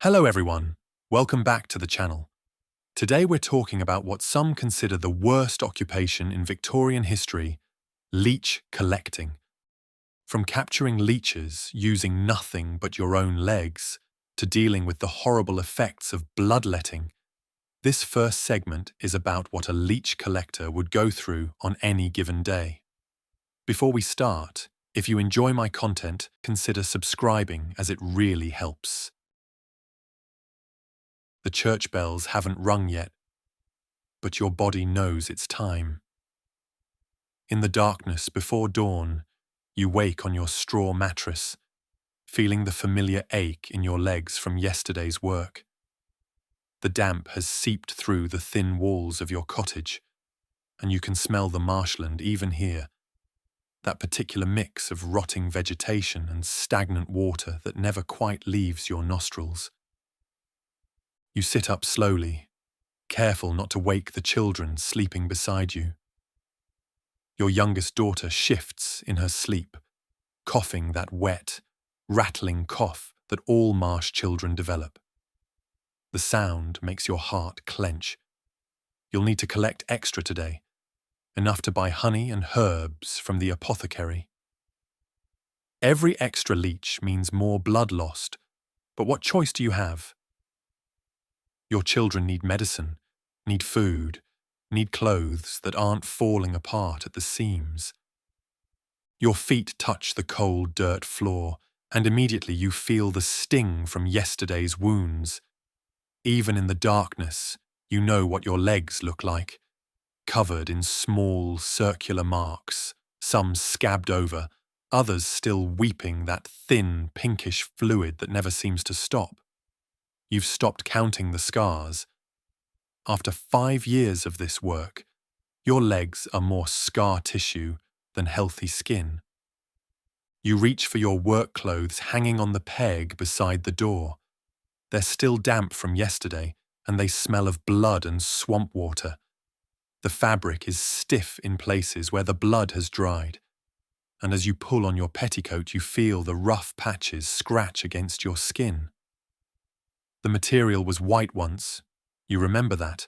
Hello everyone, welcome back to the channel. Today we're talking about what some consider the worst occupation in Victorian history, leech collecting. From capturing leeches using nothing but your own legs, to dealing with the horrible effects of bloodletting, this first segment is about what a leech collector would go through on any given day. Before we start, if you enjoy my content, consider subscribing as it really helps. The church bells haven't rung yet, but your body knows it's time. In the darkness before dawn, you wake on your straw mattress, feeling the familiar ache in your legs from yesterday's work. The damp has seeped through the thin walls of your cottage, and you can smell the marshland even here, that particular mix of rotting vegetation and stagnant water that never quite leaves your nostrils. You sit up slowly, careful not to wake the children sleeping beside you. Your youngest daughter shifts in her sleep, coughing that wet, rattling cough that all marsh children develop. The sound makes your heart clench. You'll need to collect extra today, enough to buy honey and herbs from the apothecary. Every extra leech means more blood lost, but what choice do you have? Your children need medicine, need food, need clothes that aren't falling apart at the seams. Your feet touch the cold dirt floor, and immediately you feel the sting from yesterday's wounds. Even in the darkness, you know what your legs look like, covered in small circular marks, some scabbed over, others still weeping that thin pinkish fluid that never seems to stop. You've stopped counting the scars. After 5 years of this work, your legs are more scar tissue than healthy skin. You reach for your work clothes hanging on the peg beside the door. They're still damp from yesterday, and they smell of blood and swamp water. The fabric is stiff in places where the blood has dried, and as you pull on your petticoat, you feel the rough patches scratch against your skin. The material was white once. You remember that.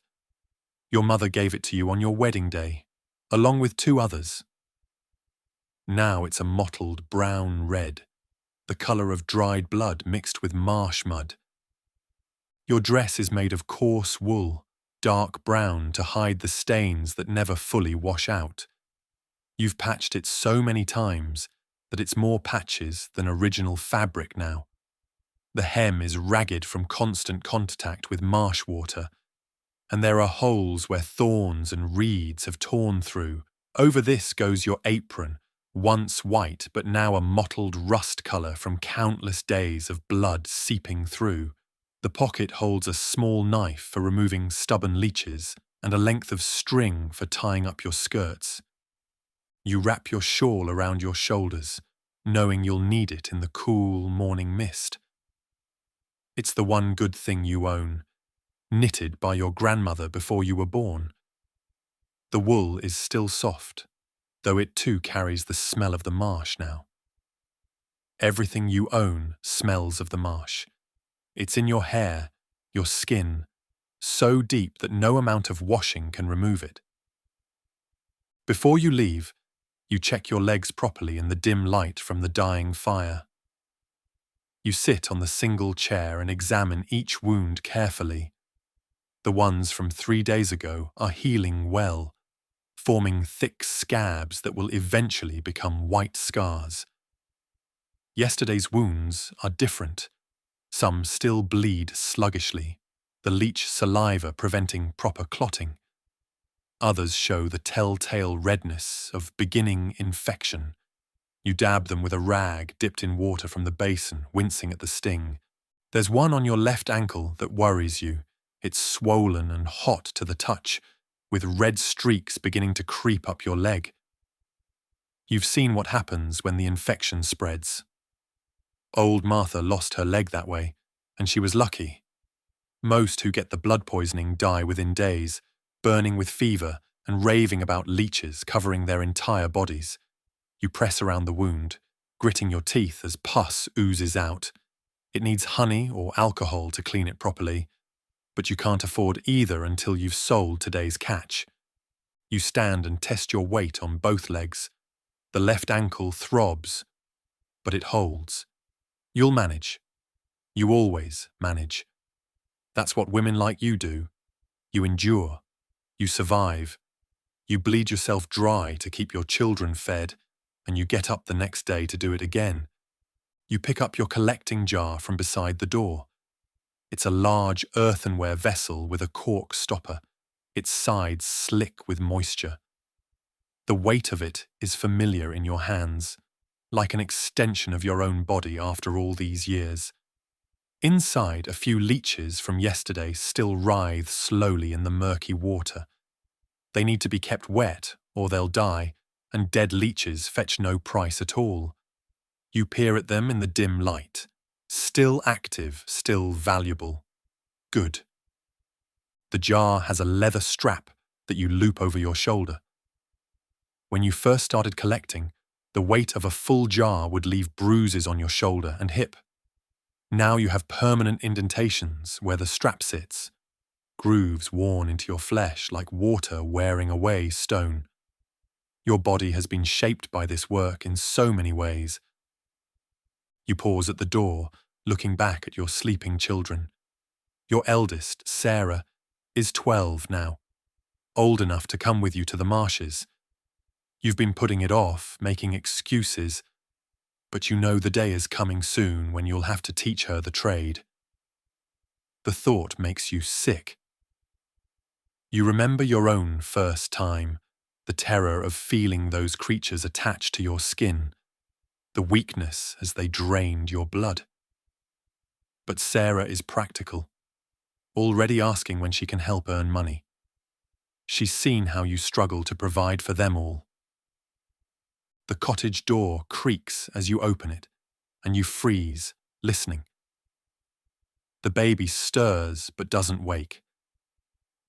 Your mother gave it to you on your wedding day, along with 2 others. Now it's a mottled brown red, the colour of dried blood mixed with marsh mud. Your dress is made of coarse wool, dark brown to hide the stains that never fully wash out. You've patched it so many times that it's more patches than original fabric now. The hem is ragged from constant contact with marsh water, and there are holes where thorns and reeds have torn through. Over this goes your apron, once white but now a mottled rust colour from countless days of blood seeping through. The pocket holds a small knife for removing stubborn leeches and a length of string for tying up your skirts. You wrap your shawl around your shoulders, knowing you'll need it in the cool morning mist. It's the one good thing you own, knitted by your grandmother before you were born. The wool is still soft, though it too carries the smell of the marsh now. Everything you own smells of the marsh. It's in your hair, your skin, so deep that no amount of washing can remove it. Before you leave, you check your legs properly in the dim light from the dying fire. You sit on the single chair and examine each wound carefully. The ones from 3 days ago are healing well, forming thick scabs that will eventually become white scars. Yesterday's wounds are different. Some still bleed sluggishly, the leech saliva preventing proper clotting. Others show the telltale redness of beginning infection. You dab them with a rag dipped in water from the basin, wincing at the sting. There's one on your left ankle that worries you. It's swollen and hot to the touch, with red streaks beginning to creep up your leg. You've seen what happens when the infection spreads. Old Martha lost her leg that way, and she was lucky. Most who get the blood poisoning die within days, burning with fever and raving about leeches covering their entire bodies. You press around the wound, gritting your teeth as pus oozes out. It needs honey or alcohol to clean it properly, but you can't afford either until you've sold today's catch. You stand and test your weight on both legs. The left ankle throbs, but it holds. You'll manage. You always manage. That's what women like you do. You endure. You survive. You bleed yourself dry to keep your children fed, and you get up the next day to do it again. You pick up your collecting jar from beside the door. It's a large earthenware vessel with a cork stopper, its sides slick with moisture. The weight of it is familiar in your hands, like an extension of your own body after all these years. Inside, a few leeches from yesterday still writhe slowly in the murky water. They need to be kept wet, or they'll die, and dead leeches fetch no price at all. You peer at them in the dim light. Still active, still valuable. Good. The jar has a leather strap that you loop over your shoulder. When you first started collecting, the weight of a full jar would leave bruises on your shoulder and hip. Now you have permanent indentations where the strap sits, grooves worn into your flesh like water wearing away stone. Your body has been shaped by this work in so many ways. You pause at the door, looking back at your sleeping children. Your eldest, Sarah, is 12 now, old enough to come with you to the marshes. You've been putting it off, making excuses, but you know the day is coming soon when you'll have to teach her the trade. The thought makes you sick. You remember your own first time, the terror of feeling those creatures attached to your skin, the weakness as they drained your blood. But Sarah is practical, already asking when she can help earn money. She's seen how you struggle to provide for them all. The cottage door creaks as you open it, and you freeze, listening. The baby stirs but doesn't wake.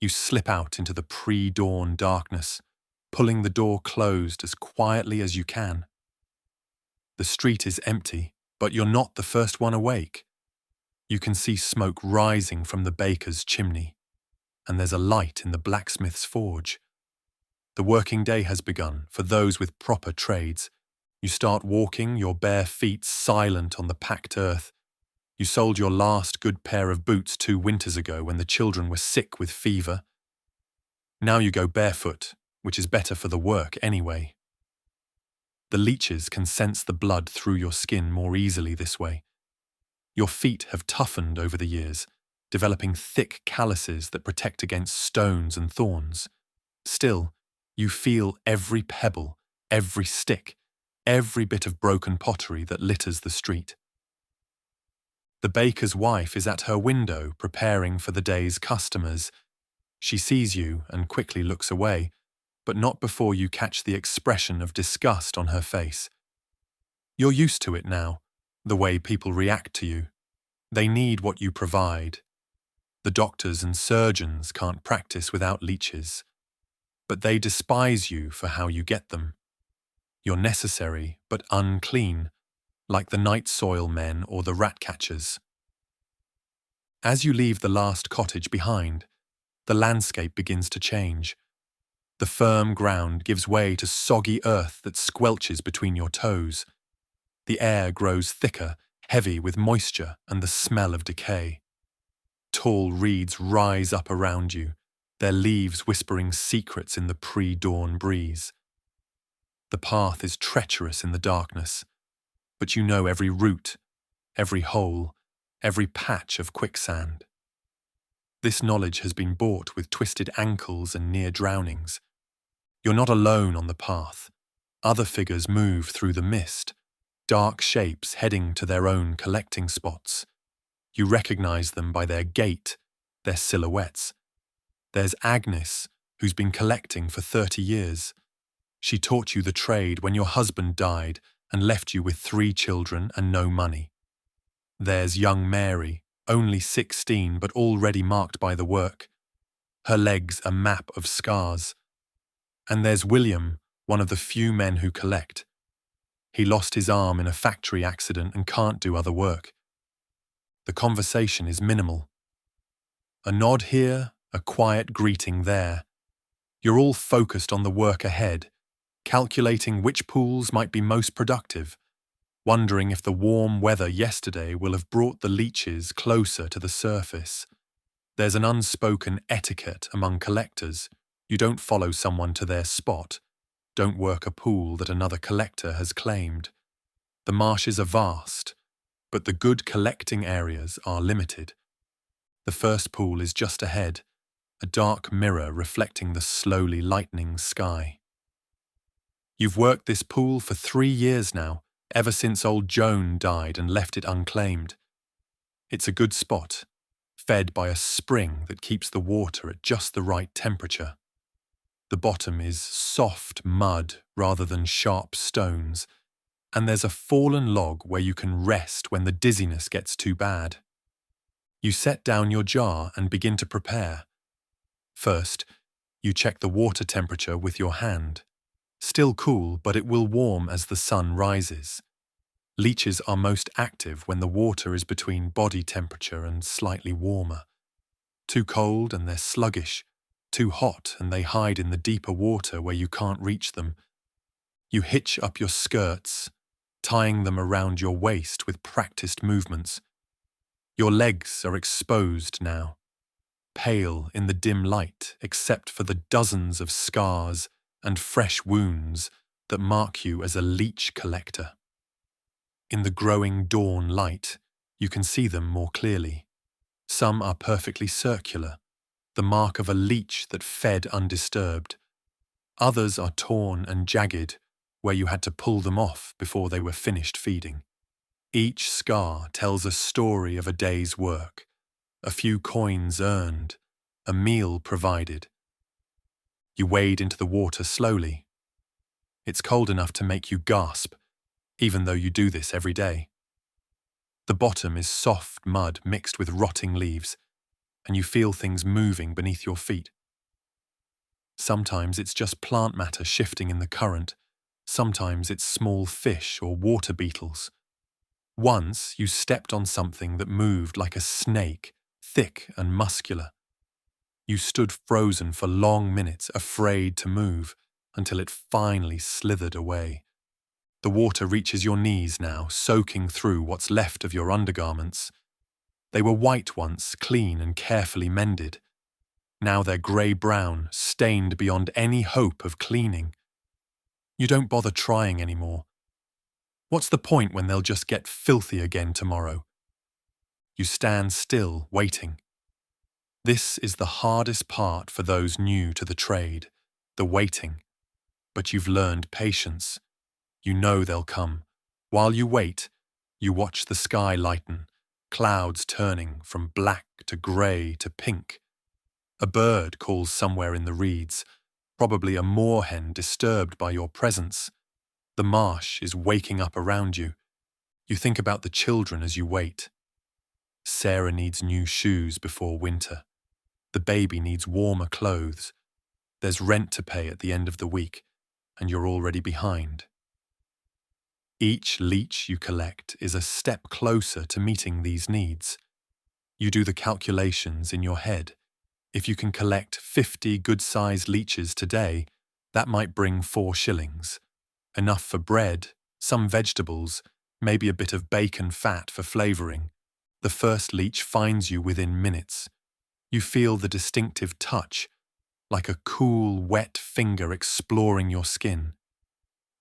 You slip out into the pre-dawn darkness, pulling the door closed as quietly as you can. The street is empty, but you're not the first one awake. You can see smoke rising from the baker's chimney, and there's a light in the blacksmith's forge. The working day has begun for those with proper trades. You start walking, your bare feet silent on the packed earth. You sold your last good pair of boots 2 winters ago when the children were sick with fever. Now you go barefoot, which is better for the work anyway. The leeches can sense the blood through your skin more easily this way. Your feet have toughened over the years, developing thick calluses that protect against stones and thorns. Still, you feel every pebble, every stick, every bit of broken pottery that litters the street. The baker's wife is at her window preparing for the day's customers. She sees you and quickly looks away, but not before you catch the expression of disgust on her face. You're used to it now, the way people react to you. They need what you provide. The doctors and surgeons can't practice without leeches, but they despise you for how you get them. You're necessary but unclean, like the night soil men or the rat catchers. As you leave the last cottage behind, the landscape begins to change. The firm ground gives way to soggy earth that squelches between your toes. The air grows thicker, heavy with moisture and the smell of decay. Tall reeds rise up around you, their leaves whispering secrets in the pre-dawn breeze. The path is treacherous in the darkness, but you know every root, every hole, every patch of quicksand. This knowledge has been bought with twisted ankles and near drownings. You're not alone on the path. Other figures move through the mist, dark shapes heading to their own collecting spots. You recognize them by their gait, their silhouettes. There's Agnes, who's been collecting for 30 years. She taught you the trade when your husband died and left you with 3 children and no money. There's young Mary, only 16 but already marked by the work. Her legs a map of scars. And there's William, one of the few men who collect. He lost his arm in a factory accident and can't do other work. The conversation is minimal. A nod here, a quiet greeting there. You're all focused on the work ahead, calculating which pools might be most productive, wondering if the warm weather yesterday will have brought the leeches closer to the surface. There's an unspoken etiquette among collectors. You don't follow someone to their spot. Don't work a pool that another collector has claimed. The marshes are vast, but the good collecting areas are limited. The first pool is just ahead, a dark mirror reflecting the slowly lightening sky. You've worked this pool for 3 years now, ever since old Joan died and left it unclaimed. It's a good spot, fed by a spring that keeps the water at just the right temperature. The bottom is soft mud rather than sharp stones, and there's a fallen log where you can rest when the dizziness gets too bad. You set down your jar and begin to prepare. First, you check the water temperature with your hand. Still cool, but it will warm as the sun rises. Leeches are most active when the water is between body temperature and slightly warmer. Too cold and they're sluggish. Too hot and they hide in the deeper water where you can't reach them. You hitch up your skirts, tying them around your waist with practiced movements. Your legs are exposed now, pale in the dim light except for the dozens of scars and fresh wounds that mark you as a leech collector. In the growing dawn light, you can see them more clearly. Some are perfectly circular, the mark of a leech that fed undisturbed. Others are torn and jagged, where you had to pull them off before they were finished feeding. Each scar tells a story of a day's work, a few coins earned, a meal provided. You wade into the water slowly. It's cold enough to make you gasp, even though you do this every day. The bottom is soft mud mixed with rotting leaves, and you feel things moving beneath your feet. Sometimes it's just plant matter shifting in the current. Sometimes it's small fish or water beetles. Once you stepped on something that moved like a snake, thick and muscular. You stood frozen for long minutes, afraid to move, until it finally slithered away. The water reaches your knees now, soaking through what's left of your undergarments. They were white once, clean and carefully mended. Now they're grey-brown, stained beyond any hope of cleaning. You don't bother trying anymore. What's the point when they'll just get filthy again tomorrow? You stand still, waiting. This is the hardest part for those new to the trade, the waiting. But you've learned patience. You know they'll come. While you wait, you watch the sky lighten, clouds turning from black to grey to pink. A bird calls somewhere in the reeds, probably a moorhen disturbed by your presence. The marsh is waking up around you. You think about the children as you wait. Sarah needs new shoes before winter. The baby needs warmer clothes. There's rent to pay at the end of the week, and you're already behind. Each leech you collect is a step closer to meeting these needs. You do the calculations in your head. If you can collect 50 good-sized leeches today, that might bring 4 shillings. Enough for bread, some vegetables, maybe a bit of bacon fat for flavouring. The first leech finds you within minutes. You feel the distinctive touch, like a cool, wet finger exploring your skin.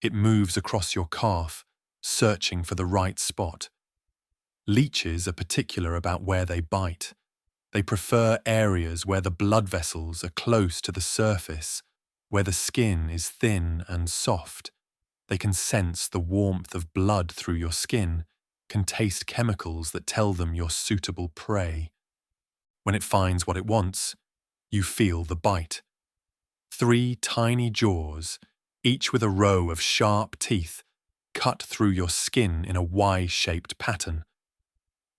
It moves across your calf, searching for the right spot. Leeches are particular about where they bite. They prefer areas where the blood vessels are close to the surface, where the skin is thin and soft. They can sense the warmth of blood through your skin, can taste chemicals that tell them you're suitable prey. When it finds what it wants, you feel the bite. 3 tiny jaws, each with a row of sharp teeth, cut through your skin in a Y-shaped pattern.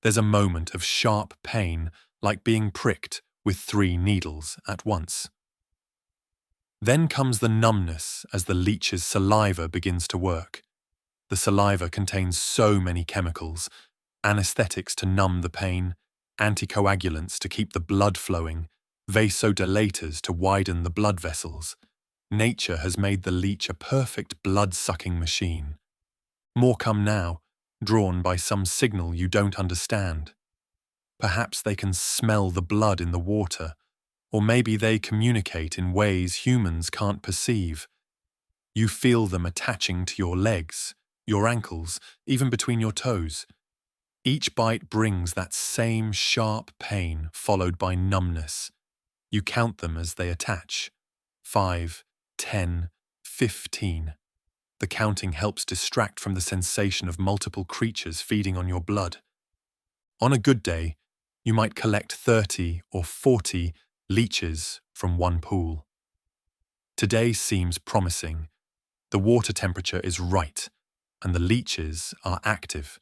There's a moment of sharp pain, like being pricked with 3 needles at once. Then comes the numbness as the leech's saliva begins to work. The saliva contains so many chemicals, Anesthetics to numb the pain, anticoagulants to keep the blood flowing, vasodilators to widen the blood vessels. Nature has made the leech a perfect blood-sucking machine. More come now, drawn by some signal you don't understand. Perhaps they can smell the blood in the water, or maybe they communicate in ways humans can't perceive. You feel them attaching to your legs, your ankles, even between your toes. Each bite brings that same sharp pain followed by numbness. You count them as they attach. 5, 10, 15. The counting helps distract from the sensation of multiple creatures feeding on your blood. On a good day, you might collect 30 or 40 leeches from one pool. Today seems promising. The water temperature is right, and the leeches are active.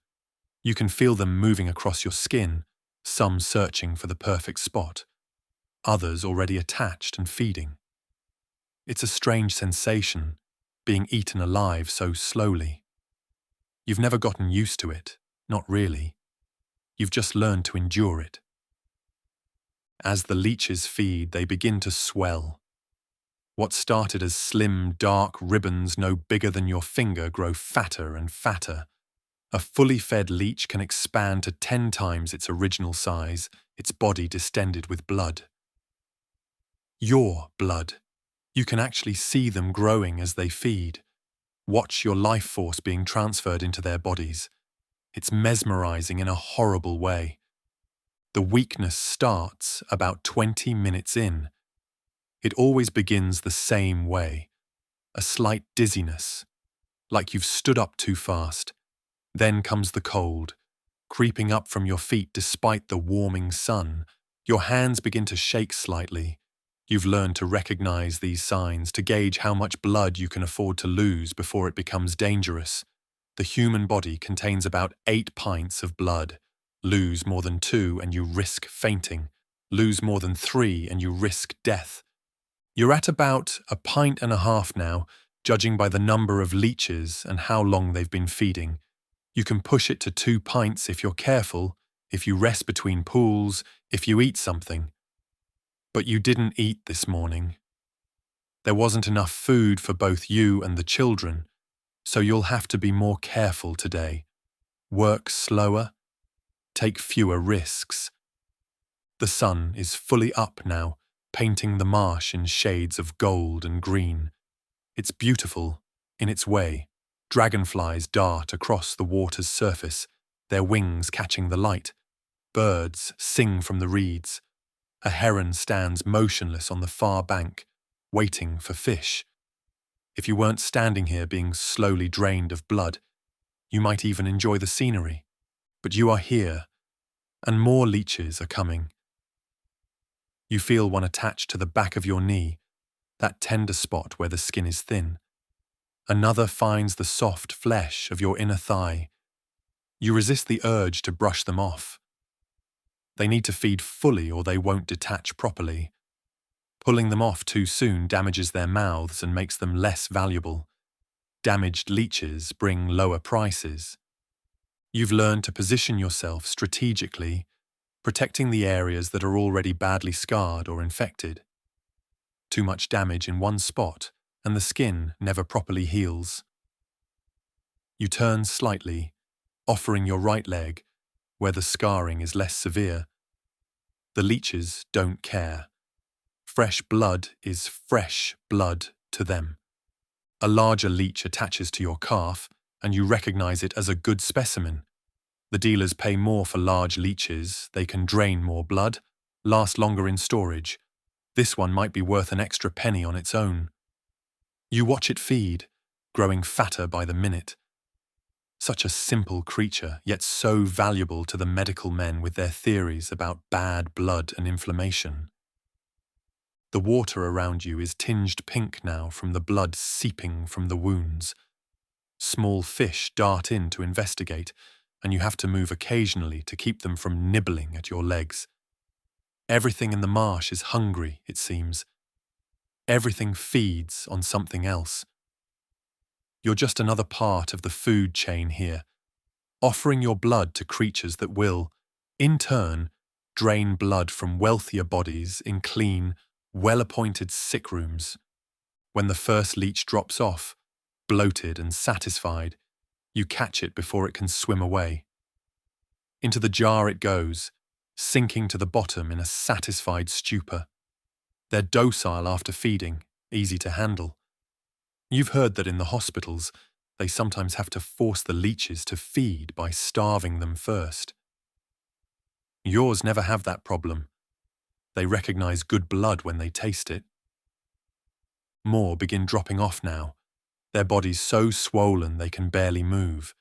You can feel them moving across your skin, some searching for the perfect spot, others already attached and feeding. It's a strange sensation, being eaten alive so slowly. You've never gotten used to it, not really. You've just learned to endure it. As the leeches feed, they begin to swell. What started as slim, dark ribbons no bigger than your finger grow fatter and fatter. A fully fed leech can expand to 10 times its original size, its body distended with blood. Your blood. You can actually see them growing as they feed. Watch your life force being transferred into their bodies. It's mesmerizing in a horrible way. The weakness starts about 20 minutes in. It always begins the same way. A slight dizziness, like you've stood up too fast. Then comes the cold, creeping up from your feet despite the warming sun. Your hands begin to shake slightly. You've learned to recognize these signs to gauge how much blood you can afford to lose before it becomes dangerous. The human body contains about 8 pints of blood. Lose more than 2 and you risk fainting. Lose more than 3 and you risk death. You're at about 1.5 pints now, judging by the number of leeches and how long they've been feeding. You can push it to 2 pints if you're careful, if you rest between pools, if you eat something. But you didn't eat this morning. There wasn't enough food for both you and the children, so you'll have to be more careful today. Work slower, take fewer risks. The sun is fully up now, painting the marsh in shades of gold and green. It's beautiful in its way. Dragonflies dart across the water's surface, their wings catching the light. Birds sing from the reeds. A heron stands motionless on the far bank, waiting for fish. If you weren't standing here being slowly drained of blood, you might even enjoy the scenery. But you are here, and more leeches are coming. You feel one attached to the back of your knee, that tender spot where the skin is thin. Another finds the soft flesh of your inner thigh. You resist the urge to brush them off. They need to feed fully or they won't detach properly. Pulling them off too soon damages their mouths and makes them less valuable. Damaged leeches bring lower prices. You've learned to position yourself strategically, protecting the areas that are already badly scarred or infected. Too much damage in one spot, and the skin never properly heals. You turn slightly, offering your right leg, where the scarring is less severe. The leeches don't care. Fresh blood is fresh blood to them. A larger leech attaches to your calf, and you recognize it as a good specimen. The dealers pay more for large leeches, they can drain more blood, last longer in storage. This one might be worth an extra penny on its own. You watch it feed, growing fatter by the minute. Such a simple creature, yet so valuable to the medical men with their theories about bad blood and inflammation. The water around you is tinged pink now from the blood seeping from the wounds. Small fish dart in to investigate, and you have to move occasionally to keep them from nibbling at your legs. Everything in the marsh is hungry, it seems. Everything feeds on something else. You're just another part of the food chain here. offering your blood to creatures that will, in turn, drain blood from wealthier bodies in clean, well-appointed sick rooms. When the first leech drops off, bloated and satisfied, you catch it before it can swim away. Into the jar it goes, sinking to the bottom in a satisfied stupor. They're docile after feeding, easy to handle. You've heard that in the hospitals, they sometimes have to force the leeches to feed by starving them first. Yours never have that problem. They recognize good blood when they taste it. More begin dropping off now, their bodies so swollen they can barely move.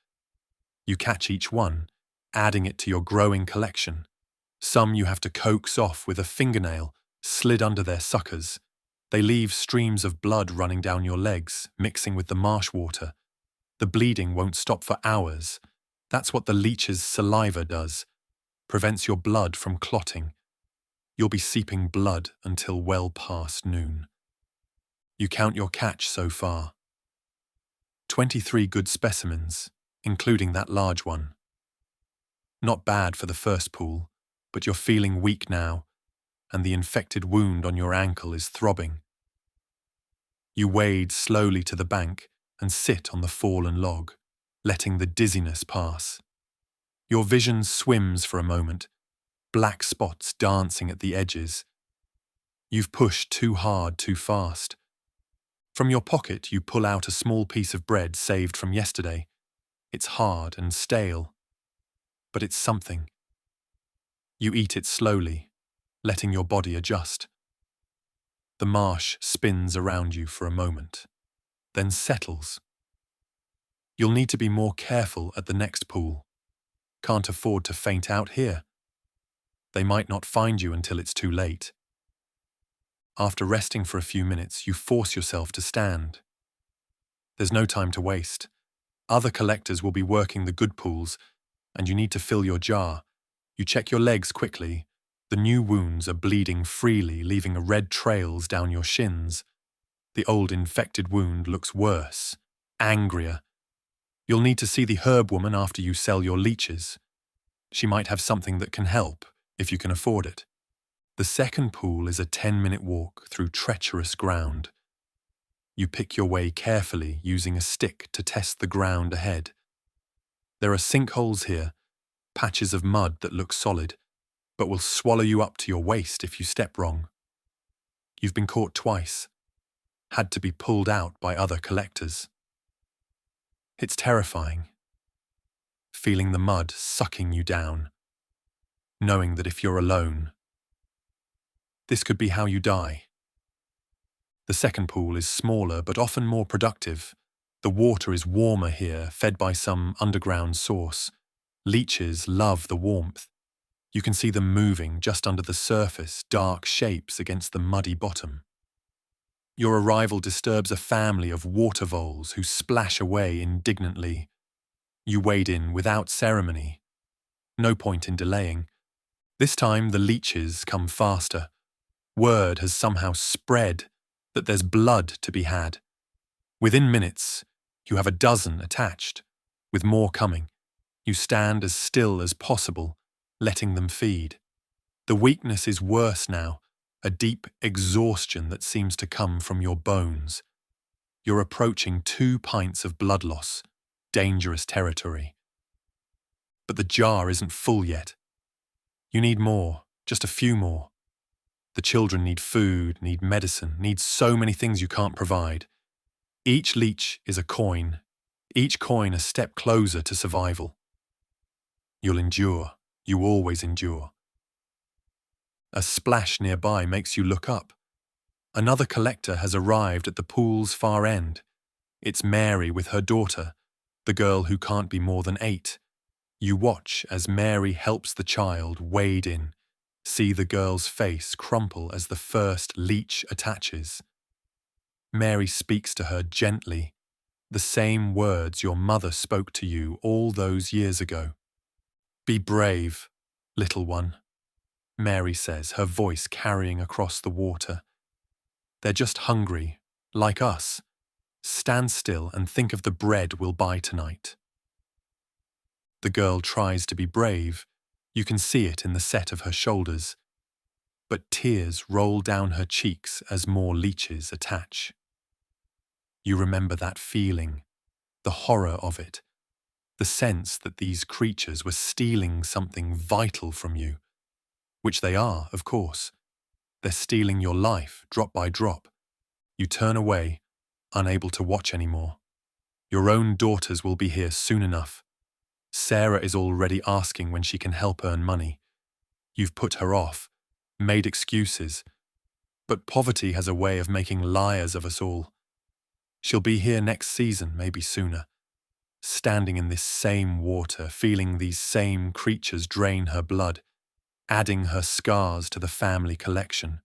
You catch each one, adding it to your growing collection. Some you have to coax off with a fingernail slid under their suckers. They leave streams of blood running down your legs, mixing with the marsh water. The bleeding won't stop for hours. That's what the leech's saliva does. Prevents your blood from clotting. You'll be seeping blood until well past noon. You count your catch so far. 23 good specimens, including that large one. Not bad for the first pool, but you're feeling weak now, and the infected wound on your ankle is throbbing. You wade slowly to the bank and sit on the fallen log, letting the dizziness pass. Your vision swims for a moment, black spots dancing at the edges. You've pushed too hard too fast. From your pocket you pull out a small piece of bread saved from yesterday. It's hard and stale, but it's something. You eat it slowly, letting your body adjust. The marsh spins around you for a moment, then settles. You'll need to be more careful at the next pool. Can't afford to faint out here. They might not find you until it's too late. After resting for a few minutes, you force yourself to stand. There's no time to waste. Other collectors will be working the good pools, and you need to fill your jar. You check your legs quickly. The new wounds are bleeding freely, leaving red trails down your shins. The old infected wound looks worse, angrier. You'll need to see the herb woman after you sell your leeches. She might have something that can help, if you can afford it. The second pool is a 10-minute walk through treacherous ground. You pick your way carefully, using a stick to test the ground ahead. There are sinkholes here, patches of mud that look solid, but will swallow you up to your waist if you step wrong. You've been caught twice, had to be pulled out by other collectors. It's terrifying, feeling the mud sucking you down, knowing that if you're alone, this could be how you die. The second pool is smaller but often more productive. The water is warmer here, fed by some underground source. Leeches love the warmth. You can see them moving just under the surface, dark shapes against the muddy bottom. Your arrival disturbs a family of water voles who splash away indignantly. You wade in without ceremony. No point in delaying. This time the leeches come faster. Word has somehow spread that there's blood to be had. Within minutes, you have a dozen attached, with more coming. You stand as still as possible, letting them feed. The weakness is worse now, a deep exhaustion that seems to come from your bones. You're approaching 2 pints of blood loss, dangerous territory. But the jar isn't full yet. You need more, just a few more. The children need food, need medicine, need so many things you can't provide. Each leech is a coin, each coin a step closer to survival. You'll endure, you always endure. A splash nearby makes you look up. Another collector has arrived at the pool's far end. It's Mary with her daughter, the girl who can't be more than 8. You watch as Mary helps the child wade in. See the girl's face crumple as the first leech attaches. Mary speaks to her gently, the same words your mother spoke to you all those years ago. "Be brave, little one," Mary says, her voice carrying across the water. "They're just hungry, like us. Stand still and think of the bread we'll buy tonight." The girl tries to be brave. You can see it in the set of her shoulders. But tears roll down her cheeks as more leeches attach. You remember that feeling, the horror of it, the sense that these creatures were stealing something vital from you, which they are, of course. They're stealing your life, drop by drop. You turn away, unable to watch anymore. Your own daughters will be here soon enough. Sarah is already asking when she can help earn money. You've put her off, made excuses, but poverty has a way of making liars of us all. She'll be here next season, maybe sooner, standing in this same water, feeling these same creatures drain her blood, adding her scars to the family collection.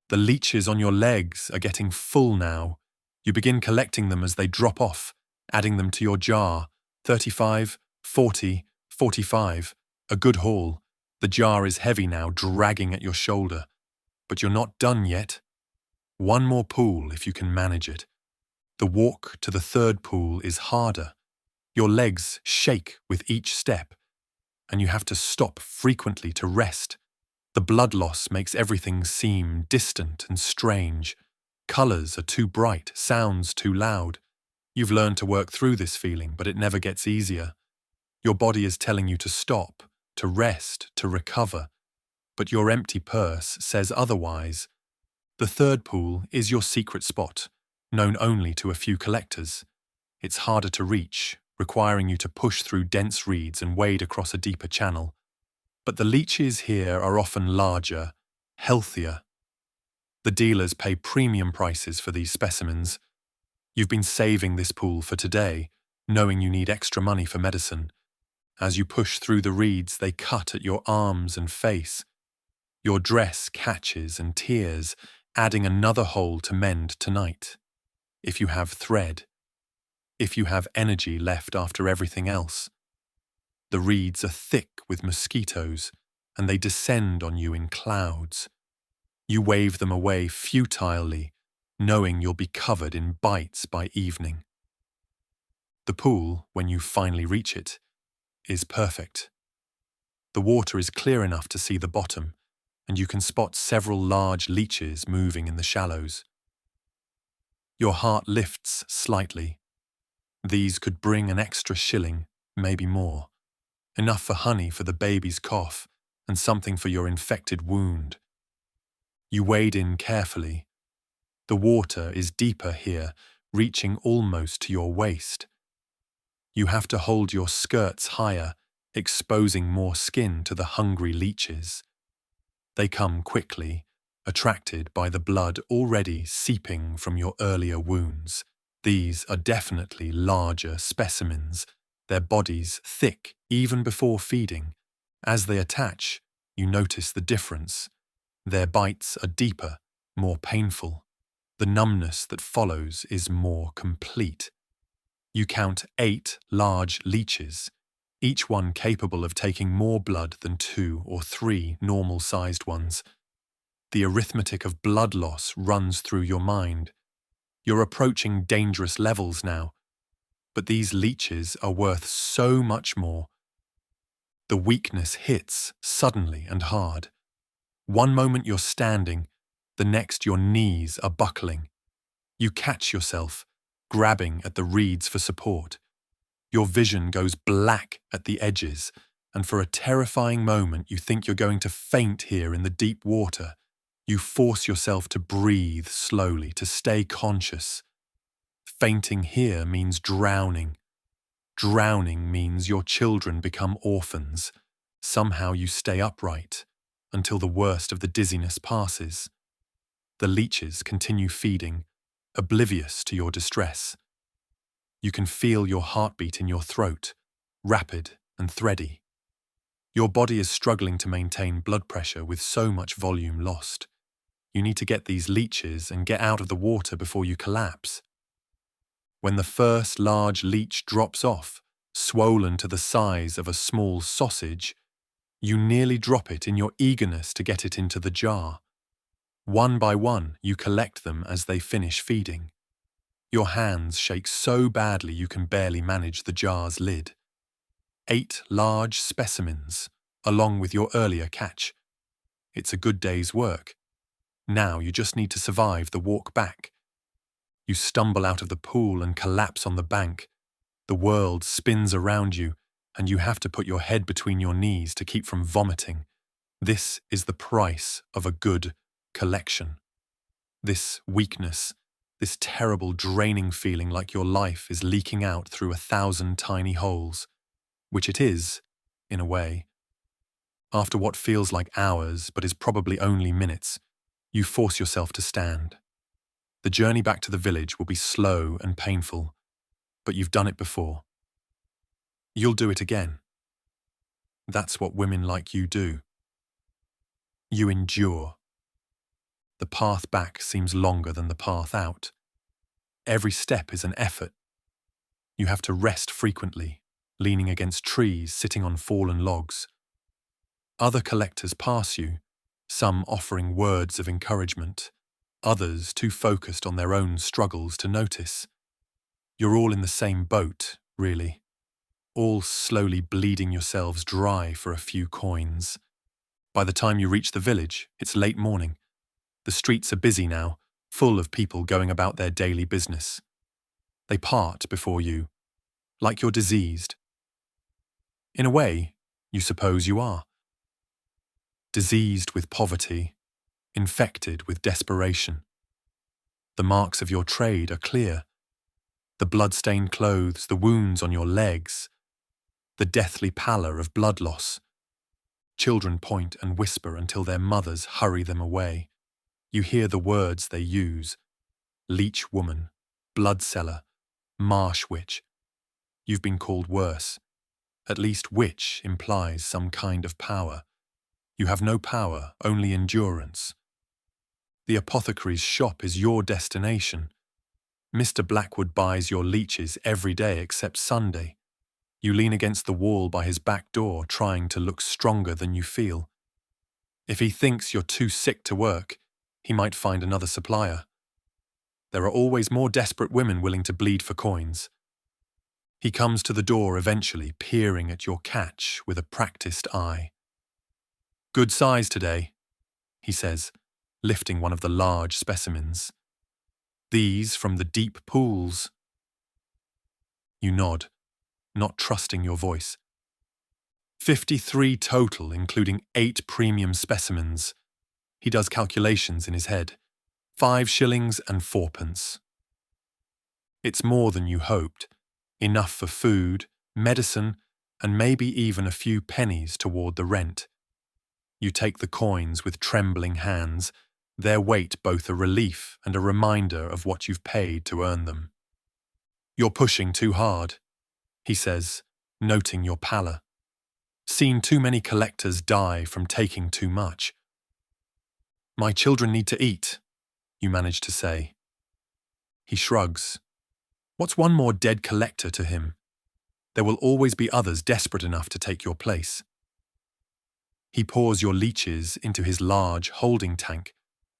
The leeches on your legs are getting full now. You begin collecting them as they drop off, adding them to your jar. 35, 40, 45. A good haul. The jar is heavy now, dragging at your shoulder. But you're not done yet. One more pool if you can manage it. The walk to the third pool is harder. Your legs shake with each step, and you have to stop frequently to rest. The blood loss makes everything seem distant and strange. Colours are too bright, sounds too loud. You've learned to work through this feeling, but it never gets easier. Your body is telling you to stop, to rest, to recover. But your empty purse says otherwise. The third pool is your secret spot, known only to a few collectors. It's harder to reach, requiring you to push through dense reeds and wade across a deeper channel. But the leeches here are often larger, healthier. The dealers pay premium prices for these specimens. You've been saving this pool for today, knowing you need extra money for medicine. As you push through the reeds, they cut at your arms and face. Your dress catches and tears, adding another hole to mend tonight. If you have thread. If you have energy left after everything else. The reeds are thick with mosquitoes, and they descend on you in clouds. You wave them away futilely, knowing you'll be covered in bites by evening. The pool, when you finally reach it, is perfect. The water is clear enough to see the bottom, and you can spot several large leeches moving in the shallows. Your heart lifts slightly. These could bring an extra shilling, maybe more. Enough for honey for the baby's cough and something for your infected wound. You wade in carefully. The water is deeper here, reaching almost to your waist. You have to hold your skirts higher, exposing more skin to the hungry leeches. They come quickly, attracted by the blood already seeping from your earlier wounds. These are definitely larger specimens, their bodies thick even before feeding. As they attach, you notice the difference. Their bites are deeper, more painful. The numbness that follows is more complete. You count 8 large leeches, each one capable of taking more blood than 2 or 3 normal-sized ones. The arithmetic of blood loss runs through your mind. You're approaching dangerous levels now, but these leeches are worth so much more. The weakness hits suddenly and hard. One moment you're standing, the next your knees are buckling. You catch yourself, grabbing at the reeds for support. Your vision goes black at the edges, and for a terrifying moment you think you're going to faint here in the deep water. You force yourself to breathe slowly, to stay conscious. Fainting here means drowning. Drowning means your children become orphans. Somehow you stay upright until the worst of the dizziness passes. The leeches continue feeding, oblivious to your distress. You can feel your heartbeat in your throat, rapid and thready. Your body is struggling to maintain blood pressure with so much volume lost. You need to get these leeches and get out of the water before you collapse. When the first large leech drops off, swollen to the size of a small sausage, you nearly drop it in your eagerness to get it into the jar. One by one, you collect them as they finish feeding. Your hands shake so badly you can barely manage the jar's lid. 8 large specimens, along with your earlier catch. It's a good day's work. Now you just need to survive the walk back. You stumble out of the pool and collapse on the bank. The world spins around you, and you have to put your head between your knees to keep from vomiting. This is the price of a good collection. This weakness, this terrible draining feeling like your life is leaking out through 1,000 tiny holes, which it is, in a way. After what feels like hours but is probably only minutes, you force yourself to stand. The journey back to the village will be slow and painful, but you've done it before. You'll do it again. That's what women like you do. You endure. The path back seems longer than the path out. Every step is an effort. You have to rest frequently, leaning against trees, sitting on fallen logs. Other collectors pass you, some offering words of encouragement, others too focused on their own struggles to notice. You're all in the same boat, really, all slowly bleeding yourselves dry for a few coins. By the time you reach the village, it's late morning. The streets are busy now, full of people going about their daily business. They part before you, like you're diseased. In a way, you suppose you are. Diseased with poverty, infected with desperation. The marks of your trade are clear. The blood-stained clothes, the wounds on your legs, the deathly pallor of blood loss. Children point and whisper until their mothers hurry them away. You hear the words they use. Leech woman, blood seller, marsh witch. You've been called worse. At least witch implies some kind of power. You have no power, only endurance. The apothecary's shop is your destination. Mr. Blackwood buys your leeches every day except Sunday. You lean against the wall by his back door, trying to look stronger than you feel. If he thinks you're too sick to work, he might find another supplier. There are always more desperate women willing to bleed for coins. He comes to the door eventually, peering at your catch with a practiced eye. "Good size today," he says, lifting one of the large specimens. "These from the deep pools." You nod, not trusting your voice. 53 total, including 8 premium specimens. He does calculations in his head. 5 shillings and 4p. It's more than you hoped. Enough for food, medicine, and maybe even a few pennies toward the rent. You take the coins with trembling hands, their weight both a relief and a reminder of what you've paid to earn them. "You're pushing too hard," he says, noting your pallor. "Seen too many collectors die from taking too much." "My children need to eat," you manage to say. He shrugs. What's one more dead collector to him? There will always be others desperate enough to take your place. He pours your leeches into his large holding tank,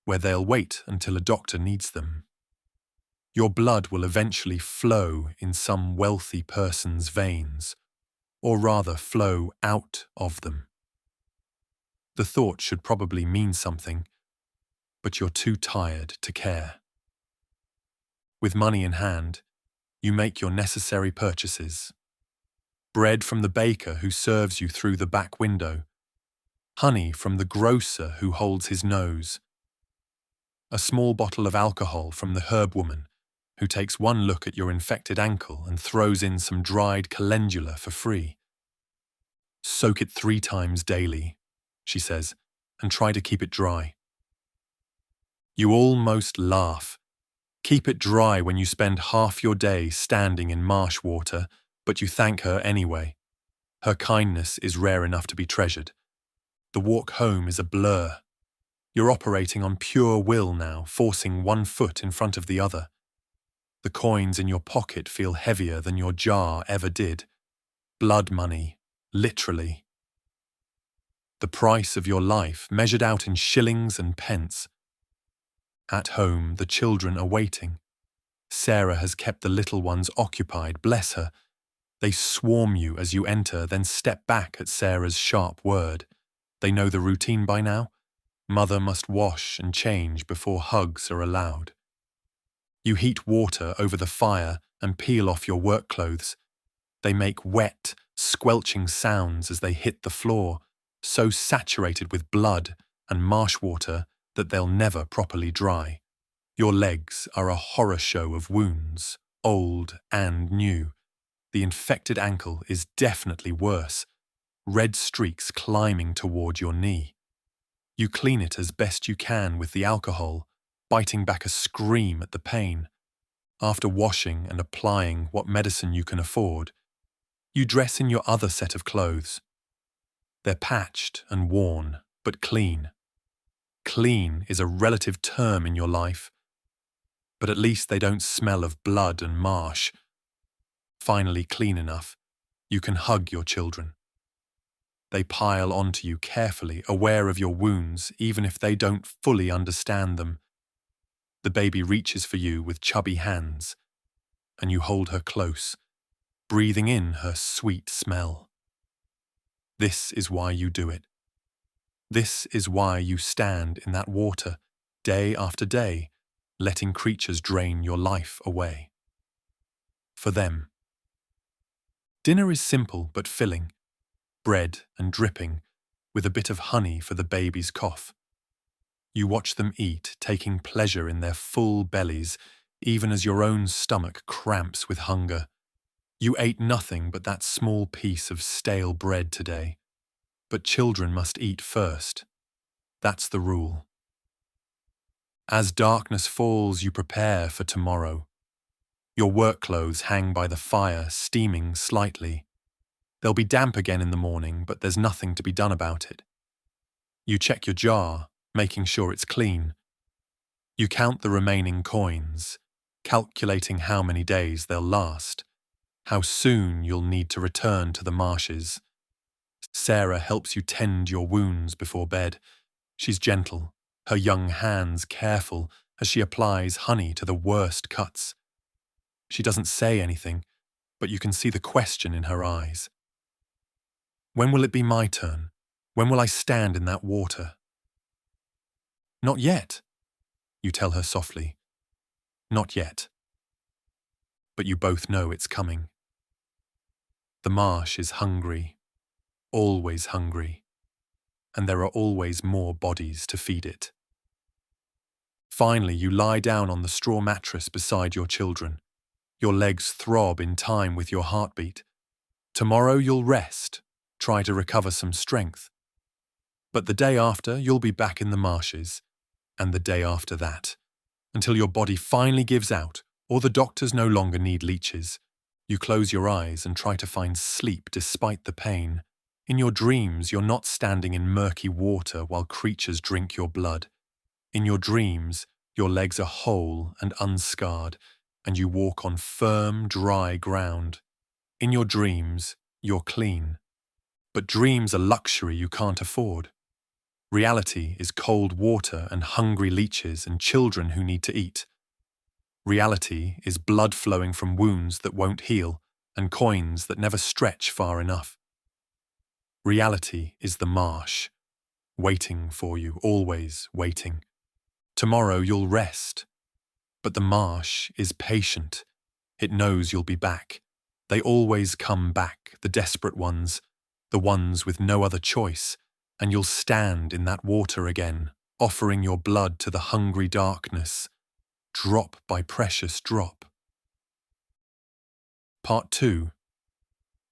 where they'll wait until a doctor needs them. Your blood will eventually flow in some wealthy person's veins, or rather flow out of them. The thought should probably mean something, but you're too tired to care. With money in hand, you make your necessary purchases. Bread from the baker who serves you through the back window. Honey from the grocer who holds his nose. A small bottle of alcohol from the herb woman who takes one look at your infected ankle and throws in some dried calendula for free. "Soak it 3 times daily," she says, "and try to keep it dry." You almost laugh. Keep it dry when you spend half your day standing in marsh water, but you thank her anyway. Her kindness is rare enough to be treasured. The walk home is a blur. You're operating on pure will now, forcing one foot in front of the other. The coins in your pocket feel heavier than your jar ever did. Blood money, literally. The price of your life measured out in shillings and pence. At home, the children are waiting. Sarah has kept the little ones occupied, bless her. They swarm you as you enter, then step back at Sarah's sharp word. They know the routine by now. Mother must wash and change before hugs are allowed. You heat water over the fire and peel off your work clothes. They make wet, squelching sounds as they hit the floor, so saturated with blood and marsh water that they'll never properly dry. Your legs are a horror show of wounds, old and new. The infected ankle is definitely worse, red streaks climbing toward your knee. You clean it as best you can with the alcohol, biting back a scream at the pain. After washing and applying what medicine you can afford, you dress in your other set of clothes. They're patched and worn, but clean. Clean is a relative term in your life, but at least they don't smell of blood and marsh. Finally clean enough, you can hug your children. They pile onto you carefully, aware of your wounds, even if they don't fully understand them. The baby reaches for you with chubby hands, and you hold her close, breathing in her sweet smell. This is why you do it. This is why you stand in that water, day after day, letting creatures drain your life away. For them. Dinner is simple but filling, bread and dripping, with a bit of honey for the baby's cough. You watch them eat, taking pleasure in their full bellies, even as your own stomach cramps with hunger. You ate nothing but that small piece of stale bread today. But children must eat first. That's the rule. As darkness falls, you prepare for tomorrow. Your work clothes hang by the fire, steaming slightly. They'll be damp again in the morning, but there's nothing to be done about it. You check your jar, making sure it's clean. You count the remaining coins, calculating how many days they'll last, how soon you'll need to return to the marshes. Sarah helps you tend your wounds before bed. She's gentle, her young hands careful as she applies honey to the worst cuts. She doesn't say anything, but you can see the question in her eyes. When will it be my turn? When will I stand in that water? Not yet, you tell her softly. Not yet. But you both know it's coming. The marsh is hungry, always hungry, and there are always more bodies to feed it. Finally, you lie down on the straw mattress beside your children. Your legs throb in time with your heartbeat. Tomorrow you'll rest, try to recover some strength. But the day after, you'll be back in the marshes, and the day after that, until your body finally gives out, or the doctors no longer need leeches. You close your eyes and try to find sleep despite the pain. In your dreams, you're not standing in murky water while creatures drink your blood. In your dreams, your legs are whole and unscarred, and you walk on firm, dry ground. In your dreams, you're clean. But dreams are luxury you can't afford. Reality is cold water and hungry leeches and children who need to eat. Reality is blood flowing from wounds that won't heal and coins that never stretch far enough. Reality is the marsh, waiting for you, always waiting. Tomorrow you'll rest. But the marsh is patient. It knows you'll be back. They always come back, the desperate ones, the ones with no other choice, and you'll stand in that water again, offering your blood to the hungry darkness, drop by precious drop. Part 2.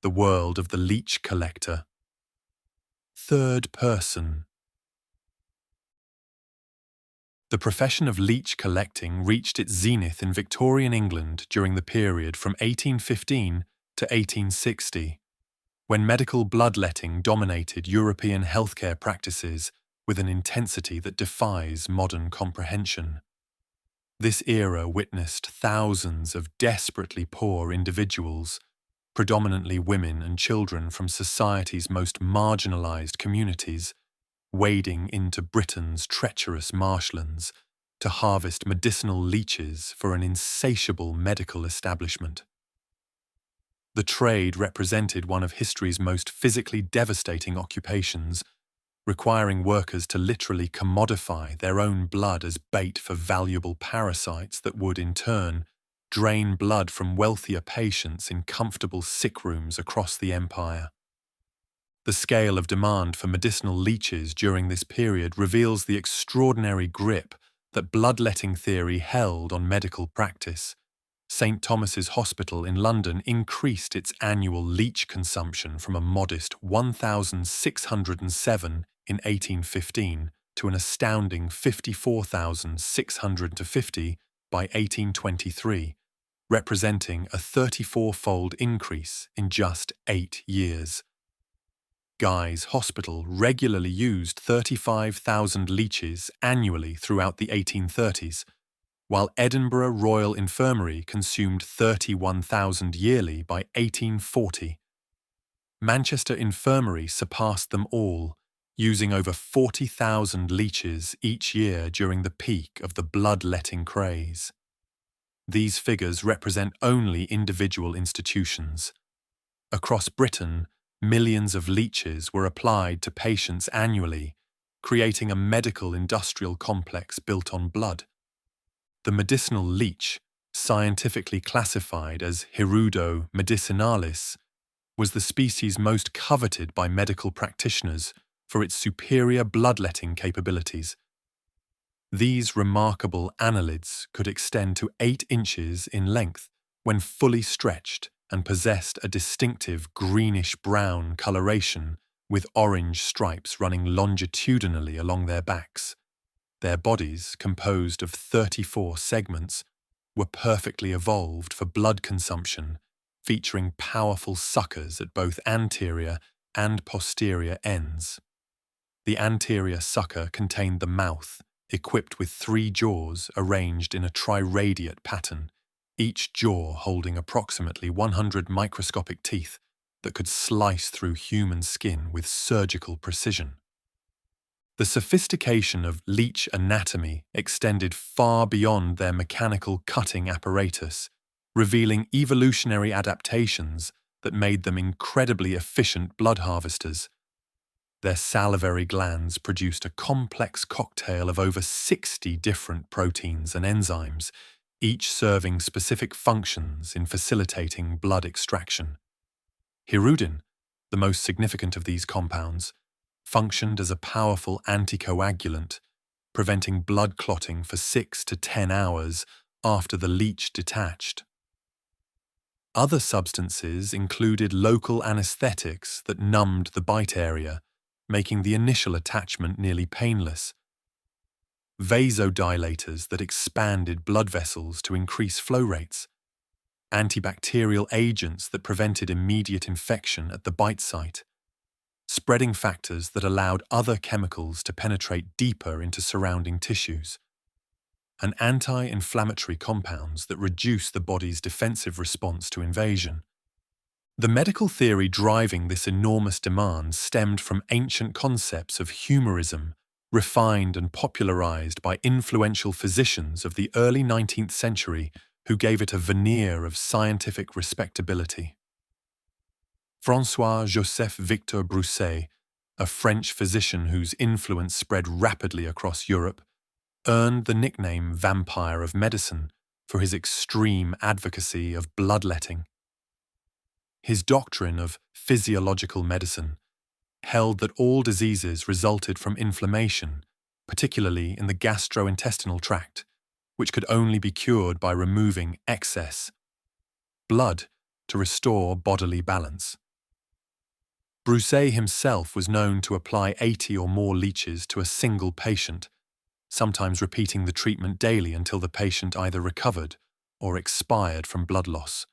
The world of the leech collector. Third person. The profession of leech collecting reached its zenith in Victorian England during the period from 1815 to 1860, when medical bloodletting dominated European healthcare practices with an intensity that defies modern comprehension. This era witnessed thousands of desperately poor individuals, predominantly women and children from society's most marginalised communities, wading into Britain's treacherous marshlands to harvest medicinal leeches for an insatiable medical establishment. The trade represented one of history's most physically devastating occupations, requiring workers to literally commodify their own blood as bait for valuable parasites that would, in turn, drain blood from wealthier patients in comfortable sick rooms across the empire. The scale of demand for medicinal leeches during this period reveals the extraordinary grip that bloodletting theory held on medical practice. St. Thomas's Hospital in London increased its annual leech consumption from a modest 1,607 in 1815 to an astounding 54,650 by 1823, representing a 34-fold increase in just 8 years. Guy's Hospital regularly used 35,000 leeches annually throughout the 1830s, while Edinburgh Royal Infirmary consumed 31,000 yearly by 1840. Manchester Infirmary surpassed them all, using over 40,000 leeches each year during the peak of the bloodletting craze. These figures represent only individual institutions. Across Britain, millions of leeches were applied to patients annually, creating a medical industrial complex built on blood. The medicinal leech, scientifically classified as Hirudo medicinalis, was the species most coveted by medical practitioners for its superior bloodletting capabilities. These remarkable annelids could extend to 8 inches in length when fully stretched and possessed a distinctive greenish-brown coloration with orange stripes running longitudinally along their backs. Their bodies, composed of 34 segments, were perfectly evolved for blood consumption, featuring powerful suckers at both anterior and posterior ends. The anterior sucker contained the mouth, equipped with 3 jaws arranged in a triradiate pattern, each jaw holding approximately 100 microscopic teeth that could slice through human skin with surgical precision. The sophistication of leech anatomy extended far beyond their mechanical cutting apparatus, revealing evolutionary adaptations that made them incredibly efficient blood harvesters. Their salivary glands produced a complex cocktail of over 60 different proteins and enzymes, each serving specific functions in facilitating blood extraction. Hirudin, the most significant of these compounds, functioned as a powerful anticoagulant, preventing blood clotting for 6 to 10 hours after the leech detached. Other substances included local anesthetics that numbed the bite area, making the initial attachment nearly painless, vasodilators that expanded blood vessels to increase flow rates, antibacterial agents that prevented immediate infection at the bite site, spreading factors that allowed other chemicals to penetrate deeper into surrounding tissues, and anti-inflammatory compounds that reduce the body's defensive response to invasion. The medical theory driving this enormous demand stemmed from ancient concepts of humorism, refined and popularized by influential physicians of the early 19th century who gave it a veneer of scientific respectability. François-Joseph Victor Broussais, a French physician whose influence spread rapidly across Europe, earned the nickname Vampire of Medicine for his extreme advocacy of bloodletting. His doctrine of physiological medicine held that all diseases resulted from inflammation, particularly in the gastrointestinal tract, which could only be cured by removing excess blood to restore bodily balance. Broussais himself was known to apply 80 or more leeches to a single patient, sometimes repeating the treatment daily until the patient either recovered or expired from blood loss.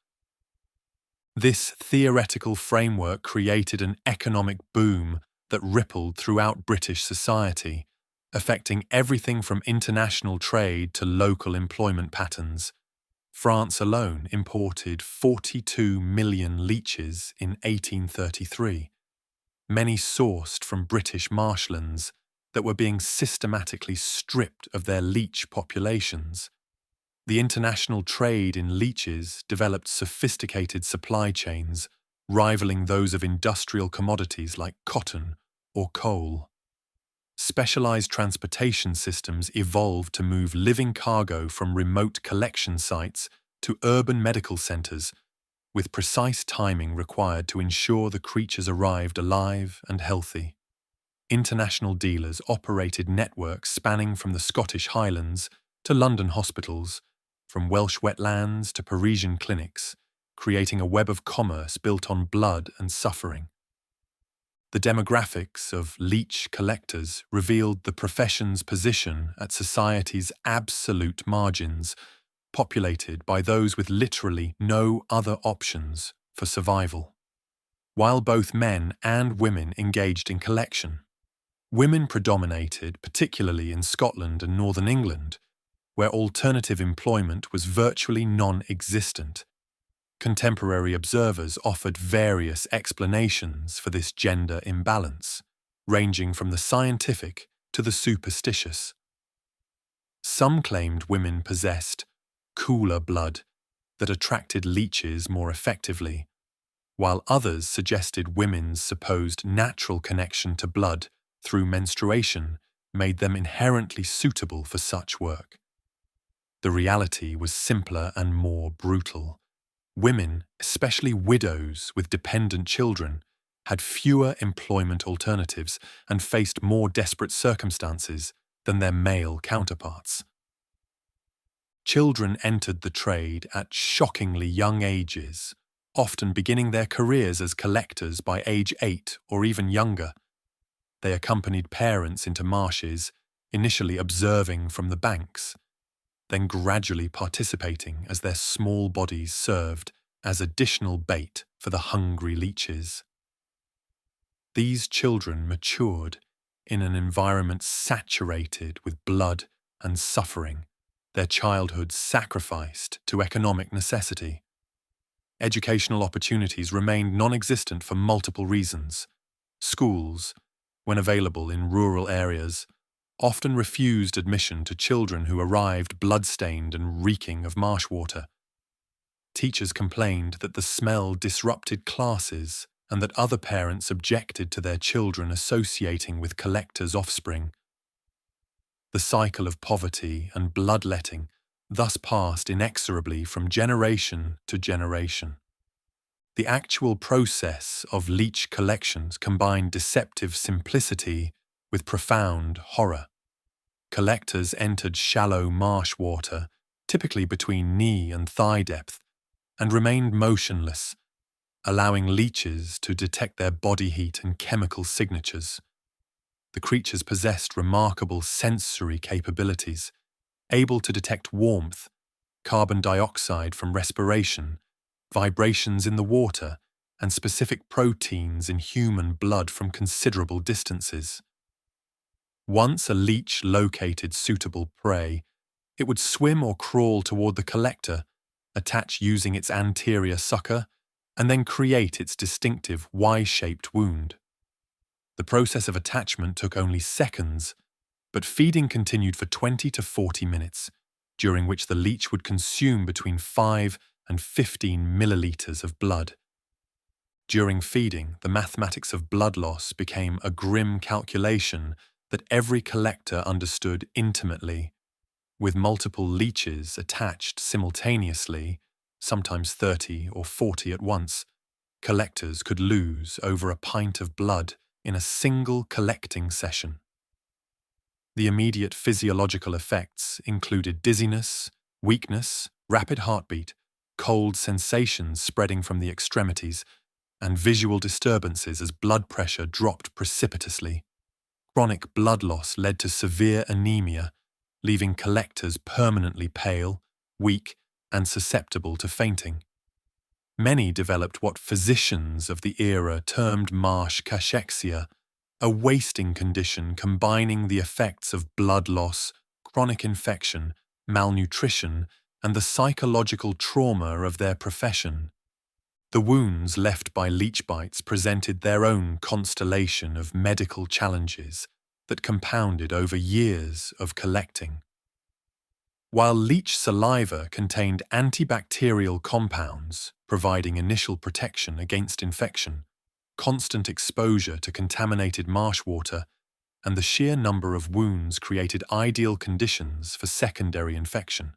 This theoretical framework created an economic boom that rippled throughout British society, affecting everything from international trade to local employment patterns. France alone imported 42 million leeches in 1833, many sourced from British marshlands that were being systematically stripped of their leech populations. The international trade in leeches developed sophisticated supply chains, rivaling those of industrial commodities like cotton or coal. Specialized transportation systems evolved to move living cargo from remote collection sites to urban medical centers, with precise timing required to ensure the creatures arrived alive and healthy. International dealers operated networks spanning from the Scottish Highlands to London hospitals, from Welsh wetlands to Parisian clinics, creating a web of commerce built on blood and suffering. The demographics of leech collectors revealed the profession's position at society's absolute margins, populated by those with literally no other options for survival. While both men and women engaged in collection, women predominated, particularly in Scotland and northern England, where alternative employment was virtually non-existent. Contemporary observers offered various explanations for this gender imbalance, ranging from the scientific to the superstitious. Some claimed women possessed cooler blood that attracted leeches more effectively, while others suggested women's supposed natural connection to blood through menstruation made them inherently suitable for such work. The reality was simpler and more brutal. Women, especially widows with dependent children, had fewer employment alternatives and faced more desperate circumstances than their male counterparts. Children entered the trade at shockingly young ages, often beginning their careers as collectors by age 8 or even younger. They accompanied parents into marshes, initially observing from the banks, then gradually participating as their small bodies served as additional bait for the hungry leeches. These children matured in an environment saturated with blood and suffering, their childhood sacrificed to economic necessity. Educational opportunities remained non-existent for multiple reasons. Schools, when available in rural areas, often refused admission to children who arrived blood-stained and reeking of marsh water. Teachers complained that the smell disrupted classes and that other parents objected to their children associating with collectors' offspring. The cycle of poverty and bloodletting thus passed inexorably from generation to generation. The actual process of leech collections combined deceptive simplicity with profound horror. Collectors entered shallow marsh water, typically between knee and thigh depth, and remained motionless, allowing leeches to detect their body heat and chemical signatures. The creatures possessed remarkable sensory capabilities, able to detect warmth, carbon dioxide from respiration, vibrations in the water, and specific proteins in human blood from considerable distances. Once a leech located suitable prey, it would swim or crawl toward the collector, attach using its anterior sucker, and then create its distinctive Y-shaped wound. The process of attachment took only seconds, but feeding continued for 20 to 40 minutes, during which the leech would consume between 5 and 15 milliliters of blood. During feeding, the mathematics of blood loss became a grim calculation that every collector understood intimately. With multiple leeches attached simultaneously, sometimes 30 or 40 at once, collectors could lose over a pint of blood in a single collecting session. The immediate physiological effects included dizziness, weakness, rapid heartbeat, cold sensations spreading from the extremities, and visual disturbances as blood pressure dropped precipitously. Chronic blood loss led to severe anemia, leaving collectors permanently pale, weak, and susceptible to fainting. Many developed what physicians of the era termed marsh cachexia, a wasting condition combining the effects of blood loss, chronic infection, malnutrition, and the psychological trauma of their profession. The wounds left by leech bites presented their own constellation of medical challenges that compounded over years of collecting. While leech saliva contained antibacterial compounds, providing initial protection against infection, constant exposure to contaminated marsh water and the sheer number of wounds created ideal conditions for secondary infection.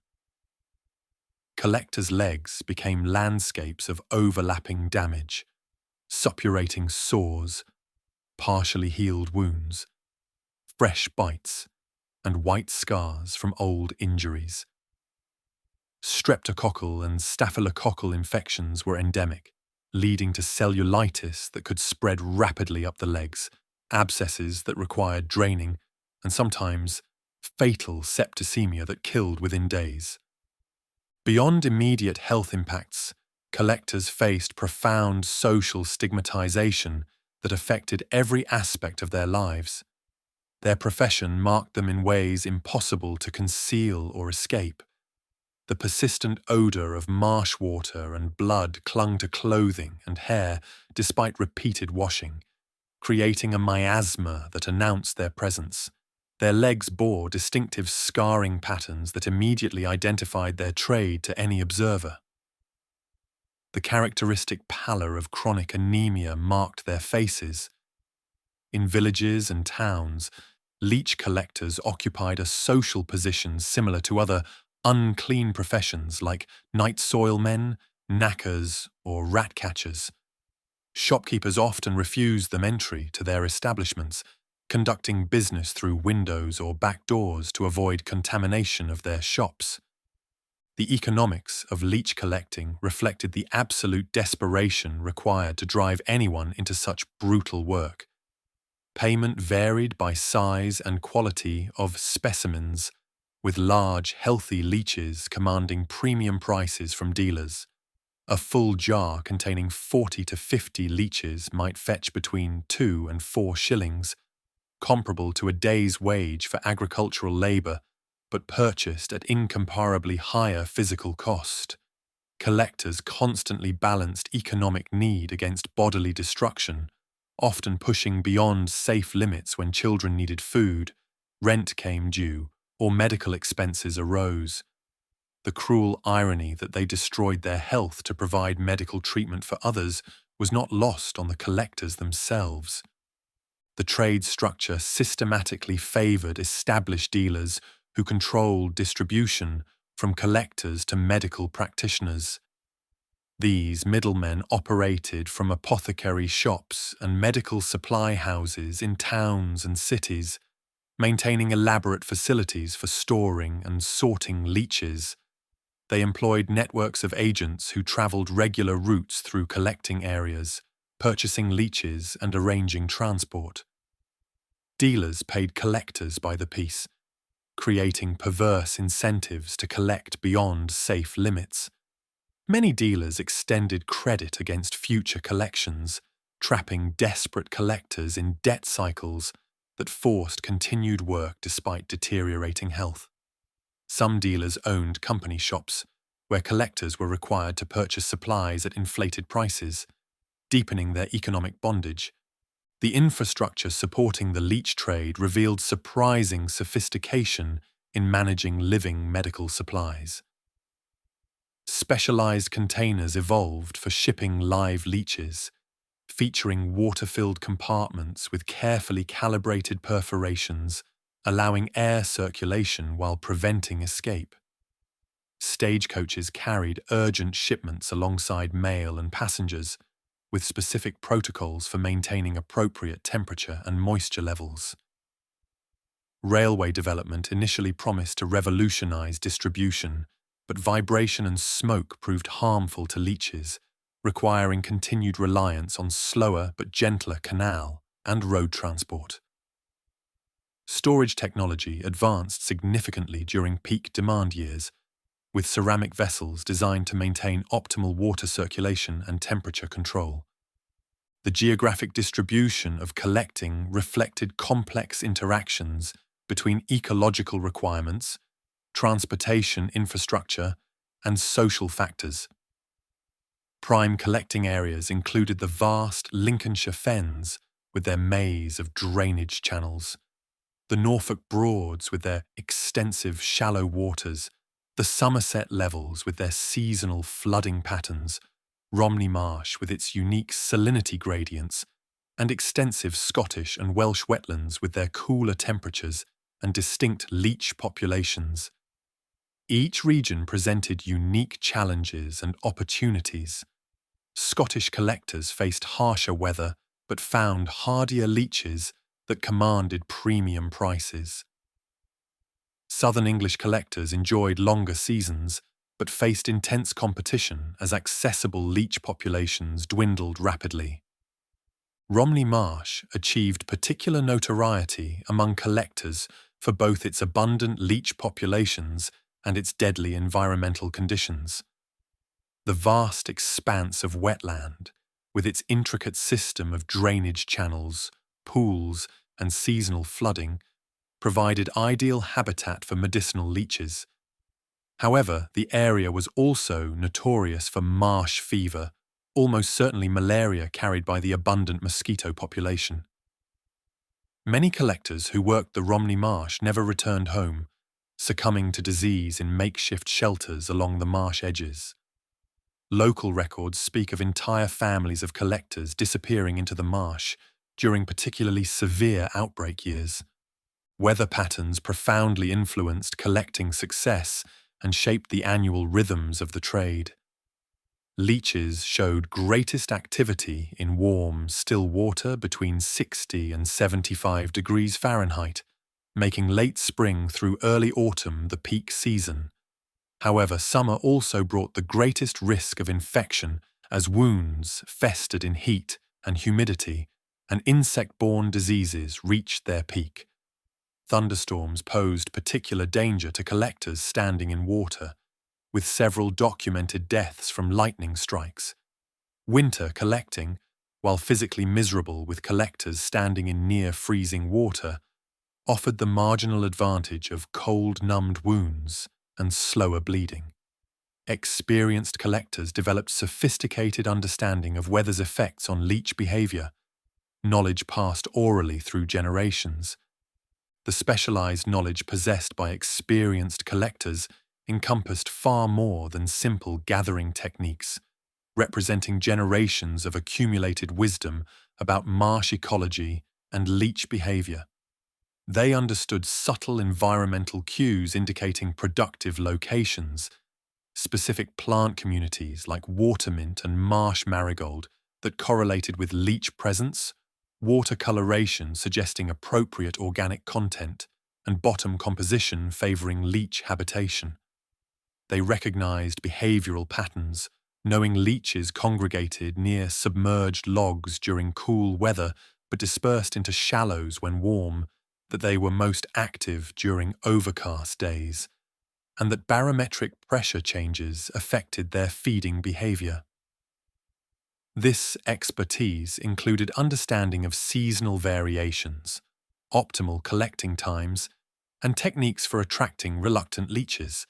Collectors' legs became landscapes of overlapping damage, suppurating sores, partially healed wounds, fresh bites, and white scars from old injuries. Streptococcal and staphylococcal infections were endemic, leading to cellulitis that could spread rapidly up the legs, abscesses that required draining, and sometimes fatal septicemia that killed within days. Beyond immediate health impacts, collectors faced profound social stigmatization that affected every aspect of their lives. Their profession marked them in ways impossible to conceal or escape. The persistent odor of marsh water and blood clung to clothing and hair despite repeated washing, creating a miasma that announced their presence. Their legs bore distinctive scarring patterns that immediately identified their trade to any observer. The characteristic pallor of chronic anemia marked their faces. In villages and towns, leech collectors occupied a social position similar to other unclean professions like night soil men, knackers, or rat catchers. Shopkeepers often refused them entry to their establishments, conducting business through windows or back doors to avoid contamination of their shops. The economics of leech collecting reflected the absolute desperation required to drive anyone into such brutal work. Payment varied by size and quality of specimens, with large, healthy leeches commanding premium prices from dealers. A full jar containing 40 to 50 leeches might fetch between 2 and 4 shillings, comparable to a day's wage for agricultural labour, but purchased at incomparably higher physical cost. Collectors constantly balanced economic need against bodily destruction, often pushing beyond safe limits when children needed food, rent came due, or medical expenses arose. The cruel irony that they destroyed their health to provide medical treatment for others was not lost on the collectors themselves. The trade structure systematically favoured established dealers who controlled distribution from collectors to medical practitioners. These middlemen operated from apothecary shops and medical supply houses in towns and cities, maintaining elaborate facilities for storing and sorting leeches. They employed networks of agents who travelled regular routes through collecting areas, purchasing leeches and arranging transport. Dealers paid collectors by the piece, creating perverse incentives to collect beyond safe limits. Many dealers extended credit against future collections, trapping desperate collectors in debt cycles that forced continued work despite deteriorating health. Some dealers owned company shops, where collectors were required to purchase supplies at inflated prices, deepening their economic bondage. The infrastructure supporting the leech trade revealed surprising sophistication in managing living medical supplies. Specialized containers evolved for shipping live leeches, featuring water-filled compartments with carefully calibrated perforations, allowing air circulation while preventing escape. Stagecoaches carried urgent shipments alongside mail and passengers, with specific protocols for maintaining appropriate temperature and moisture levels. Railway development initially promised to revolutionize distribution, but vibration and smoke proved harmful to leeches, requiring continued reliance on slower but gentler canal and road transport. Storage technology advanced significantly during peak demand years, with ceramic vessels designed to maintain optimal water circulation and temperature control. The geographic distribution of collecting reflected complex interactions between ecological requirements, transportation infrastructure, and social factors. Prime collecting areas included the vast Lincolnshire Fens with their maze of drainage channels, the Norfolk Broads with their extensive shallow waters, The Somerset levels with their seasonal flooding patterns, Romney Marsh with its unique salinity gradients, and extensive Scottish and Welsh wetlands with their cooler temperatures and distinct leech populations. Each region presented unique challenges and opportunities. Scottish collectors faced harsher weather but found hardier leeches that commanded premium prices. Southern English collectors enjoyed longer seasons but faced intense competition as accessible leech populations dwindled rapidly. Romney Marsh achieved particular notoriety among collectors for both its abundant leech populations and its deadly environmental conditions. The vast expanse of wetland, with its intricate system of drainage channels, pools, and seasonal flooding, provided ideal habitat for medicinal leeches. However, the area was also notorious for marsh fever, almost certainly malaria carried by the abundant mosquito population. Many collectors who worked the Romney Marsh never returned home, succumbing to disease in makeshift shelters along the marsh edges. Local records speak of entire families of collectors disappearing into the marsh during particularly severe outbreak years. Weather patterns profoundly influenced collecting success and shaped the annual rhythms of the trade. Leeches showed greatest activity in warm, still water between 60 and 75 degrees Fahrenheit, making late spring through early autumn the peak season. However, summer also brought the greatest risk of infection as wounds festered in heat and humidity, and insect-borne diseases reached their peak. Thunderstorms posed particular danger to collectors standing in water, with several documented deaths from lightning strikes. Winter collecting, while physically miserable with collectors standing in near-freezing water, offered the marginal advantage of cold-numbed wounds and slower bleeding. Experienced collectors developed sophisticated understanding of weather's effects on leech behavior, knowledge passed orally through generations. The specialized knowledge possessed by experienced collectors encompassed far more than simple gathering techniques, representing generations of accumulated wisdom about marsh ecology and leech behavior. They understood subtle environmental cues indicating productive locations, specific plant communities like watermint and marsh marigold that correlated with leech presence, water coloration suggesting appropriate organic content, and bottom composition favoring leech habitation. They recognized behavioral patterns, knowing leeches congregated near submerged logs during cool weather but dispersed into shallows when warm, that they were most active during overcast days, and that barometric pressure changes affected their feeding behavior. This expertise included understanding of seasonal variations, optimal collecting times, and techniques for attracting reluctant leeches.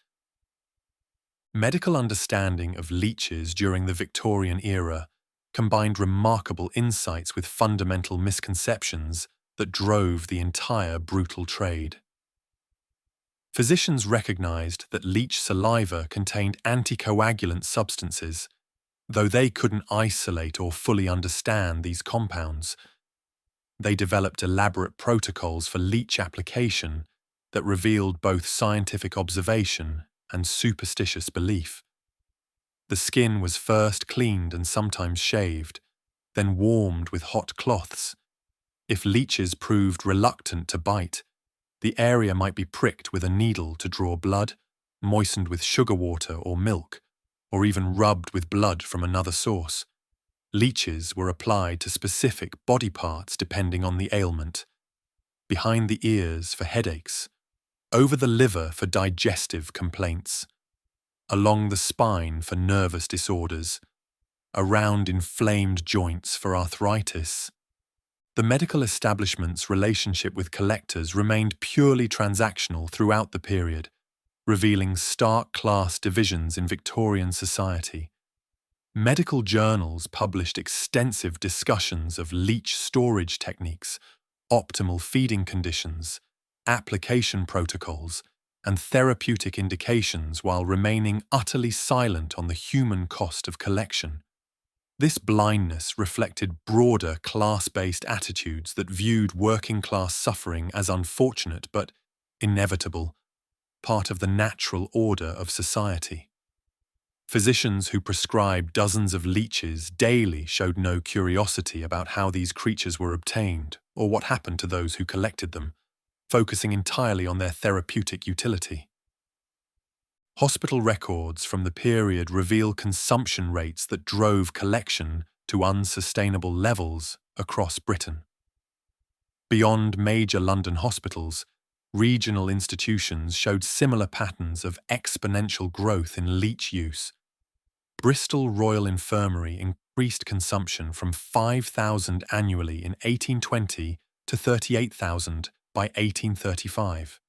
Medical understanding of leeches during the Victorian era combined remarkable insights with fundamental misconceptions that drove the entire brutal trade. Physicians recognized that leech saliva contained anticoagulant substances, though they couldn't isolate or fully understand these compounds. They developed elaborate protocols for leech application that revealed both scientific observation and superstitious belief. The skin was first cleaned and sometimes shaved, then warmed with hot cloths. If leeches proved reluctant to bite, the area might be pricked with a needle to draw blood, moistened with sugar water or milk, or even rubbed with blood from another source. Leeches were applied to specific body parts depending on the ailment: behind the ears for headaches, over the liver for digestive complaints, along the spine for nervous disorders, around inflamed joints for arthritis. The medical establishment's relationship with collectors remained purely transactional throughout the period, revealing stark class divisions in Victorian society. Medical journals published extensive discussions of leech storage techniques, optimal feeding conditions, application protocols, and therapeutic indications while remaining utterly silent on the human cost of collection. This blindness reflected broader class-based attitudes that viewed working-class suffering as unfortunate but inevitable, part of the natural order of society. Physicians who prescribed dozens of leeches daily showed no curiosity about how these creatures were obtained or what happened to those who collected them, focusing entirely on their therapeutic utility. Hospital records from the period reveal consumption rates that drove collection to unsustainable levels across Britain. Beyond major London hospitals, regional institutions showed similar patterns of exponential growth in leech use. Bristol Royal Infirmary increased consumption from 5,000 annually in 1820 to 38,000 by 1835.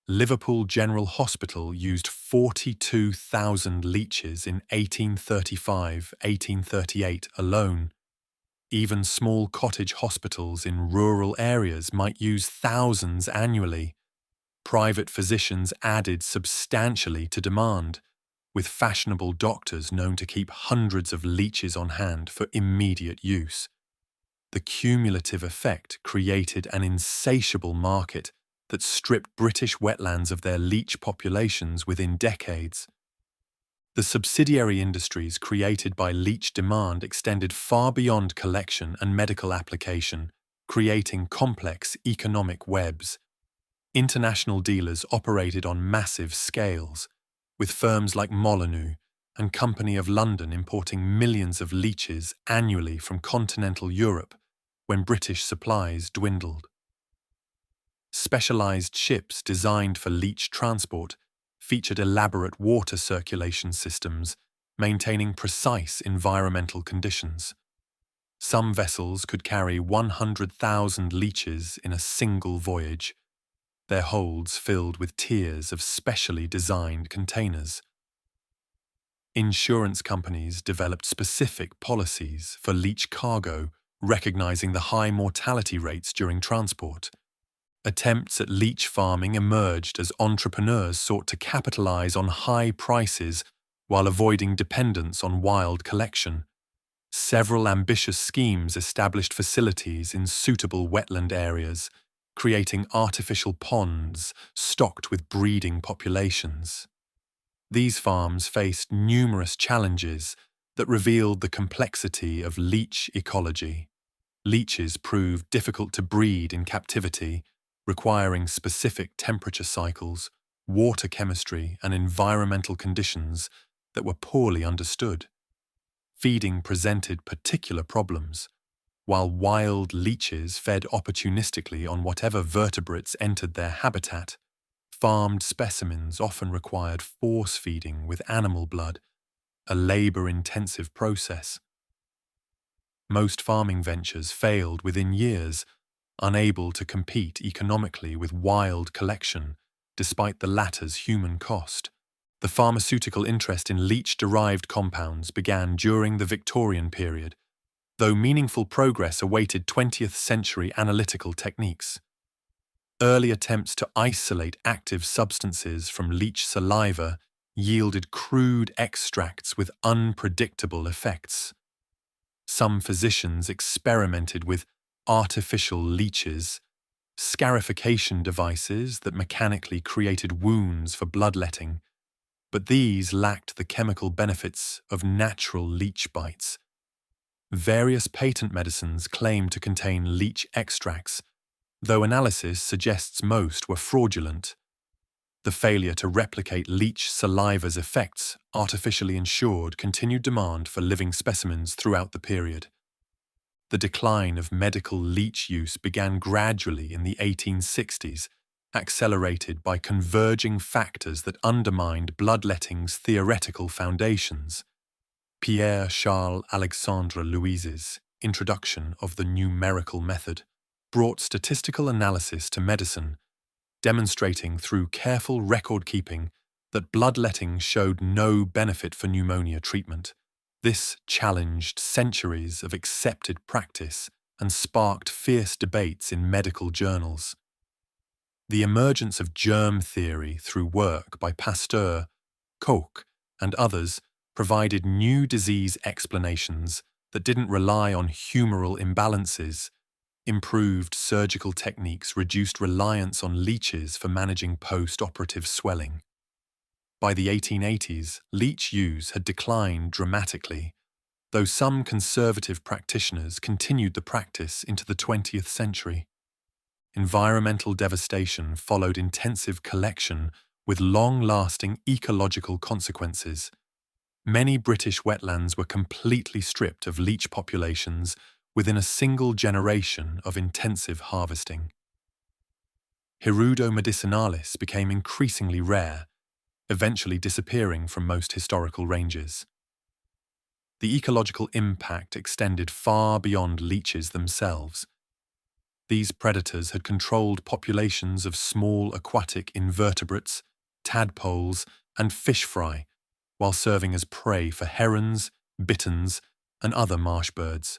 Liverpool General Hospital used 42,000 leeches in 1835-1838 alone. Even small cottage hospitals in rural areas might use thousands annually. Private physicians added substantially to demand, with fashionable doctors known to keep hundreds of leeches on hand for immediate use. The cumulative effect created an insatiable market that stripped British wetlands of their leech populations within decades. The subsidiary industries created by leech demand extended far beyond collection and medical application, creating complex economic webs. International dealers operated on massive scales, with firms like Molyneux and Company of London importing millions of leeches annually from continental Europe when British supplies dwindled. Specialized ships designed for leech transport featured elaborate water circulation systems, maintaining precise environmental conditions. Some vessels could carry 100,000 leeches in a single voyage, their holds filled with tiers of specially designed containers. Insurance companies developed specific policies for leech cargo, recognizing the high mortality rates during transport. Attempts at leech farming emerged as entrepreneurs sought to capitalize on high prices while avoiding dependence on wild collection. Several ambitious schemes established facilities in suitable wetland areas, creating artificial ponds stocked with breeding populations. These farms faced numerous challenges that revealed the complexity of leech ecology. Leeches proved difficult to breed in captivity, requiring specific temperature cycles, water chemistry, and environmental conditions that were poorly understood. Feeding presented particular problems. While wild leeches fed opportunistically on whatever vertebrates entered their habitat, farmed specimens often required force feeding with animal blood, a labor-intensive process. Most farming ventures failed within years, unable to compete economically with wild collection, despite the latter's human cost. The pharmaceutical interest in leech-derived compounds began during the Victorian period, though meaningful progress awaited 20th century analytical techniques. Early attempts to isolate active substances from leech saliva yielded crude extracts with unpredictable effects. Some physicians experimented with artificial leeches, scarification devices that mechanically created wounds for bloodletting, but these lacked the chemical benefits of natural leech bites. Various patent medicines claim to contain leech extracts, though analysis suggests most were fraudulent. The failure to replicate leech saliva's effects artificially ensured continued demand for living specimens throughout the period. The decline of medical leech use began gradually in the 1860s, accelerated by converging factors that undermined bloodletting's theoretical foundations. Pierre Charles Alexandre Louis's introduction of the numerical method brought statistical analysis to medicine, demonstrating through careful record-keeping that bloodletting showed no benefit for pneumonia treatment. This challenged centuries of accepted practice and sparked fierce debates in medical journals. The emergence of germ theory through work by Pasteur, Koch, and others provided new disease explanations that didn't rely on humoral imbalances. Improved surgical techniques reduced reliance on leeches for managing post-operative swelling. By the 1880s, leech use had declined dramatically, though some conservative practitioners continued the practice into the 20th century. Environmental devastation followed intensive collection with long-lasting ecological consequences. Many British wetlands were completely stripped of leech populations within a single generation of intensive harvesting. Hirudo medicinalis became increasingly rare, eventually disappearing from most historical ranges. The ecological impact extended far beyond leeches themselves. These predators had controlled populations of small aquatic invertebrates, tadpoles, and fish fry, while serving as prey for herons, bitterns, and other marsh birds.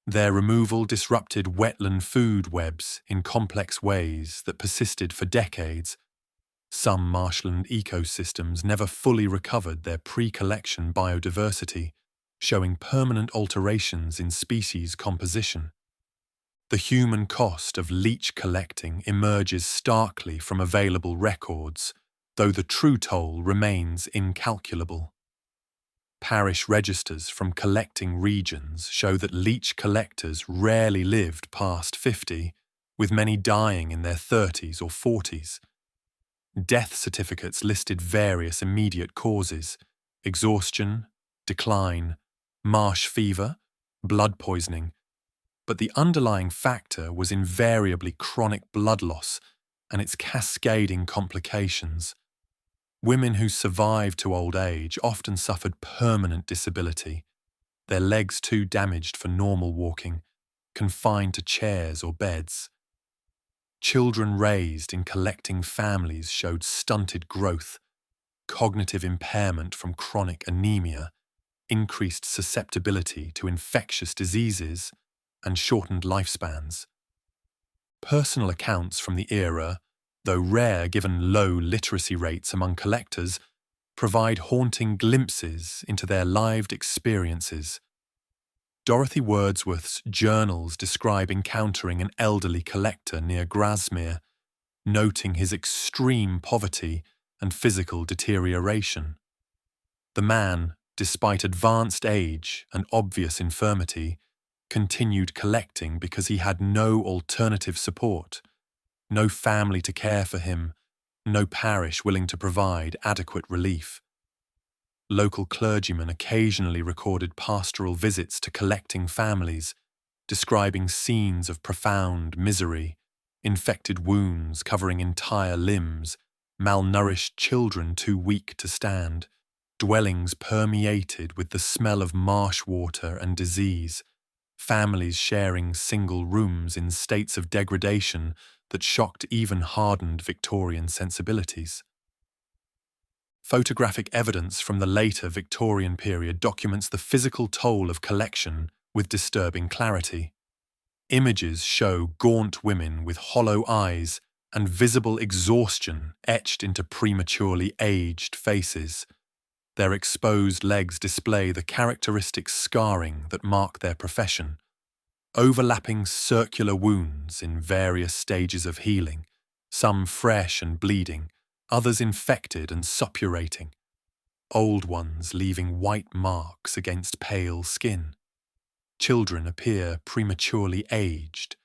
Their removal disrupted wetland food webs in complex ways that persisted for decades. Some marshland ecosystems never fully recovered their pre-collection biodiversity, showing permanent alterations in species composition. The human cost of leech collecting emerges starkly from available records, though the true toll remains incalculable. Parish registers from collecting regions show that leech collectors rarely lived past 50, with many dying in their 30s or 40s. Death certificates listed various immediate causes: exhaustion, decline, marsh fever, blood poisoning, but the underlying factor was invariably chronic blood loss and its cascading complications. Women who survived to old age often suffered permanent disability, their legs too damaged for normal walking, confined to chairs or beds. Children raised in collecting families showed stunted growth, cognitive impairment from chronic anemia, increased susceptibility to infectious diseases, and shortened lifespans. Personal accounts from the era, though rare given low literacy rates among collectors, provide haunting glimpses into their lived experiences. Dorothy Wordsworth's journals describe encountering an elderly collector near Grasmere, noting his extreme poverty and physical deterioration. The man, despite advanced age and obvious infirmity, continued collecting because he had no alternative support, no family to care for him, no parish willing to provide adequate relief. Local clergymen occasionally recorded pastoral visits to collecting families, describing scenes of profound misery, infected wounds covering entire limbs, malnourished children too weak to stand, dwellings permeated with the smell of marsh water and disease, families sharing single rooms in states of degradation that shocked even hardened Victorian sensibilities. Photographic evidence from the later Victorian period documents the physical toll of collection with disturbing clarity. Images show gaunt women with hollow eyes and visible exhaustion etched into prematurely aged faces. Their exposed legs display the characteristic scarring that mark their profession, overlapping circular wounds in various stages of healing, some fresh and bleeding, others infected and suppurating, old ones leaving white marks against pale skin. Children appear prematurely aged,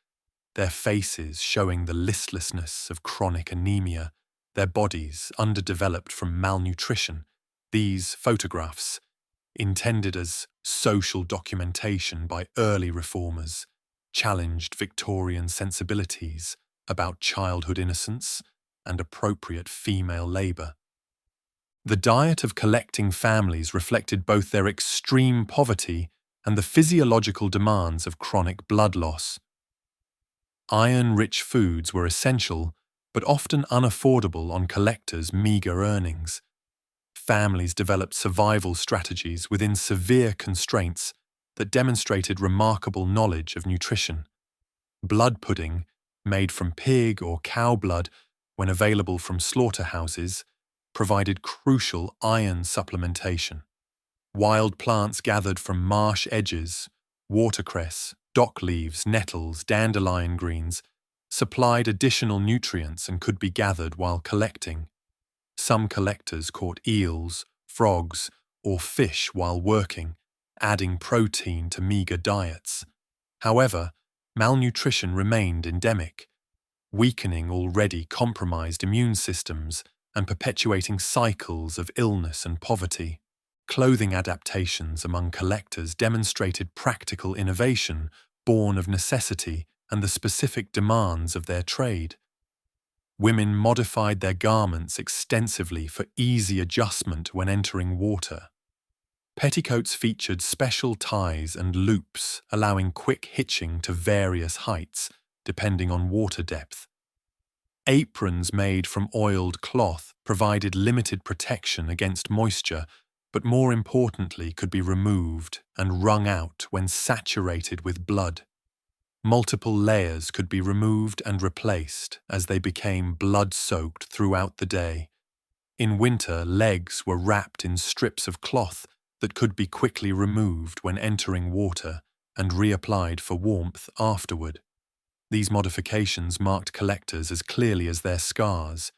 their faces showing the listlessness of chronic anemia, their bodies underdeveloped from malnutrition. These photographs, intended as social documentation by early reformers, challenged Victorian sensibilities about childhood innocence and appropriate female labour. The diet of collecting families reflected both their extreme poverty and the physiological demands of chronic blood loss. Iron-rich foods were essential, but often unaffordable on collectors' meagre earnings. Families developed survival strategies within severe constraints that demonstrated remarkable knowledge of nutrition. Blood pudding, made from pig or cow blood when available from slaughterhouses, provided crucial iron supplementation. Wild plants gathered from marsh edges, watercress, dock leaves, nettles, dandelion greens, supplied additional nutrients and could be gathered while collecting. Some collectors caught eels, frogs, or fish while working, adding protein to meager diets. However, malnutrition remained endemic, weakening already compromised immune systems and perpetuating cycles of illness and poverty. Clothing adaptations among collectors demonstrated practical innovation born of necessity and the specific demands of their trade. Women modified their garments extensively for easy adjustment when entering water. Petticoats featured special ties and loops, allowing quick hitching to various heights, depending on water depth. Aprons made from oiled cloth provided limited protection against moisture, but more importantly could be removed and wrung out when saturated with blood. Multiple layers could be removed and replaced as they became blood-soaked throughout the day. In winter, legs were wrapped in strips of cloth that could be quickly removed when entering water and reapplied for warmth afterward. These modifications marked collectors as clearly as their scars,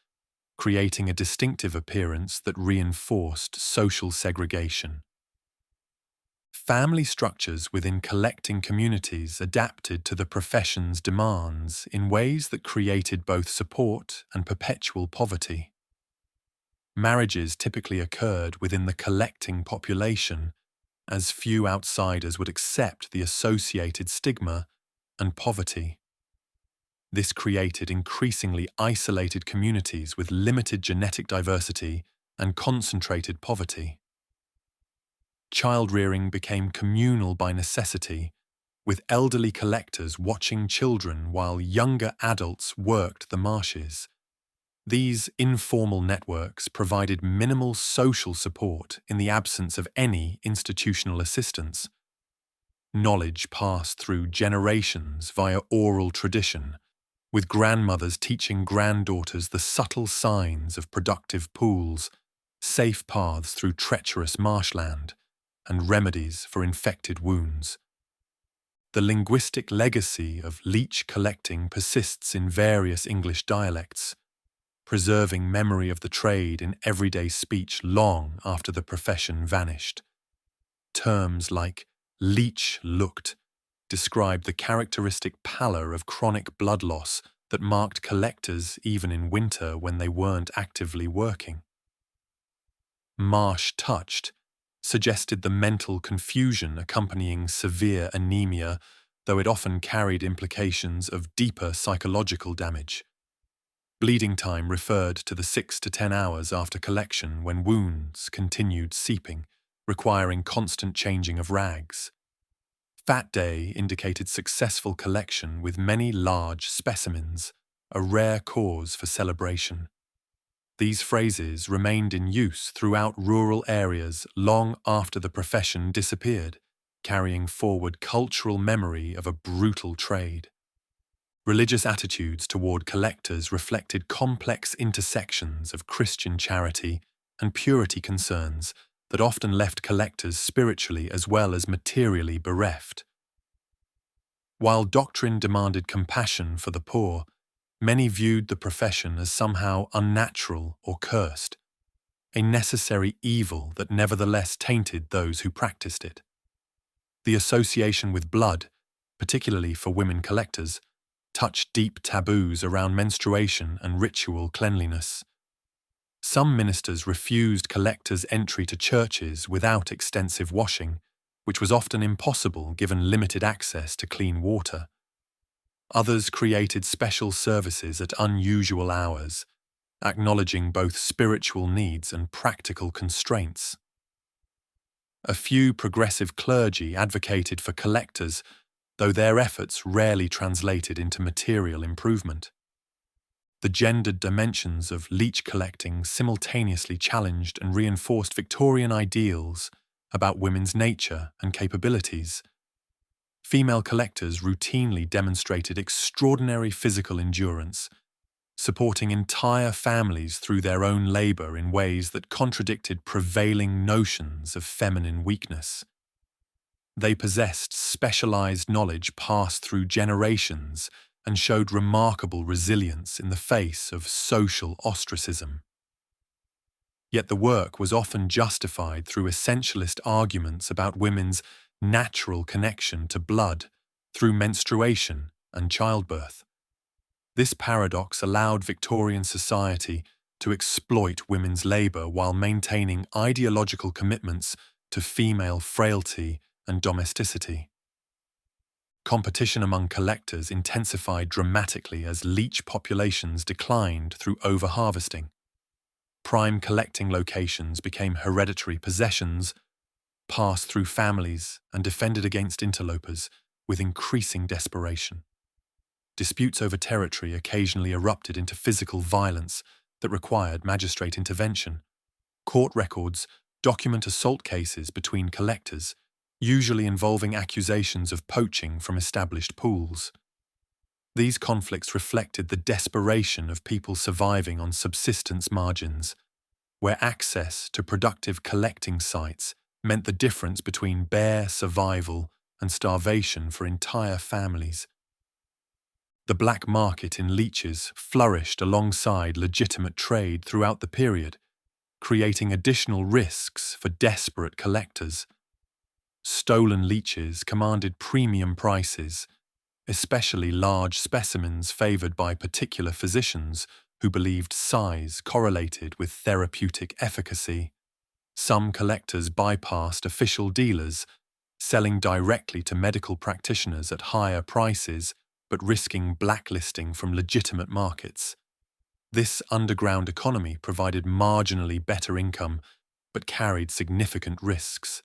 creating a distinctive appearance that reinforced social segregation. Family structures within collecting communities adapted to the profession's demands in ways that created both support and perpetual poverty. Marriages typically occurred within the collecting population, as few outsiders would accept the associated stigma and poverty. This created increasingly isolated communities with limited genetic diversity and concentrated poverty. Child-rearing became communal by necessity, with elderly collectors watching children while younger adults worked the marshes. These informal networks provided minimal social support in the absence of any institutional assistance. Knowledge passed through generations via oral tradition, with grandmothers teaching granddaughters the subtle signs of productive pools, safe paths through treacherous marshland, and remedies for infected wounds. The linguistic legacy of leech collecting persists in various English dialects, preserving memory of the trade in everyday speech long after the profession vanished. Terms like leech-looked describe the characteristic pallor of chronic blood loss that marked collectors even in winter when they weren't actively working. Marsh-touched suggested the mental confusion accompanying severe anemia, though it often carried implications of deeper psychological damage. Bleeding time referred to the 6 to 10 hours after collection when wounds continued seeping, requiring constant changing of rags. Fat Day indicated successful collection with many large specimens, a rare cause for celebration. These phrases remained in use throughout rural areas long after the profession disappeared, carrying forward cultural memory of a brutal trade. Religious attitudes toward collectors reflected complex intersections of Christian charity and purity concerns that often left collectors spiritually as well as materially bereft. While doctrine demanded compassion for the poor, many viewed the profession as somehow unnatural or cursed, a necessary evil that nevertheless tainted those who practiced it. The association with blood, particularly for women collectors, touched deep taboos around menstruation and ritual cleanliness. Some ministers refused collectors' entry to churches without extensive washing, which was often impossible given limited access to clean water. Others created special services at unusual hours, acknowledging both spiritual needs and practical constraints. A few progressive clergy advocated for collectors, though their efforts rarely translated into material improvement. The gendered dimensions of leech collecting simultaneously challenged and reinforced Victorian ideals about women's nature and capabilities. Female collectors routinely demonstrated extraordinary physical endurance, supporting entire families through their own labor in ways that contradicted prevailing notions of feminine weakness. They possessed specialized knowledge passed through generations and showed remarkable resilience in the face of social ostracism. Yet the work was often justified through essentialist arguments about women's natural connection to blood through menstruation and childbirth. This paradox allowed Victorian society to exploit women's labor while maintaining ideological commitments to female frailty and domesticity. Competition among collectors intensified dramatically as leech populations declined through overharvesting. Prime collecting locations became hereditary possessions, passed through families and defended against interlopers with increasing desperation. Disputes over territory occasionally erupted into physical violence that required magistrate intervention. Court records document assault cases between collectors, usually involving accusations of poaching from established pools. These conflicts reflected the desperation of people surviving on subsistence margins, where access to productive collecting sites meant the difference between bare survival and starvation for entire families. The black market in leeches flourished alongside legitimate trade throughout the period, creating additional risks for desperate collectors. Stolen leeches commanded premium prices, especially large specimens favored by particular physicians who believed size correlated with therapeutic efficacy. Some collectors bypassed official dealers, selling directly to medical practitioners at higher prices but risking blacklisting from legitimate markets. This underground economy provided marginally better income but carried significant risks.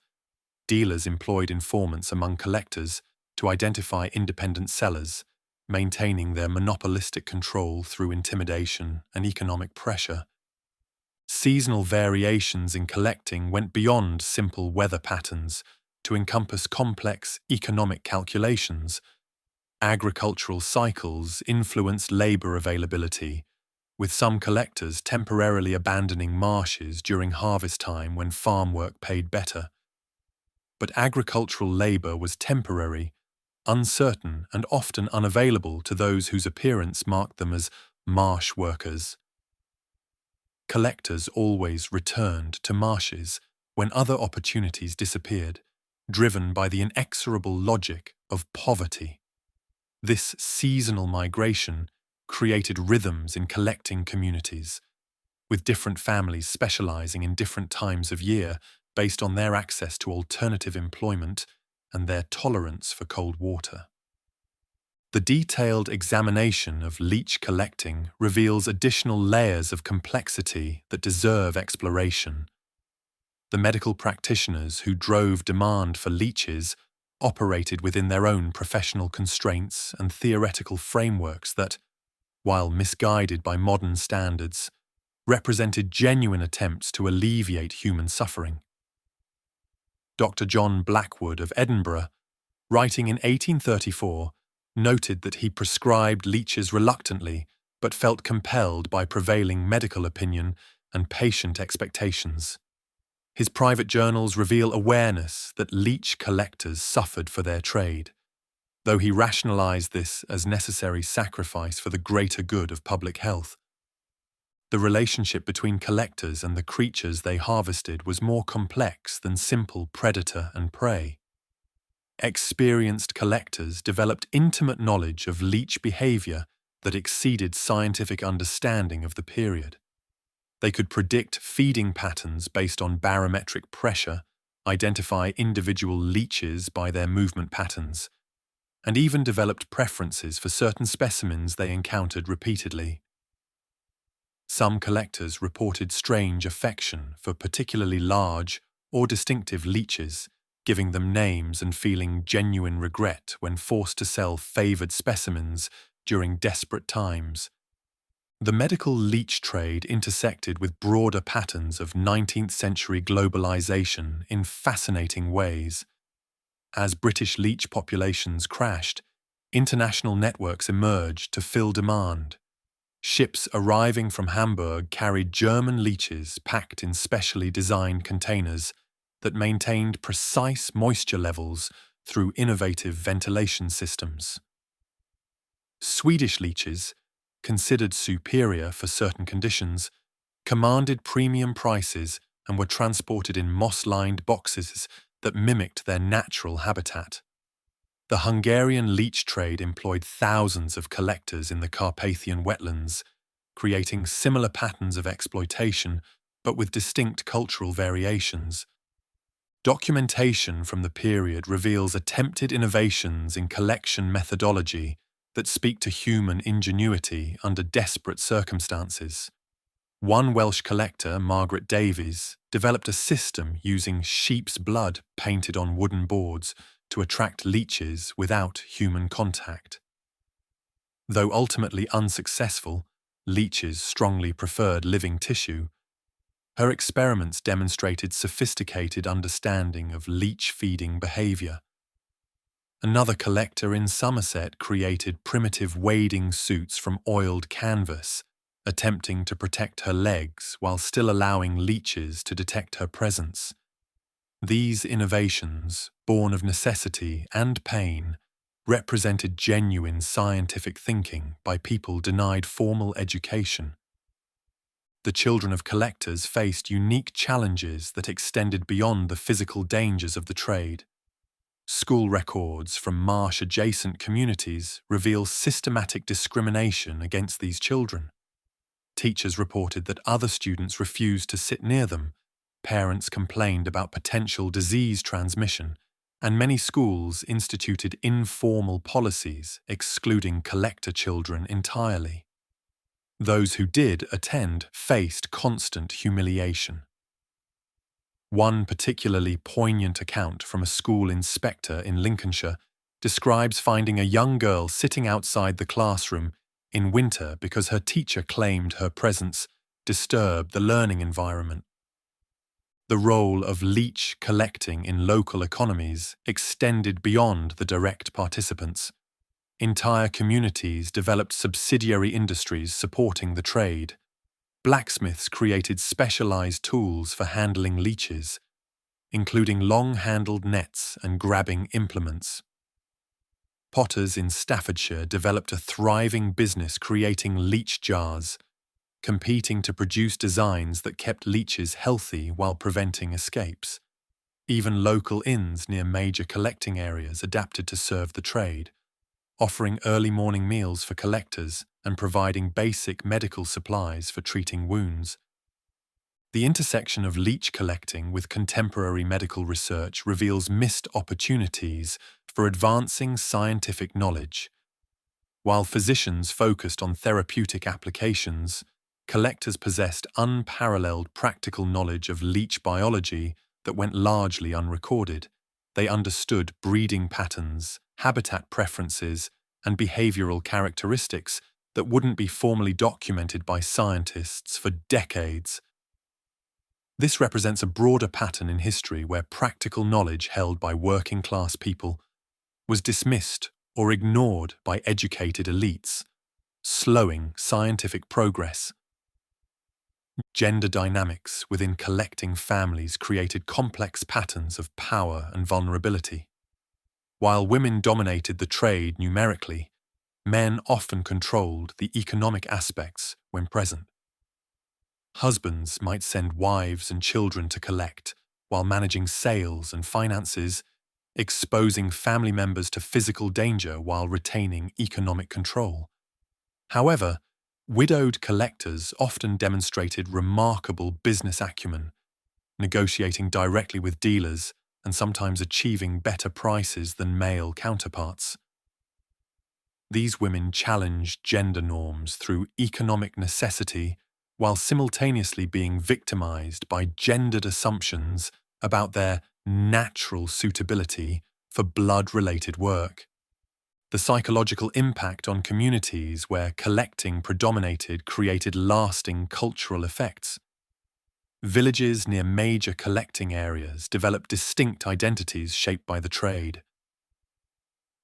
Dealers employed informants among collectors to identify independent sellers, maintaining their monopolistic control through intimidation and economic pressure. Seasonal variations in collecting went beyond simple weather patterns to encompass complex economic calculations. Agricultural cycles influenced labor availability, with some collectors temporarily abandoning marshes during harvest time when farm work paid better. But agricultural labor was temporary, uncertain, and often unavailable to those whose appearance marked them as marsh workers. Collectors always returned to marshes when other opportunities disappeared, driven by the inexorable logic of poverty. This seasonal migration created rhythms in collecting communities, with different families specializing in different times of year based on their access to alternative employment and their tolerance for cold water. The detailed examination of leech collecting reveals additional layers of complexity that deserve exploration. The medical practitioners who drove demand for leeches operated within their own professional constraints and theoretical frameworks that, while misguided by modern standards, represented genuine attempts to alleviate human suffering. Dr. John Blackwood of Edinburgh, writing in 1834, noted that he prescribed leeches reluctantly but felt compelled by prevailing medical opinion and patient expectations. His private journals reveal awareness that leech collectors suffered for their trade, though he rationalized this as necessary sacrifice for the greater good of public health. The relationship between collectors and the creatures they harvested was more complex than simple predator and prey. Experienced collectors developed intimate knowledge of leech behavior that exceeded scientific understanding of the period. They could predict feeding patterns based on barometric pressure, identify individual leeches by their movement patterns, and even developed preferences for certain specimens they encountered repeatedly. Some collectors reported strange affection for particularly large or distinctive leeches, giving them names and feeling genuine regret when forced to sell favored specimens during desperate times. The medical leech trade intersected with broader patterns of 19th century globalization in fascinating ways. As British leech populations crashed, international networks emerged to fill demand. Ships arriving from Hamburg carried German leeches packed in specially designed containers that maintained precise moisture levels through innovative ventilation systems. Swedish leeches, considered superior for certain conditions, commanded premium prices and were transported in moss-lined boxes that mimicked their natural habitat. The Hungarian leech trade employed thousands of collectors in the Carpathian wetlands, creating similar patterns of exploitation but with distinct cultural variations. Documentation from the period reveals attempted innovations in collection methodology that speak to human ingenuity under desperate circumstances. One Welsh collector, Margaret Davies, developed a system using sheep's blood painted on wooden boards to attract leeches without human contact. Though ultimately unsuccessful, leeches strongly preferred living tissue. Her experiments demonstrated sophisticated understanding of leech-feeding behavior. Another collector in Somerset created primitive wading suits from oiled canvas, attempting to protect her legs while still allowing leeches to detect her presence. These innovations, born of necessity and pain, represented genuine scientific thinking by people denied formal education. The children of collectors faced unique challenges that extended beyond the physical dangers of the trade. School records from marsh-adjacent communities reveal systematic discrimination against these children. Teachers reported that other students refused to sit near them, parents complained about potential disease transmission, and many schools instituted informal policies excluding collector children entirely. Those who did attend faced constant humiliation. One particularly poignant account from a school inspector in Lincolnshire describes finding a young girl sitting outside the classroom in winter because her teacher claimed her presence disturbed the learning environment. The role of leech collecting in local economies extended beyond the direct participants. Entire communities developed subsidiary industries supporting the trade. Blacksmiths created specialized tools for handling leeches, including long-handled nets and grabbing implements. Potters in Staffordshire developed a thriving business creating leech jars, competing to produce designs that kept leeches healthy while preventing escapes. Even local inns near major collecting areas adapted to serve the trade, offering early morning meals for collectors and providing basic medical supplies for treating wounds. The intersection of leech collecting with contemporary medical research reveals missed opportunities for advancing scientific knowledge. While physicians focused on therapeutic applications, collectors possessed unparalleled practical knowledge of leech biology that went largely unrecorded. They understood breeding patterns, habitat preferences, and behavioral characteristics that wouldn't be formally documented by scientists for decades. This represents a broader pattern in history where practical knowledge held by working-class people was dismissed or ignored by educated elites, slowing scientific progress. Gender dynamics within collecting families created complex patterns of power and vulnerability. While women dominated the trade numerically, men often controlled the economic aspects when present. Husbands might send wives and children to collect while managing sales and finances, exposing family members to physical danger while retaining economic control. However, widowed collectors often demonstrated remarkable business acumen, negotiating directly with dealers and sometimes achieving better prices than male counterparts. These women challenged gender norms through economic necessity while simultaneously being victimized by gendered assumptions about their natural suitability for blood-related work. The psychological impact on communities where collecting predominated created lasting cultural effects. Villages near major collecting areas developed distinct identities shaped by the trade.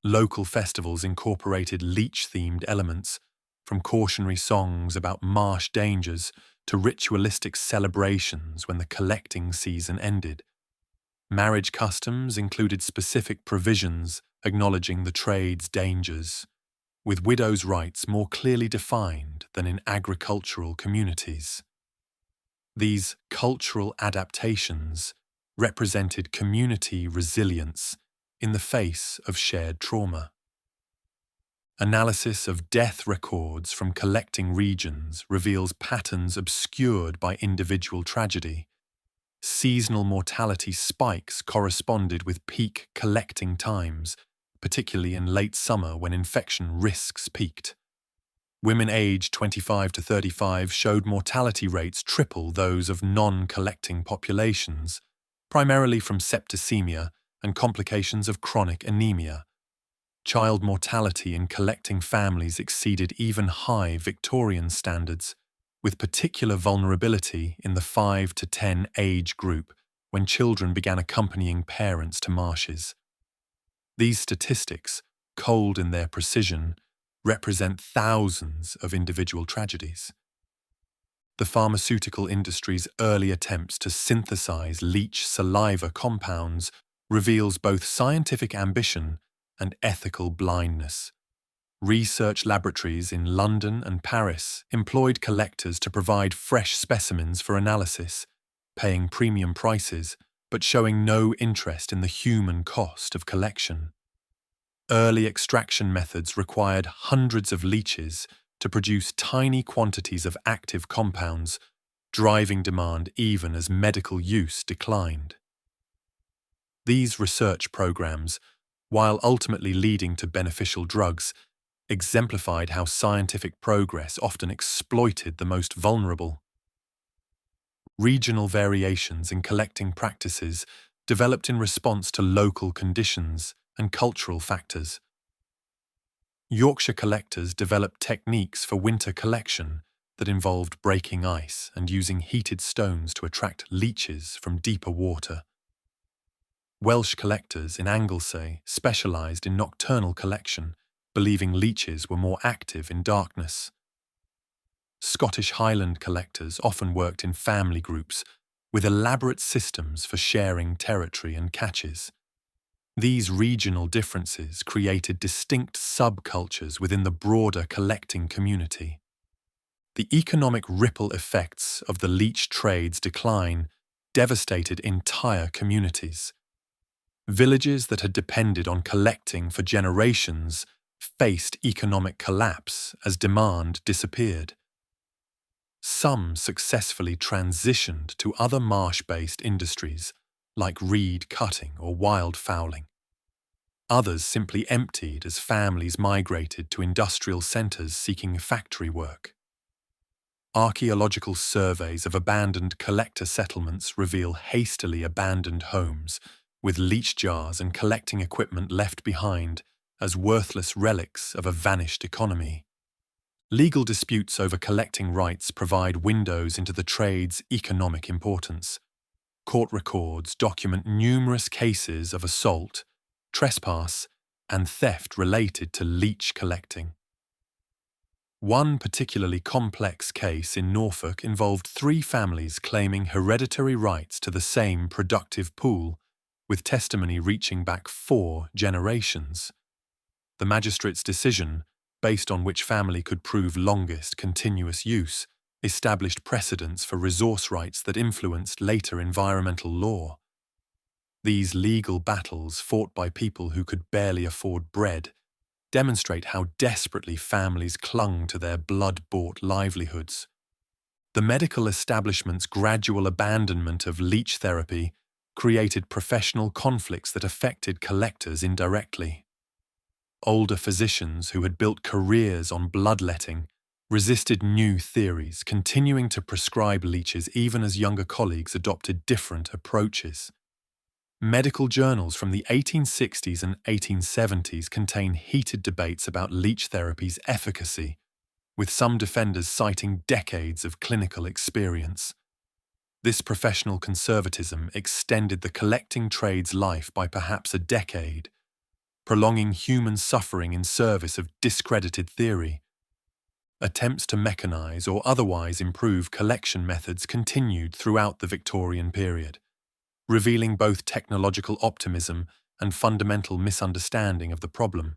Local festivals incorporated leech-themed elements, from cautionary songs about marsh dangers to ritualistic celebrations when the collecting season ended. Marriage customs included specific provisions acknowledging the trade's dangers, with widows' rights more clearly defined than in agricultural communities. These cultural adaptations represented community resilience in the face of shared trauma. Analysis of death records from collecting regions reveals patterns obscured by individual tragedy. Seasonal mortality spikes corresponded with peak collecting times, particularly in late summer when infection risks peaked. Women aged 25 to 35 showed mortality rates triple those of non-collecting populations, primarily from septicemia and complications of chronic anemia. Child mortality in collecting families exceeded even high Victorian standards, with particular vulnerability in the 5 to 10 age group when children began accompanying parents to marshes. These statistics, cold in their precision, represent thousands of individual tragedies. The pharmaceutical industry's early attempts to synthesize leech saliva compounds reveals both scientific ambition and ethical blindness. Research laboratories in London and Paris employed collectors to provide fresh specimens for analysis, paying premium prices but showing no interest in the human cost of collection. Early extraction methods required hundreds of leeches to produce tiny quantities of active compounds, driving demand even as medical use declined. These research programs, while ultimately leading to beneficial drugs, exemplified how scientific progress often exploited the most vulnerable. Regional variations in collecting practices developed in response to local conditions and cultural factors. Yorkshire collectors developed techniques for winter collection that involved breaking ice and using heated stones to attract leeches from deeper water. Welsh collectors in Anglesey specialised in nocturnal collection, believing leeches were more active in darkness. Scottish Highland collectors often worked in family groups, with elaborate systems for sharing territory and catches. These regional differences created distinct subcultures within the broader collecting community. The economic ripple effects of the leech trade's decline devastated entire communities. Villages that had depended on collecting for generations faced economic collapse as demand disappeared. Some successfully transitioned to other marsh-based industries, like reed cutting or wildfowling. Others simply emptied as families migrated to industrial centres seeking factory work. Archaeological surveys of abandoned collector settlements reveal hastily abandoned homes, with leech jars and collecting equipment left behind as worthless relics of a vanished economy. Legal disputes over collecting rights provide windows into the trade's economic importance. Court records document numerous cases of assault, trespass, and theft related to leech collecting. One particularly complex case in Norfolk involved 3 families claiming hereditary rights to the same productive pool, with testimony reaching back 4 generations. The magistrate's decision, based on which family could prove longest continuous use, established precedents for resource rights that influenced later environmental law. These legal battles, fought by people who could barely afford bread, demonstrate how desperately families clung to their blood-bought livelihoods. The medical establishment's gradual abandonment of leech therapy created professional conflicts that affected collectors indirectly. Older physicians who had built careers on bloodletting resisted new theories, continuing to prescribe leeches even as younger colleagues adopted different approaches. Medical journals from the 1860s and 1870s contain heated debates about leech therapy's efficacy, with some defenders citing decades of clinical experience. This professional conservatism extended the collecting trade's life by perhaps a decade, prolonging human suffering in service of discredited theory. Attempts to mechanize or otherwise improve collection methods continued throughout the Victorian period, revealing both technological optimism and fundamental misunderstanding of the problem.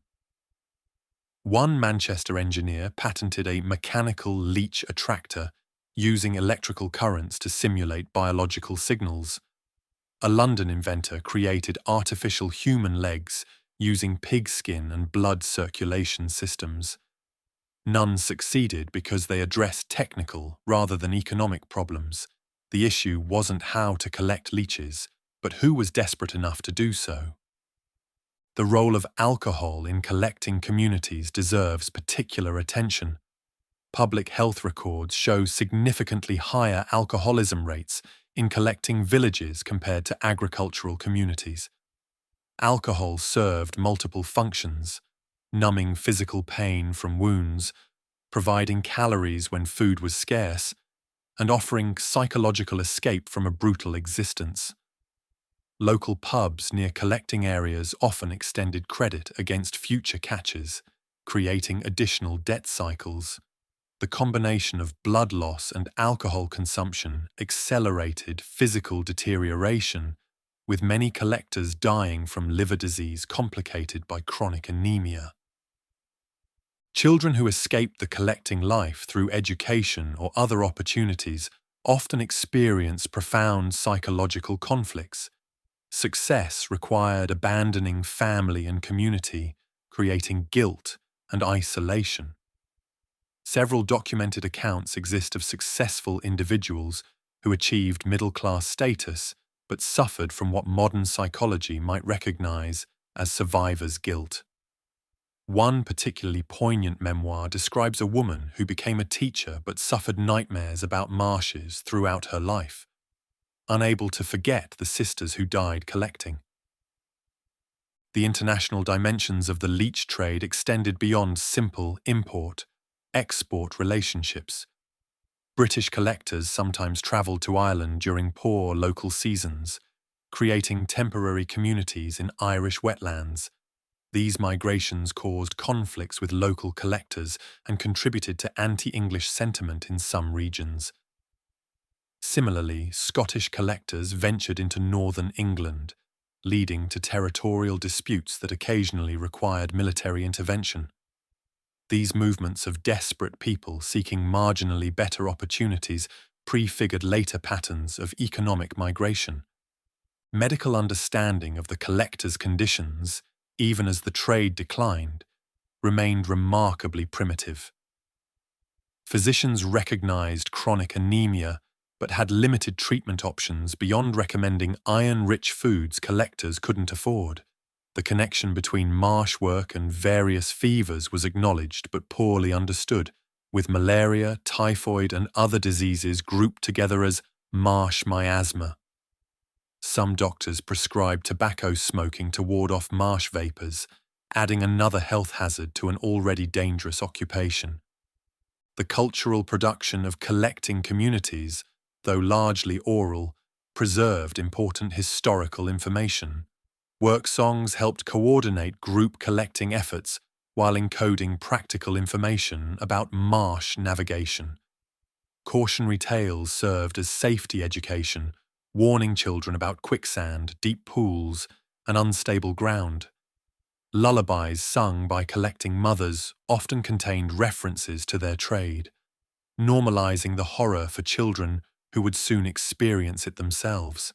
One Manchester engineer patented a mechanical leech attractor using electrical currents to simulate biological signals. A London inventor created artificial human legs using pig skin and blood circulation systems. None succeeded because they addressed technical rather than economic problems. The issue wasn't how to collect leeches, but who was desperate enough to do so. The role of alcohol in collecting communities deserves particular attention. Public health records show significantly higher alcoholism rates in collecting villages compared to agricultural communities. Alcohol served multiple functions, numbing physical pain from wounds, providing calories when food was scarce, and offering psychological escape from a brutal existence. Local pubs near collecting areas often extended credit against future catches, creating additional debt cycles. The combination of blood loss and alcohol consumption accelerated physical deterioration, with many collectors dying from liver disease complicated by chronic anemia. Children who escaped the collecting life through education or other opportunities often experience profound psychological conflicts. Success required abandoning family and community, creating guilt and isolation. Several documented accounts exist of successful individuals who achieved middle-class status but suffered from what modern psychology might recognize as survivor's guilt. One particularly poignant memoir describes a woman who became a teacher but suffered nightmares about marshes throughout her life, unable to forget the sisters who died collecting. The international dimensions of the leech trade extended beyond simple import-export relationships. British collectors sometimes travelled to Ireland during poor local seasons, creating temporary communities in Irish wetlands. These migrations caused conflicts with local collectors and contributed to anti-English sentiment in some regions. Similarly, Scottish collectors ventured into northern England, leading to territorial disputes that occasionally required military intervention. These movements of desperate people seeking marginally better opportunities prefigured later patterns of economic migration. Medical understanding of the collector's conditions, even as the trade declined, remained remarkably primitive. Physicians recognized chronic anemia but had limited treatment options beyond recommending iron-rich foods collectors couldn't afford. The connection between marsh work and various fevers was acknowledged but poorly understood, with malaria, typhoid, and other diseases grouped together as marsh miasma. Some doctors prescribed tobacco smoking to ward off marsh vapors, adding another health hazard to an already dangerous occupation. The cultural production of collecting communities, though largely oral, preserved important historical information. Work songs helped coordinate group collecting efforts while encoding practical information about marsh navigation. Cautionary tales served as safety education, warning children about quicksand, deep pools, and unstable ground. Lullabies sung by collecting mothers often contained references to their trade, normalizing the horror for children who would soon experience it themselves.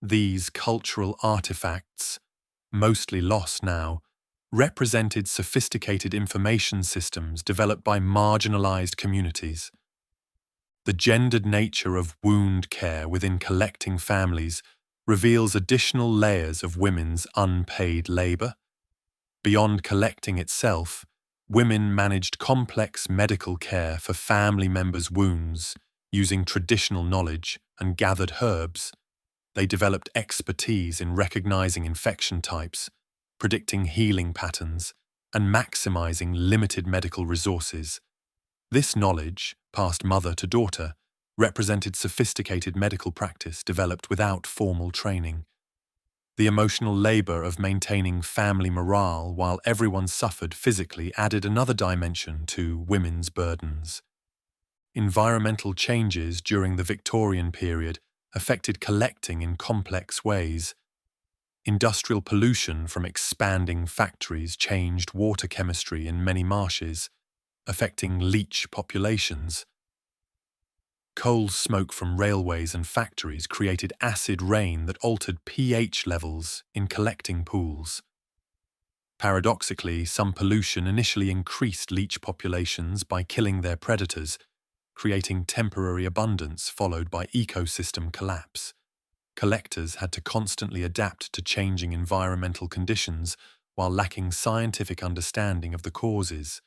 These cultural artifacts, mostly lost now, represented sophisticated information systems developed by marginalized communities. The gendered nature of wound care within collecting families reveals additional layers of women's unpaid labor. Beyond collecting itself, women managed complex medical care for family members' wounds using traditional knowledge and gathered herbs. They developed expertise in recognizing infection types, predicting healing patterns, and maximizing limited medical resources. This knowledge, passed mother to daughter, represented sophisticated medical practice developed without formal training. The emotional labor of maintaining family morale while everyone suffered physically added another dimension to women's burdens. Environmental changes during the Victorian period affected collecting in complex ways. Industrial pollution from expanding factories changed water chemistry in many marshes, affecting leech populations. Coal smoke from railways and factories created acid rain that altered pH levels in collecting pools. Paradoxically, some pollution initially increased leech populations by killing their predators, creating temporary abundance followed by ecosystem collapse. Collectors had to constantly adapt to changing environmental conditions while lacking scientific understanding of the causes.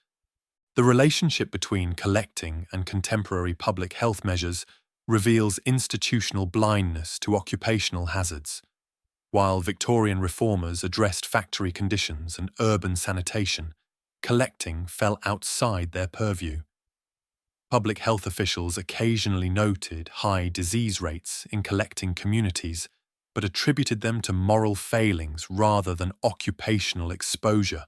The relationship between collecting and contemporary public health measures reveals institutional blindness to occupational hazards. While Victorian reformers addressed factory conditions and urban sanitation, collecting fell outside their purview. Public health officials occasionally noted high disease rates in collecting communities, but attributed them to moral failings rather than occupational exposure.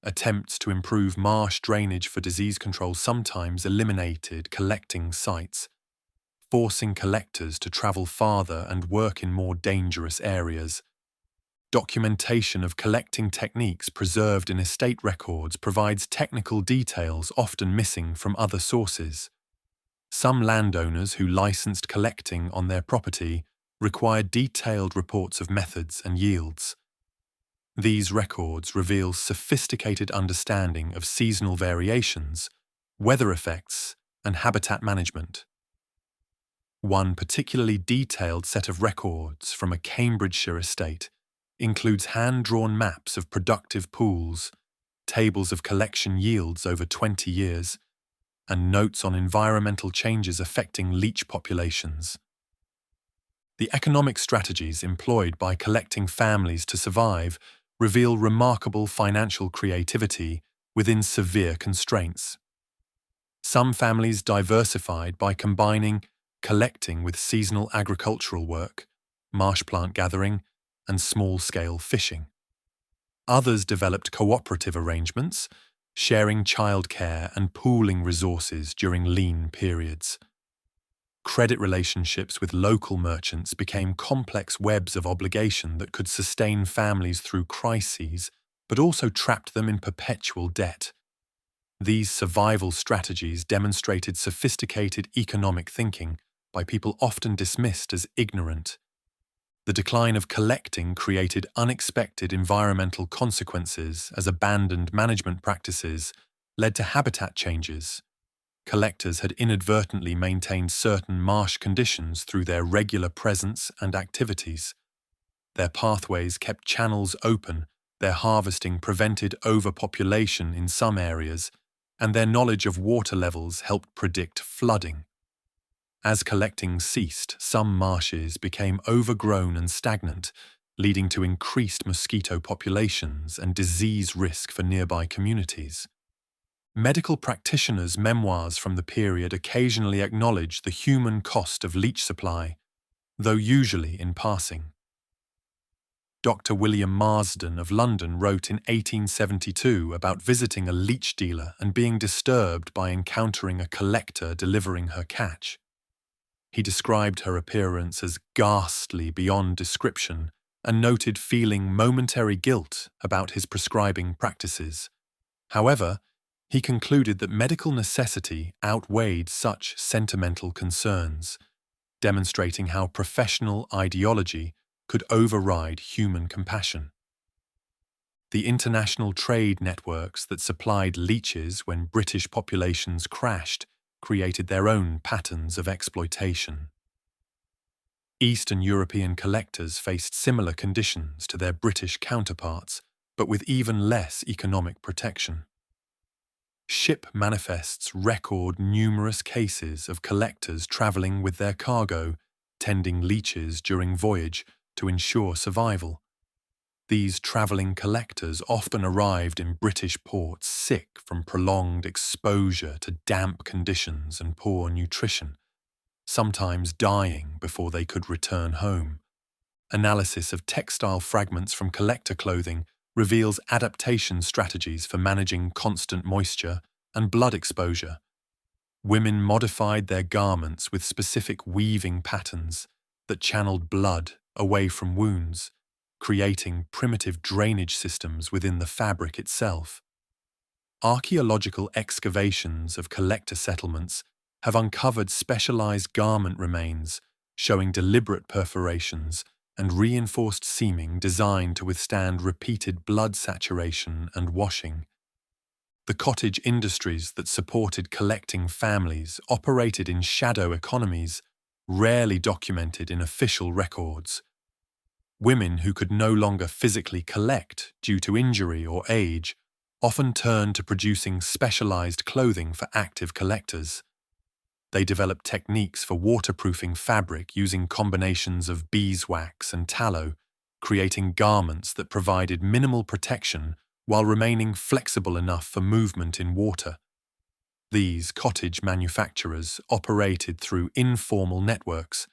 Attempts to improve marsh drainage for disease control sometimes eliminated collecting sites, forcing collectors to travel farther and work in more dangerous areas. Documentation of collecting techniques preserved in estate records provides technical details often missing from other sources. Some landowners who licensed collecting on their property required detailed reports of methods and yields. These records reveal sophisticated understanding of seasonal variations, weather effects, and habitat management. One particularly detailed set of records from a Cambridgeshire estate includes hand-drawn maps of productive pools, tables of collection yields over 20 years, and notes on environmental changes affecting leech populations. The economic strategies employed by collecting families to survive reveal remarkable financial creativity within severe constraints. Some families diversified by combining collecting with seasonal agricultural work, marsh plant gathering, and small-scale fishing. Others developed cooperative arrangements, sharing childcare and pooling resources during lean periods. Credit relationships with local merchants became complex webs of obligation that could sustain families through crises, but also trapped them in perpetual debt. These survival strategies demonstrated sophisticated economic thinking by people often dismissed as ignorant. The decline of collecting created unexpected environmental consequences as abandoned management practices led to habitat changes. Collectors had inadvertently maintained certain marsh conditions through their regular presence and activities. Their pathways kept channels open, their harvesting prevented overpopulation in some areas, and their knowledge of water levels helped predict flooding. As collecting ceased, some marshes became overgrown and stagnant, leading to increased mosquito populations and disease risk for nearby communities. Medical practitioners' memoirs from the period occasionally acknowledge the human cost of leech supply, though usually in passing. Dr. William Marsden of London wrote in 1872 about visiting a leech dealer and being disturbed by encountering a collector delivering her catch. He described her appearance as ghastly beyond description and noted feeling momentary guilt about his prescribing practices. However, he concluded that medical necessity outweighed such sentimental concerns, demonstrating how professional ideology could override human compassion. The international trade networks that supplied leeches when British populations crashed created their own patterns of exploitation. Eastern European collectors faced similar conditions to their British counterparts, but with even less economic protection. Ship manifests record numerous cases of collectors travelling with their cargo, tending leeches during voyage to ensure survival. These travelling collectors often arrived in British ports sick from prolonged exposure to damp conditions and poor nutrition, sometimes dying before they could return home. Analysis of textile fragments from collector clothing reveals adaptation strategies for managing constant moisture and blood exposure. Women modified their garments with specific weaving patterns that channeled blood away from wounds, creating primitive drainage systems within the fabric itself. Archaeological excavations of collector settlements have uncovered specialized garment remains showing deliberate perforations and reinforced seaming designed to withstand repeated blood saturation and washing. The cottage industries that supported collecting families operated in shadow economies, rarely documented in official records. Women who could no longer physically collect due to injury or age often turned to producing specialized clothing for active collectors. They developed techniques for waterproofing fabric using combinations of beeswax and tallow, creating garments that provided minimal protection while remaining flexible enough for movement in water. These cottage manufacturers operated through informal networks,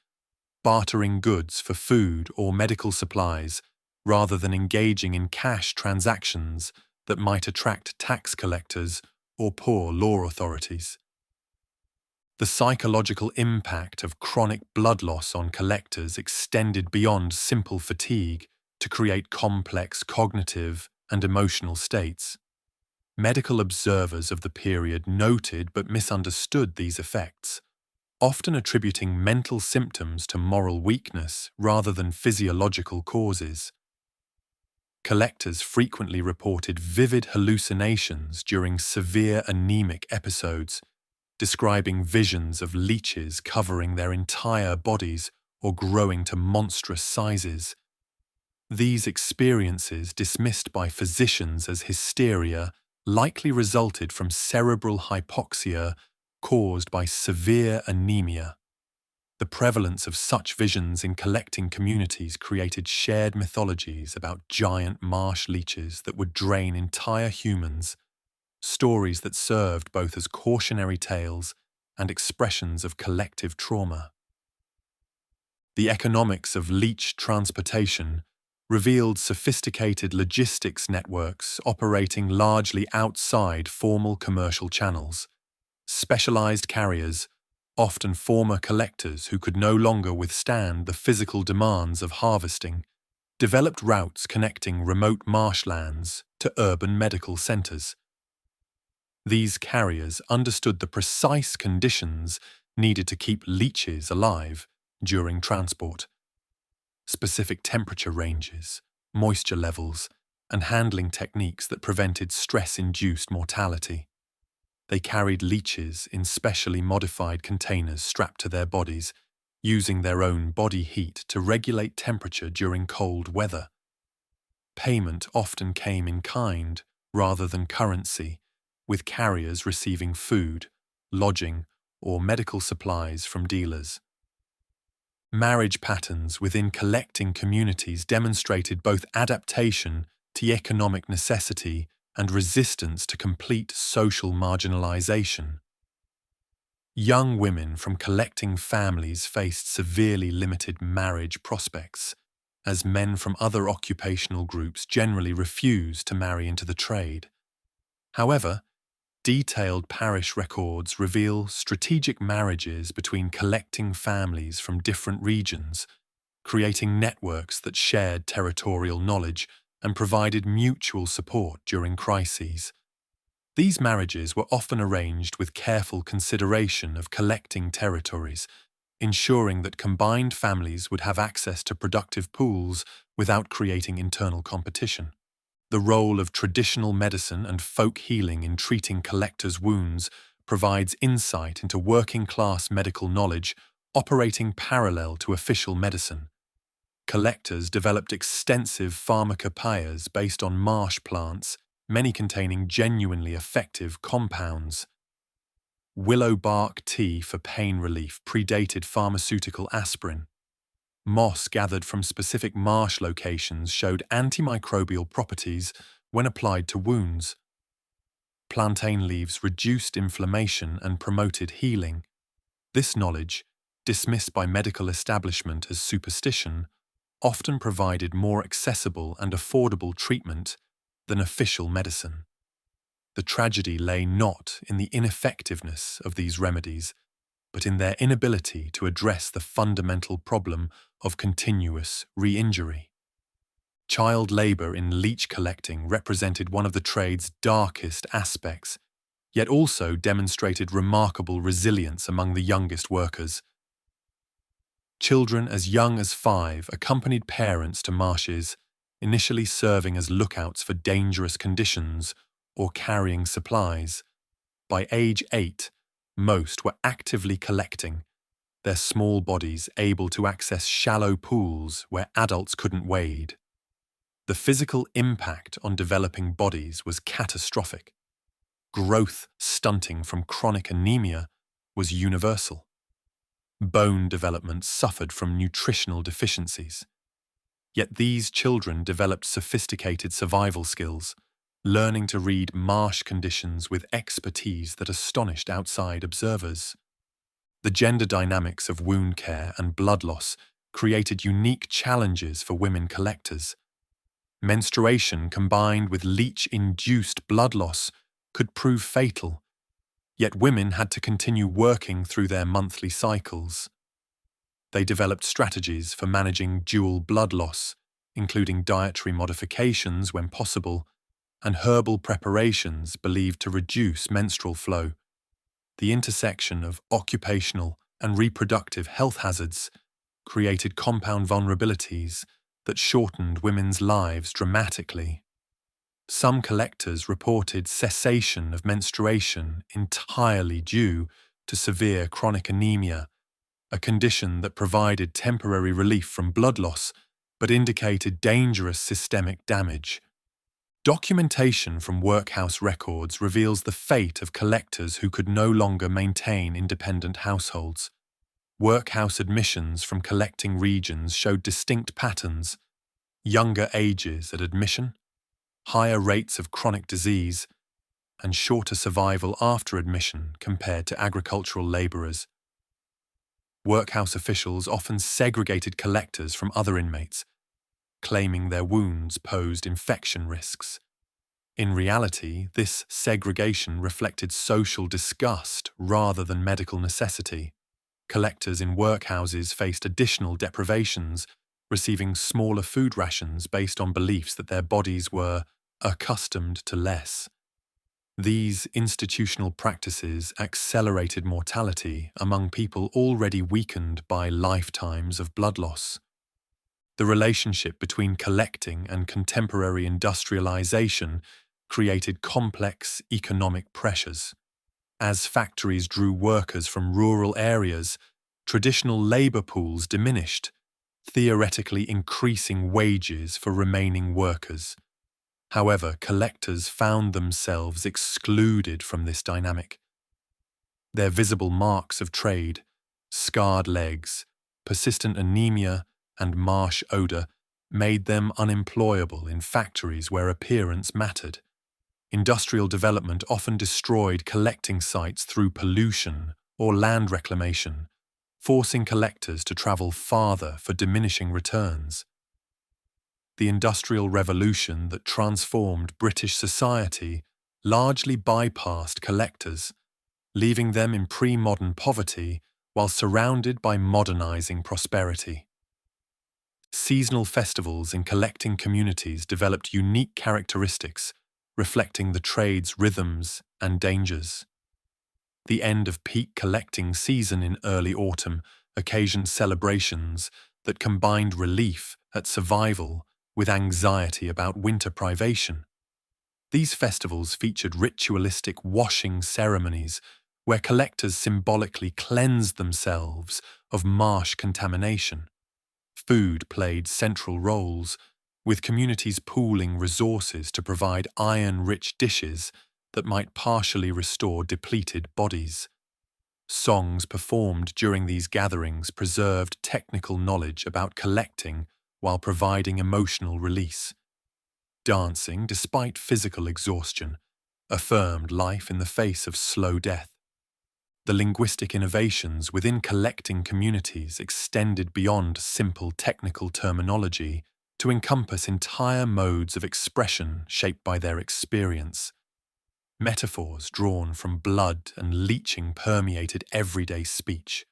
bartering goods for food or medical supplies rather than engaging in cash transactions that might attract tax collectors or poor law authorities. The psychological impact of chronic blood loss on collectors extended beyond simple fatigue to create complex cognitive and emotional states. Medical observers of the period noted but misunderstood these effects, often attributing mental symptoms to moral weakness rather than physiological causes. Collectors frequently reported vivid hallucinations during severe anemic episodes, describing visions of leeches covering their entire bodies or growing to monstrous sizes. These experiences, dismissed by physicians as hysteria, likely resulted from cerebral hypoxia caused by severe anemia. The prevalence of such visions in collecting communities created shared mythologies about giant marsh leeches that would drain entire humans, stories that served both as cautionary tales and expressions of collective trauma. The economics of leech transportation revealed sophisticated logistics networks operating largely outside formal commercial channels. Specialized carriers, often former collectors who could no longer withstand the physical demands of harvesting, developed routes connecting remote marshlands to urban medical centers. These carriers understood the precise conditions needed to keep leeches alive during transport. Specific temperature ranges, moisture levels, and handling techniques that prevented stress-induced mortality. They carried leeches in specially modified containers strapped to their bodies, using their own body heat to regulate temperature during cold weather. Payment often came in kind rather than currency, with carriers receiving food, lodging, or medical supplies from dealers. Marriage patterns within collecting communities demonstrated both adaptation to economic necessity and resistance to complete social marginalization. Young women from collecting families faced severely limited marriage prospects, as men from other occupational groups generally refused to marry into the trade. However, detailed parish records reveal strategic marriages between collecting families from different regions, creating networks that shared territorial knowledge and provided mutual support during crises. These marriages were often arranged with careful consideration of collecting territories, ensuring that combined families would have access to productive pools without creating internal competition. The role of traditional medicine and folk healing in treating collectors' wounds provides insight into working-class medical knowledge operating parallel to official medicine. Collectors developed extensive pharmacopoeias based on marsh plants, many containing genuinely effective compounds. Willow bark tea for pain relief predated pharmaceutical aspirin. Moss gathered from specific marsh locations showed antimicrobial properties when applied to wounds. Plantain leaves reduced inflammation and promoted healing. This knowledge, dismissed by medical establishment as superstition, often provided more accessible and affordable treatment than official medicine. The tragedy lay not in the ineffectiveness of these remedies, but in their inability to address the fundamental problem of continuous re-injury. Child labour in leech collecting represented one of the trade's darkest aspects, yet also demonstrated remarkable resilience among the youngest workers. Children as young as 5 accompanied parents to marshes, initially serving as lookouts for dangerous conditions or carrying supplies. By age 8, most were actively collecting, their small bodies able to access shallow pools where adults couldn't wade. The physical impact on developing bodies was catastrophic. Growth stunting from chronic anemia was universal. Bone development suffered from nutritional deficiencies. Yet these children developed sophisticated survival skills, learning to read marsh conditions with expertise that astonished outside observers. The gender dynamics of wound care and blood loss created unique challenges for women collectors. Menstruation combined with leech-induced blood loss could prove fatal, yet women had to continue working through their monthly cycles. They developed strategies for managing dual blood loss, including dietary modifications when possible, and herbal preparations believed to reduce menstrual flow. The intersection of occupational and reproductive health hazards created compound vulnerabilities that shortened women's lives dramatically. Some collectors reported cessation of menstruation entirely due to severe chronic anemia, a condition that provided temporary relief from blood loss but indicated dangerous systemic damage. Documentation from workhouse records reveals the fate of collectors who could no longer maintain independent households. Workhouse admissions from collecting regions showed distinct patterns: younger ages at admission, higher rates of chronic disease, and shorter survival after admission compared to agricultural labourers. Workhouse officials often segregated collectors from other inmates, claiming their wounds posed infection risks. In reality, this segregation reflected social disgust rather than medical necessity. Collectors in workhouses faced additional deprivations, receiving smaller food rations based on beliefs that their bodies were accustomed to less. These institutional practices accelerated mortality among people already weakened by lifetimes of blood loss. The relationship between collecting and contemporary industrialization created complex economic pressures. As factories drew workers from rural areas, traditional labor pools diminished, theoretically increasing wages for remaining workers. However, collectors found themselves excluded from this dynamic. Their visible marks of trade, scarred legs, persistent anemia, and marsh odor made them unemployable in factories where appearance mattered. Industrial development often destroyed collecting sites through pollution or land reclamation, forcing collectors to travel farther for diminishing returns. The Industrial Revolution that transformed British society largely bypassed collectors, leaving them in pre-modern poverty while surrounded by modernizing prosperity. Seasonal festivals in collecting communities developed unique characteristics, reflecting the trade's rhythms and dangers. The end of peak collecting season in early autumn occasioned celebrations that combined relief at survival with anxiety about winter privation. These festivals featured ritualistic washing ceremonies where collectors symbolically cleansed themselves of marsh contamination. Food played central roles, with communities pooling resources to provide iron-rich dishes that might partially restore depleted bodies. Songs performed during these gatherings preserved technical knowledge about collecting while providing emotional release. Dancing, despite physical exhaustion, affirmed life in the face of slow death. The linguistic innovations within collecting communities extended beyond simple technical terminology to encompass entire modes of expression shaped by their experience. Metaphors drawn from blood and leeching permeated everyday speech.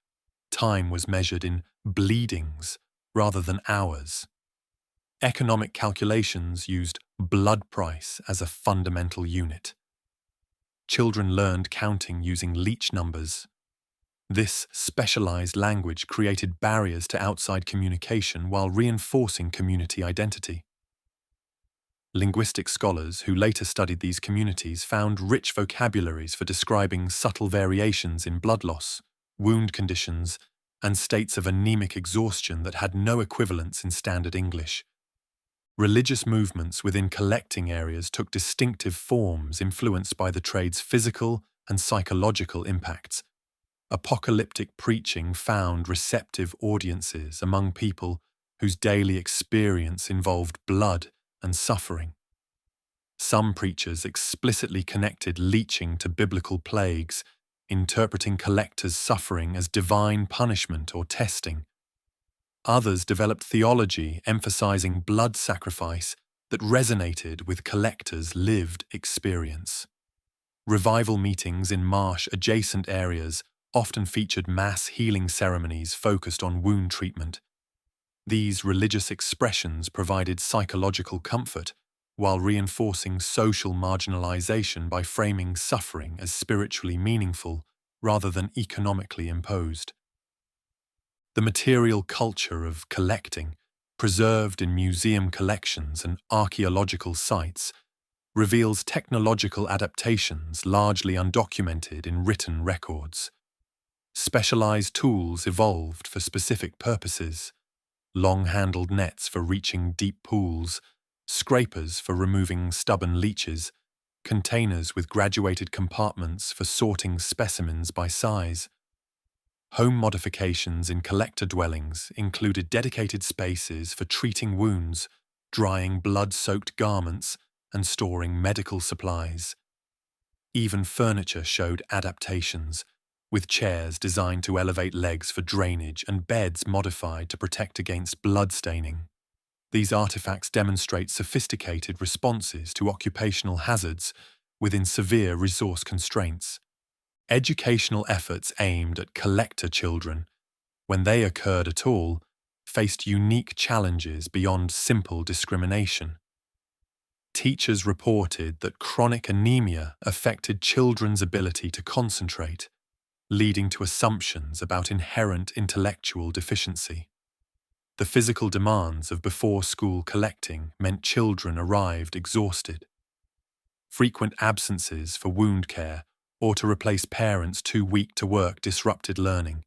Time was measured in bleedings rather than hours. Economic calculations used blood price as a fundamental unit. Children learned counting using leech numbers. This specialized language created barriers to outside communication while reinforcing community identity. Linguistic scholars who later studied these communities found rich vocabularies for describing subtle variations in blood loss, wound conditions, and states of anemic exhaustion that had no equivalents in standard English. Religious movements within collecting areas took distinctive forms influenced by the trade's physical and psychological impacts. Apocalyptic preaching found receptive audiences among people whose daily experience involved blood and suffering. Some preachers explicitly connected leeching to biblical plagues, interpreting collectors' suffering as divine punishment or testing. Others developed theology emphasizing blood sacrifice that resonated with collectors' lived experience. Revival meetings in marsh-adjacent areas often featured mass healing ceremonies focused on wound treatment. These religious expressions provided psychological comfort while reinforcing social marginalization by framing suffering as spiritually meaningful rather than economically imposed. The material culture of collecting, preserved in museum collections and archaeological sites, reveals technological adaptations largely undocumented in written records. Specialized tools evolved for specific purposes: long-handled nets for reaching deep pools, scrapers for removing stubborn leeches, containers with graduated compartments for sorting specimens by size. Home modifications in collector dwellings included dedicated spaces for treating wounds, drying blood-soaked garments, and storing medical supplies. Even furniture showed adaptations, with chairs designed to elevate legs for drainage and beds modified to protect against blood staining. These artifacts demonstrate sophisticated responses to occupational hazards within severe resource constraints. Educational efforts aimed at collector children, when they occurred at all, faced unique challenges beyond simple discrimination. Teachers reported that chronic anemia affected children's ability to concentrate, leading to assumptions about inherent intellectual deficiency. The physical demands of before-school collecting meant children arrived exhausted. Frequent absences for wound care or to replace parents too weak to work disrupted learning.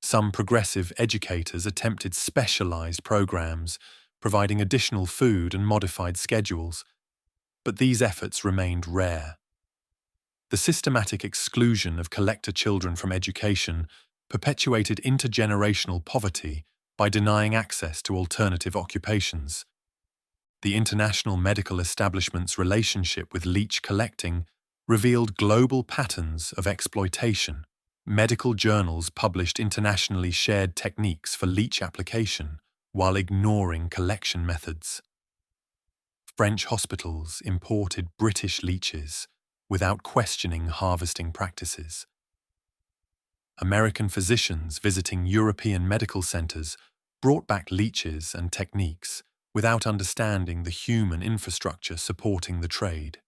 Some progressive educators attempted specialized programs, providing additional food and modified schedules, but these efforts remained rare. The systematic exclusion of collector children from education perpetuated intergenerational poverty by denying access to alternative occupations. The international medical establishment's relationship with leech collecting revealed global patterns of exploitation. Medical journals published internationally shared techniques for leech application while ignoring collection methods. French hospitals imported British leeches without questioning harvesting practices. American physicians visiting European medical centers brought back leeches and techniques without understanding the human infrastructure supporting the trade.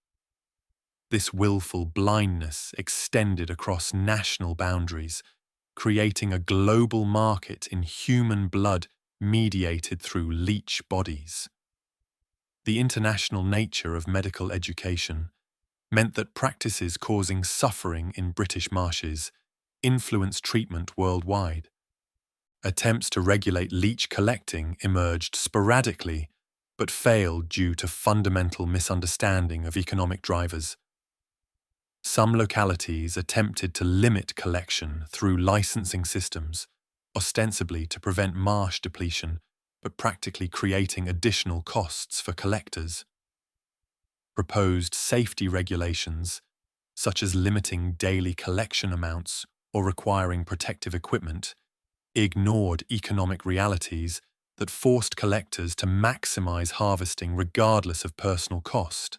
This willful blindness extended across national boundaries, creating a global market in human blood mediated through leech bodies. The international nature of medical education meant that practices causing suffering in British marshes influenced treatment worldwide. Attempts to regulate leech collecting emerged sporadically, but failed due to fundamental misunderstanding of economic drivers. Some localities attempted to limit collection through licensing systems, ostensibly to prevent marsh depletion, but practically creating additional costs for collectors. Proposed safety regulations, such as limiting daily collection amounts or requiring protective equipment, ignored economic realities that forced collectors to maximize harvesting regardless of personal cost.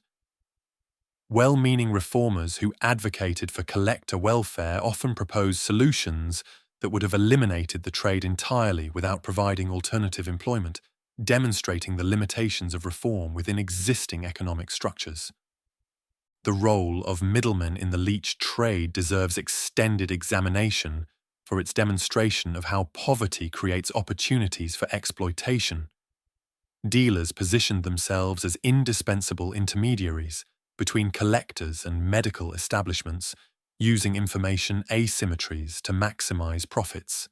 Well-meaning reformers who advocated for collector welfare often proposed solutions that would have eliminated the trade entirely without providing alternative employment, demonstrating the limitations of reform within existing economic structures. The role of middlemen in the leech trade deserves extended examination for its demonstration of how poverty creates opportunities for exploitation. Dealers positioned themselves as indispensable intermediaries between collectors and medical establishments, using information asymmetries to maximize profits.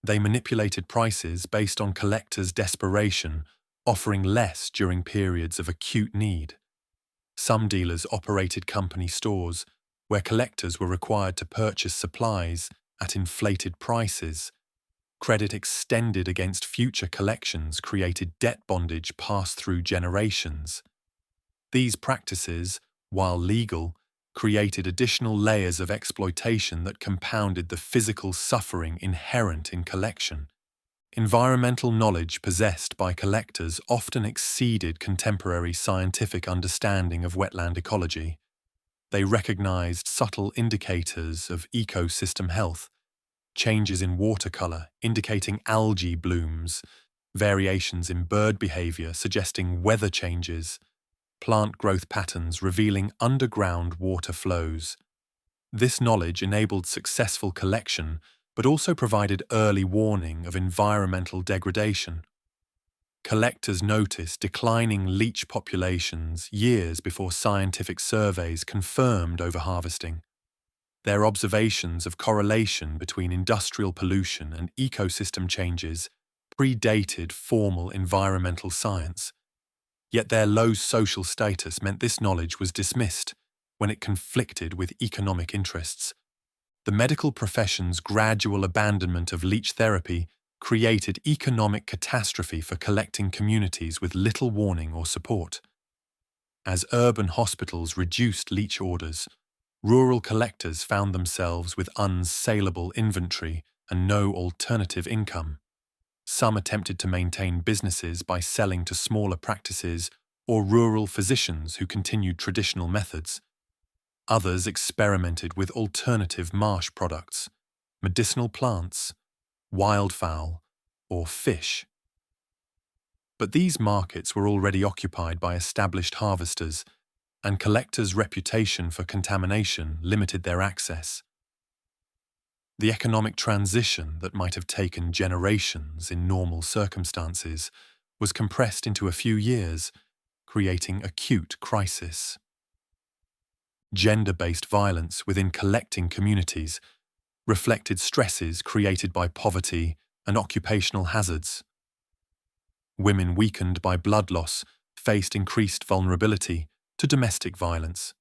They manipulated prices based on collectors' desperation, offering less during periods of acute need. Some dealers operated company stores where collectors were required to purchase supplies at inflated prices. Credit extended against future collections created debt bondage passed through generations. These practices, while legal, created additional layers of exploitation that compounded the physical suffering inherent in collection. Environmental knowledge possessed by collectors often exceeded contemporary scientific understanding of wetland ecology. They recognized subtle indicators of ecosystem health, changes in water color indicating algae blooms, variations in bird behavior suggesting weather changes, plant growth patterns revealing underground water flows. This knowledge enabled successful collection, but also provided early warning of environmental degradation. Collectors noticed declining leech populations years before scientific surveys confirmed overharvesting. Their observations of correlation between industrial pollution and ecosystem changes predated formal environmental science. Yet their low social status meant this knowledge was dismissed when it conflicted with economic interests. The medical profession's gradual abandonment of leech therapy created economic catastrophe for collecting communities with little warning or support. As urban hospitals reduced leech orders, rural collectors found themselves with unsaleable inventory and no alternative income. Some attempted to maintain businesses by selling to smaller practices or rural physicians who continued traditional methods. Others experimented with alternative marsh products, medicinal plants, wildfowl, or fish. But these markets were already occupied by established harvesters, and collectors' reputation for contamination limited their access. The economic transition that might have taken generations in normal circumstances was compressed into a few years, creating acute crisis. Gender-based violence within collecting communities reflected stresses created by poverty and occupational hazards. Women weakened by blood loss faced increased vulnerability to domestic violence.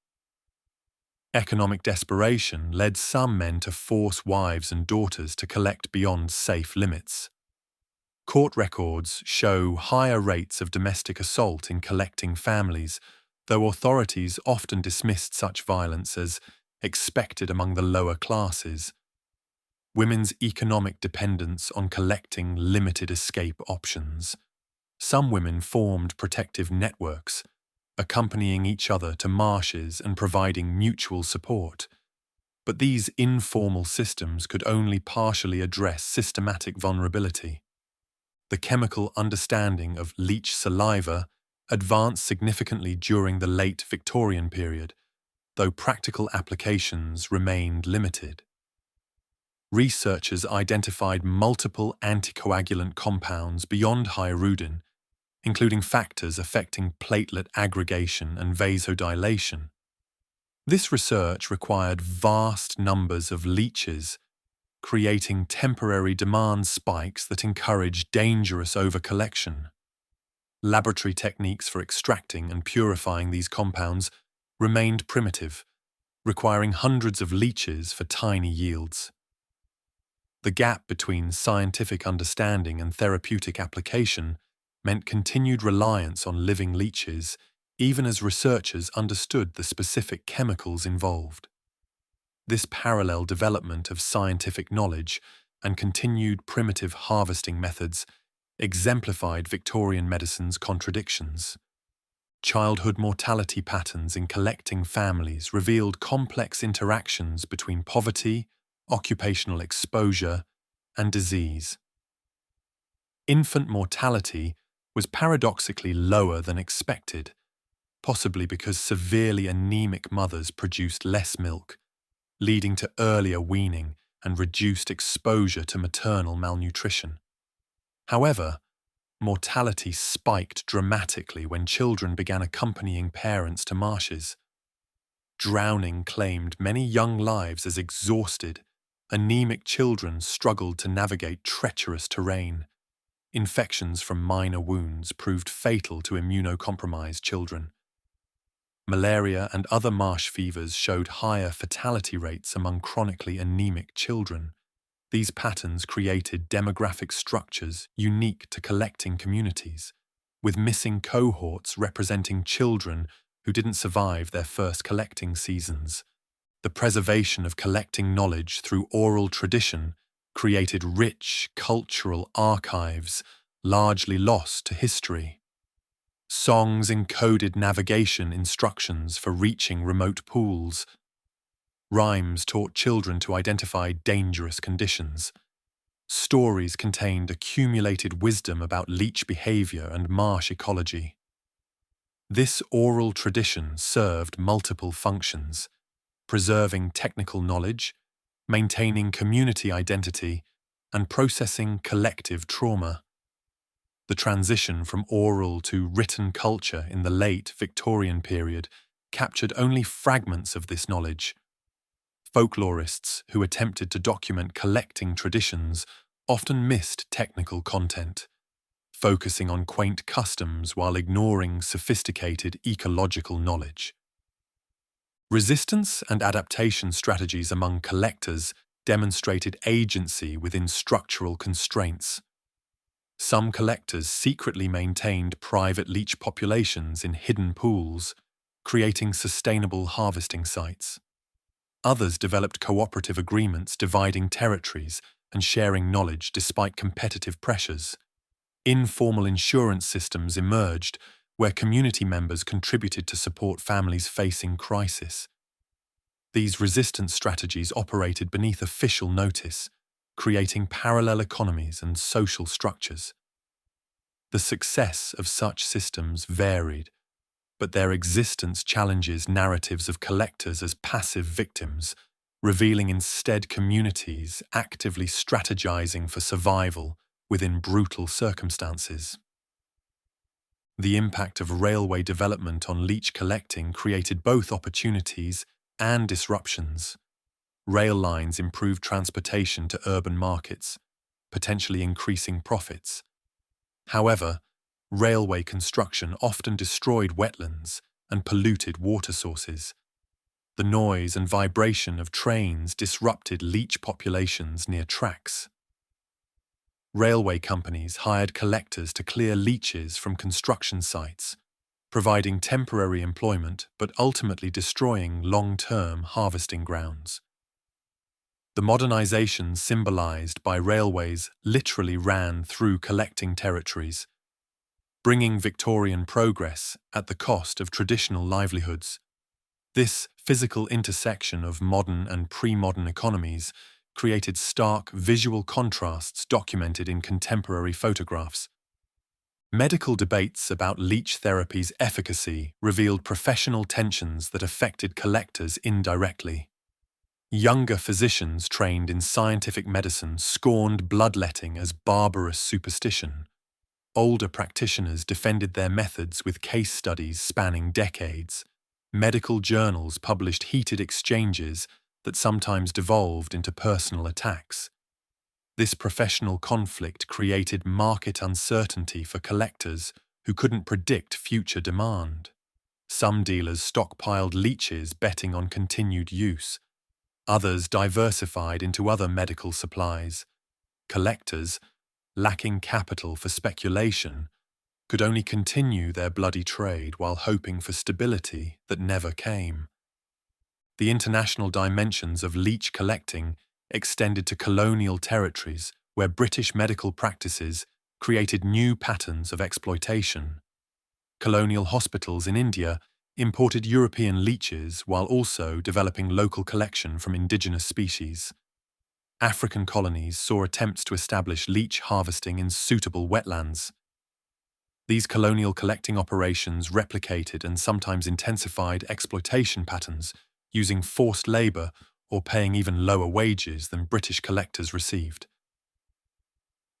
Economic desperation led some men to force wives and daughters to collect beyond safe limits. Court records show higher rates of domestic assault in collecting families, though authorities often dismissed such violence as expected among the lower classes. Women's economic dependence on collecting limited escape options. Some women formed protective networks, accompanying each other to marshes and providing mutual support. But these informal systems could only partially address systematic vulnerability. The chemical understanding of leech saliva advanced significantly during the late Victorian period, though practical applications remained limited. Researchers identified multiple anticoagulant compounds beyond hyaluron, including factors affecting platelet aggregation and vasodilation. This research required vast numbers of leeches, creating temporary demand spikes that encouraged dangerous overcollection. Laboratory techniques for extracting and purifying these compounds remained primitive, requiring hundreds of leeches for tiny yields. The gap between scientific understanding and therapeutic application meant continued reliance on living leeches, even as researchers understood the specific chemicals involved. This parallel development of scientific knowledge and continued primitive harvesting methods exemplified Victorian medicine's contradictions. Childhood mortality patterns in collecting families revealed complex interactions between poverty, occupational exposure, and disease. Infant mortality was paradoxically lower than expected, possibly because severely anemic mothers produced less milk, leading to earlier weaning and reduced exposure to maternal malnutrition. However, mortality spiked dramatically when children began accompanying parents to marshes. Drowning claimed many young lives as exhausted. Anemic children struggled to navigate treacherous terrain. Infections from minor wounds proved fatal to immunocompromised children. Malaria and other marsh fevers showed higher fatality rates among chronically anemic children. These patterns created demographic structures unique to collecting communities, with missing cohorts representing children who didn't survive their first collecting seasons. The preservation of collecting knowledge through oral tradition created rich cultural archives largely lost to history. Songs encoded navigation instructions for reaching remote pools. Rhymes taught children to identify dangerous conditions. Stories contained accumulated wisdom about leech behavior and marsh ecology. This oral tradition served multiple functions: preserving technical knowledge, maintaining community identity, and processing collective trauma. The transition from oral to written culture in the late Victorian period captured only fragments of this knowledge. Folklorists who attempted to document collecting traditions often missed technical content, focusing on quaint customs while ignoring sophisticated ecological knowledge. Resistance and adaptation strategies among collectors demonstrated agency within structural constraints. Some collectors secretly maintained private leech populations in hidden pools, creating sustainable harvesting sites. Others developed cooperative agreements dividing territories and sharing knowledge despite competitive pressures. Informal insurance systems emerged where community members contributed to support families facing crisis. These resistance strategies operated beneath official notice, creating parallel economies and social structures. The success of such systems varied, but their existence challenges narratives of collectors as passive victims, revealing instead communities actively strategizing for survival within brutal circumstances. The impact of railway development on leech collecting created both opportunities and disruptions. Rail lines improved transportation to urban markets, potentially increasing profits. However, railway construction often destroyed wetlands and polluted water sources. The noise and vibration of trains disrupted leech populations near tracks. Railway companies hired collectors to clear leeches from construction sites, providing temporary employment but ultimately destroying long-term harvesting grounds. The modernization symbolized by railways literally ran through collecting territories, bringing Victorian progress at the cost of traditional livelihoods. This physical intersection of modern and pre-modern economies created stark visual contrasts documented in contemporary photographs. Medical debates about leech therapy's efficacy revealed professional tensions that affected collectors indirectly. Younger physicians trained in scientific medicine scorned bloodletting as barbarous superstition. Older practitioners defended their methods with case studies spanning decades. Medical journals published heated exchanges that sometimes devolved into personal attacks. This professional conflict created market uncertainty for collectors who couldn't predict future demand. Some dealers stockpiled leeches betting on continued use. Others diversified into other medical supplies. Collectors, lacking capital for speculation, could only continue their bloody trade while hoping for stability that never came. The international dimensions of leech collecting extended to colonial territories where British medical practices created new patterns of exploitation. Colonial hospitals in India imported European leeches while also developing local collection from indigenous species. African colonies saw attempts to establish leech harvesting in suitable wetlands. These colonial collecting operations replicated and sometimes intensified exploitation patterns, using forced labour or paying even lower wages than British collectors received.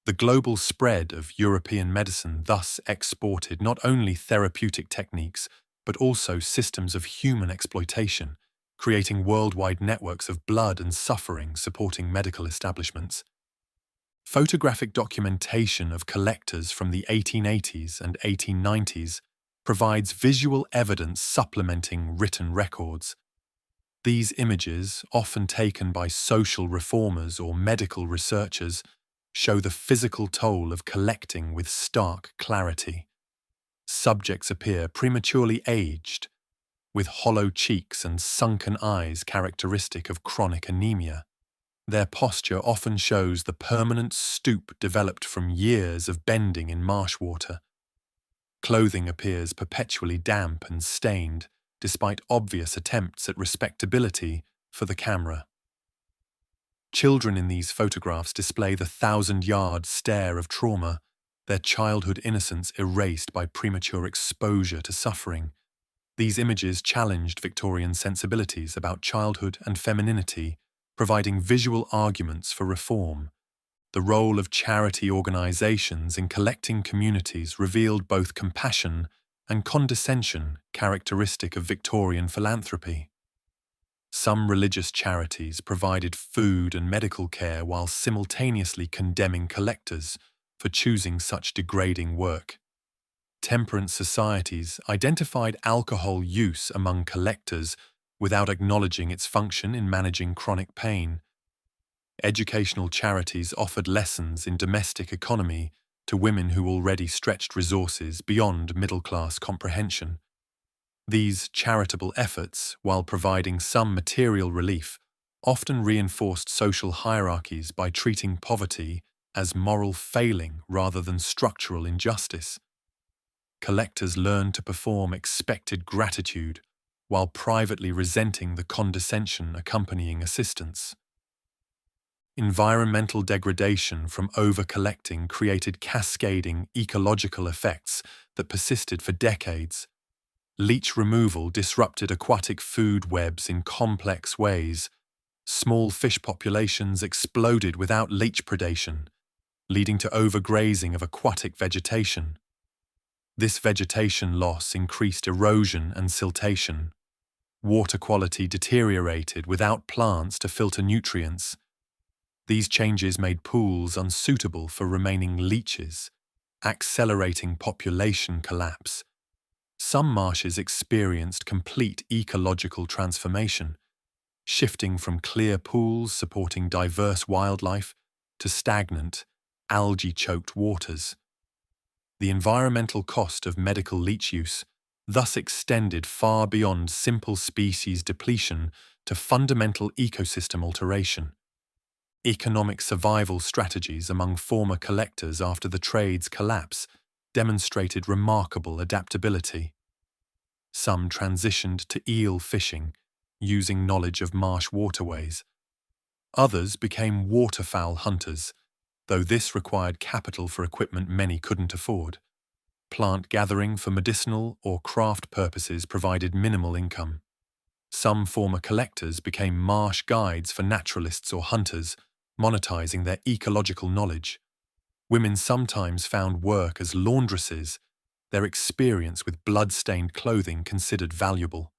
The global spread of European medicine thus exported not only therapeutic techniques but also systems of human exploitation, creating worldwide networks of blood and suffering supporting medical establishments. Photographic documentation of collectors from the 1880s and 1890s provides visual evidence supplementing written records. These images, often taken by social reformers or medical researchers, show the physical toll of collecting with stark clarity. Subjects appear prematurely aged, with hollow cheeks and sunken eyes characteristic of chronic anemia. Their posture often shows the permanent stoop developed from years of bending in marsh water. Clothing appears perpetually damp and stained, despite obvious attempts at respectability for the camera. Children in these photographs display the 1,000-yard stare of trauma, their childhood innocence erased by premature exposure to suffering. These images challenged Victorian sensibilities about childhood and femininity, providing visual arguments for reform. The role of charity organisations in collecting communities revealed both compassion and condescension characteristic of Victorian philanthropy. Some religious charities provided food and medical care while simultaneously condemning collectors for choosing such degrading work. Temperance societies identified alcohol use among collectors without acknowledging its function in managing chronic pain. Educational charities offered lessons in domestic economy to women who already stretched resources beyond middle-class comprehension. These charitable efforts, while providing some material relief, often reinforced social hierarchies by treating poverty as moral failing rather than structural injustice. Collectors learned to perform expected gratitude while privately resenting the condescension accompanying assistance. Environmental degradation from over-collecting created cascading ecological effects that persisted for decades. Leech removal disrupted aquatic food webs in complex ways. Small fish populations exploded without leech predation, leading to overgrazing of aquatic vegetation. This vegetation loss increased erosion and siltation. Water quality deteriorated without plants to filter nutrients. These changes made pools unsuitable for remaining leeches, accelerating population collapse. Some marshes experienced complete ecological transformation, shifting from clear pools supporting diverse wildlife to stagnant, algae-choked waters. The environmental cost of medical leech use thus extended far beyond simple species depletion to fundamental ecosystem alteration. Economic survival strategies among former collectors after the trade's collapse demonstrated remarkable adaptability. Some transitioned to eel fishing, using knowledge of marsh waterways. Others became waterfowl hunters, though this required capital for equipment many couldn't afford. Plant gathering for medicinal or craft purposes provided minimal income. Some former collectors became marsh guides for naturalists or hunters, monetizing their ecological knowledge. Women sometimes found work as laundresses, their experience with blood-stained clothing considered valuable.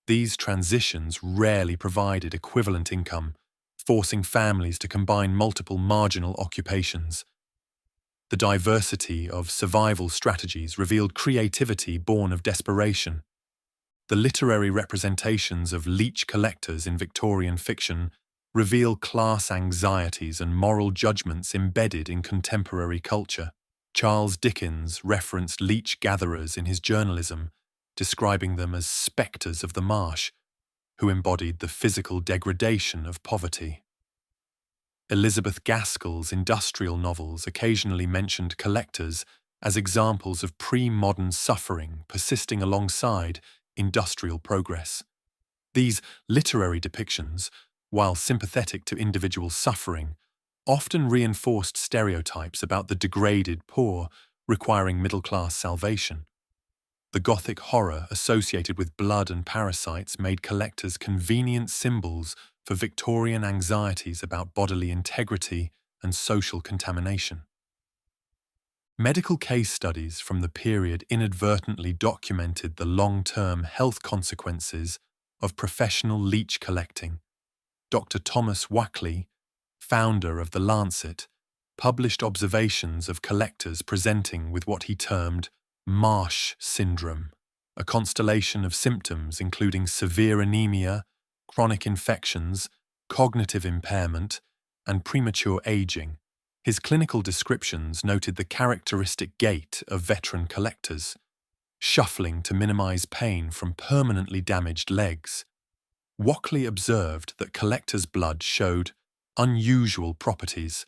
These transitions rarely provided equivalent income, forcing families to combine multiple marginal occupations. The diversity of survival strategies revealed creativity born of desperation. The literary representations of leech collectors in Victorian fiction reveal class anxieties and moral judgments embedded in contemporary culture. Charles Dickens referenced leech gatherers in his journalism, describing them as spectres of the marsh. who embodied the physical degradation of poverty. Elizabeth Gaskell's industrial novels occasionally mentioned collectors as examples of pre-modern suffering persisting alongside industrial progress. These literary depictions, while sympathetic to individual suffering, often reinforced stereotypes about the degraded poor requiring middle-class salvation. The Gothic horror associated with blood and parasites made collectors convenient symbols for Victorian anxieties about bodily integrity and social contamination. Medical case studies from the period inadvertently documented the long-term health consequences of professional leech collecting. Dr. Thomas Wackley, founder of The Lancet, published observations of collectors presenting with what he termed marsh syndrome, a constellation of symptoms including severe anemia, chronic infections, cognitive impairment, and premature aging. His clinical descriptions noted the characteristic gait of veteran collectors, shuffling to minimize pain from permanently damaged legs. Wackley observed that collectors' blood showed unusual properties,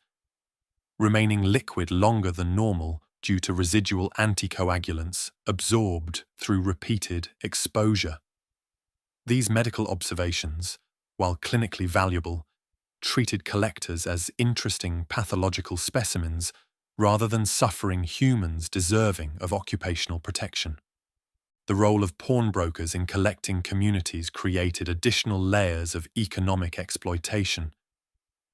remaining liquid longer than normal due to residual anticoagulants absorbed through repeated exposure. These medical observations, while clinically valuable, treated collectors as interesting pathological specimens rather than suffering humans deserving of occupational protection. The role of pawnbrokers in collecting communities created additional layers of economic exploitation.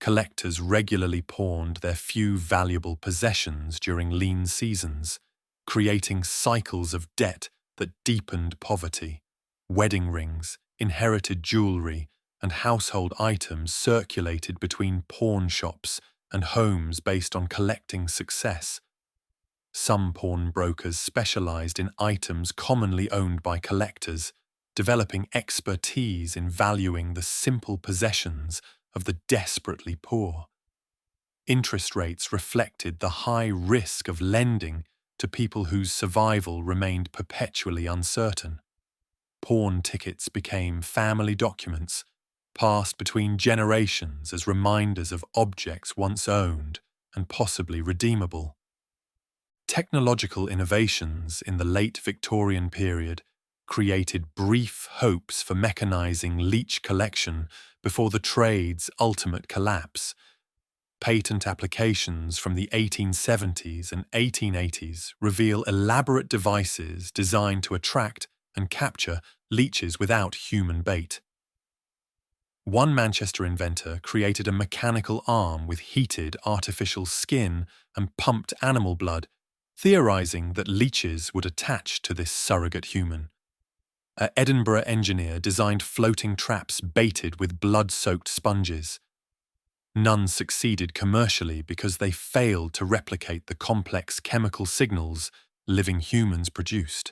Collectors regularly pawned their few valuable possessions during lean seasons, creating cycles of debt that deepened poverty. Wedding rings, inherited jewelry, and household items circulated between pawn shops and homes based on collecting success. Some pawnbrokers specialized in items commonly owned by collectors, developing expertise in valuing the simple possessions of the desperately poor. Interest rates reflected the high risk of lending to people whose survival remained perpetually uncertain. Pawn tickets became family documents, passed between generations as reminders of objects once owned and possibly redeemable. Technological innovations in the late Victorian period created brief hopes for mechanizing leech collection before the trade's ultimate collapse. Patent applications from the 1870s and 1880s reveal elaborate devices designed to attract and capture leeches without human bait. One Manchester inventor created a mechanical arm with heated artificial skin and pumped animal blood, theorizing that leeches would attach to this surrogate human. An Edinburgh engineer designed floating traps baited with blood-soaked sponges. None succeeded commercially because they failed to replicate the complex chemical signals living humans produced.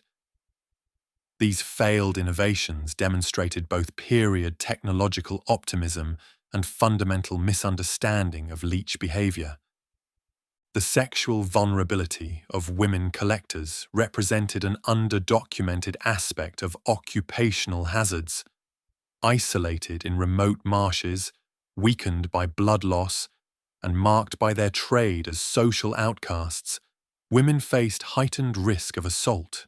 These failed innovations demonstrated both period technological optimism and fundamental misunderstanding of leech behavior. The sexual vulnerability of women collectors represented an underdocumented aspect of occupational hazards. Isolated in remote marshes, weakened by blood loss, and marked by their trade as social outcasts, women faced heightened risk of assault.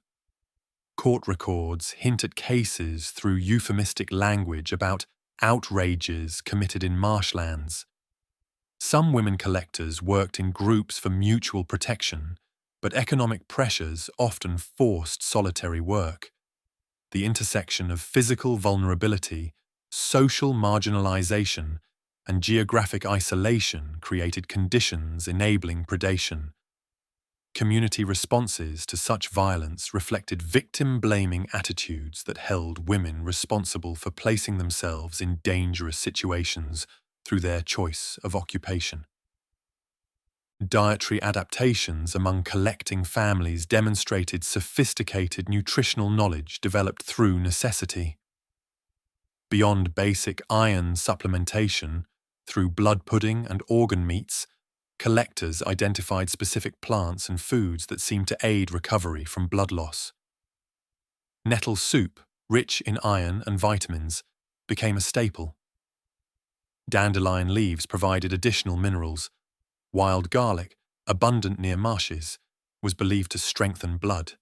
Court records hint at cases through euphemistic language about outrages committed in marshlands. Some women collectors worked in groups for mutual protection, but economic pressures often forced solitary work. The intersection of physical vulnerability, social marginalization, and geographic isolation created conditions enabling predation. Community responses to such violence reflected victim-blaming attitudes that held women responsible for placing themselves in dangerous situations through their choice of occupation. Dietary adaptations among collecting families demonstrated sophisticated nutritional knowledge developed through necessity. Beyond basic iron supplementation, through blood pudding and organ meats, collectors identified specific plants and foods that seemed to aid recovery from blood loss. Nettle soup, rich in iron and vitamins, became a staple. Dandelion leaves provided additional minerals. Wild garlic, abundant near marshes, was believed to strengthen blood.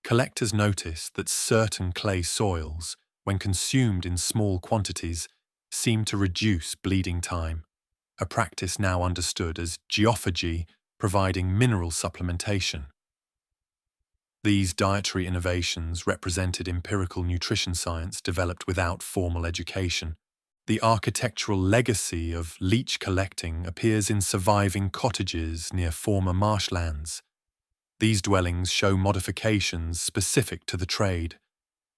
Collectors noticed that certain clay soils, when consumed in small quantities, seemed to reduce bleeding time, a practice now understood as geophagy, providing mineral supplementation. These dietary innovations represented empirical nutrition science developed without formal education. The architectural legacy of leech collecting appears in surviving cottages near former marshlands. These dwellings show modifications specific to the trade.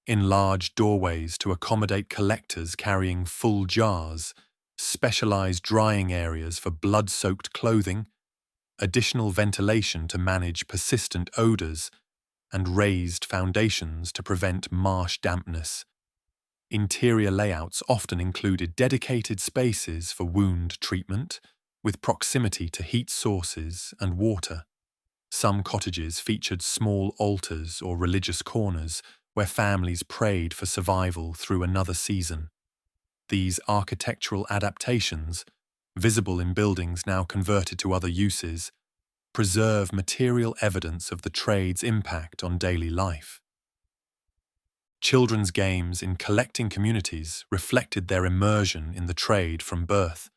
Enlarged doorways to accommodate collectors carrying full jars, specialized drying areas for blood-soaked clothing, additional ventilation to manage persistent odors, and raised foundations to prevent marsh dampness. Interior layouts often included dedicated spaces for wound treatment, with proximity to heat sources and water. Some cottages featured small altars or religious corners where families prayed for survival through another season. These architectural adaptations, visible in buildings now converted to other uses, preserve material evidence of the trade's impact on daily life. Children's games in collecting communities reflected their immersion in the trade from birth.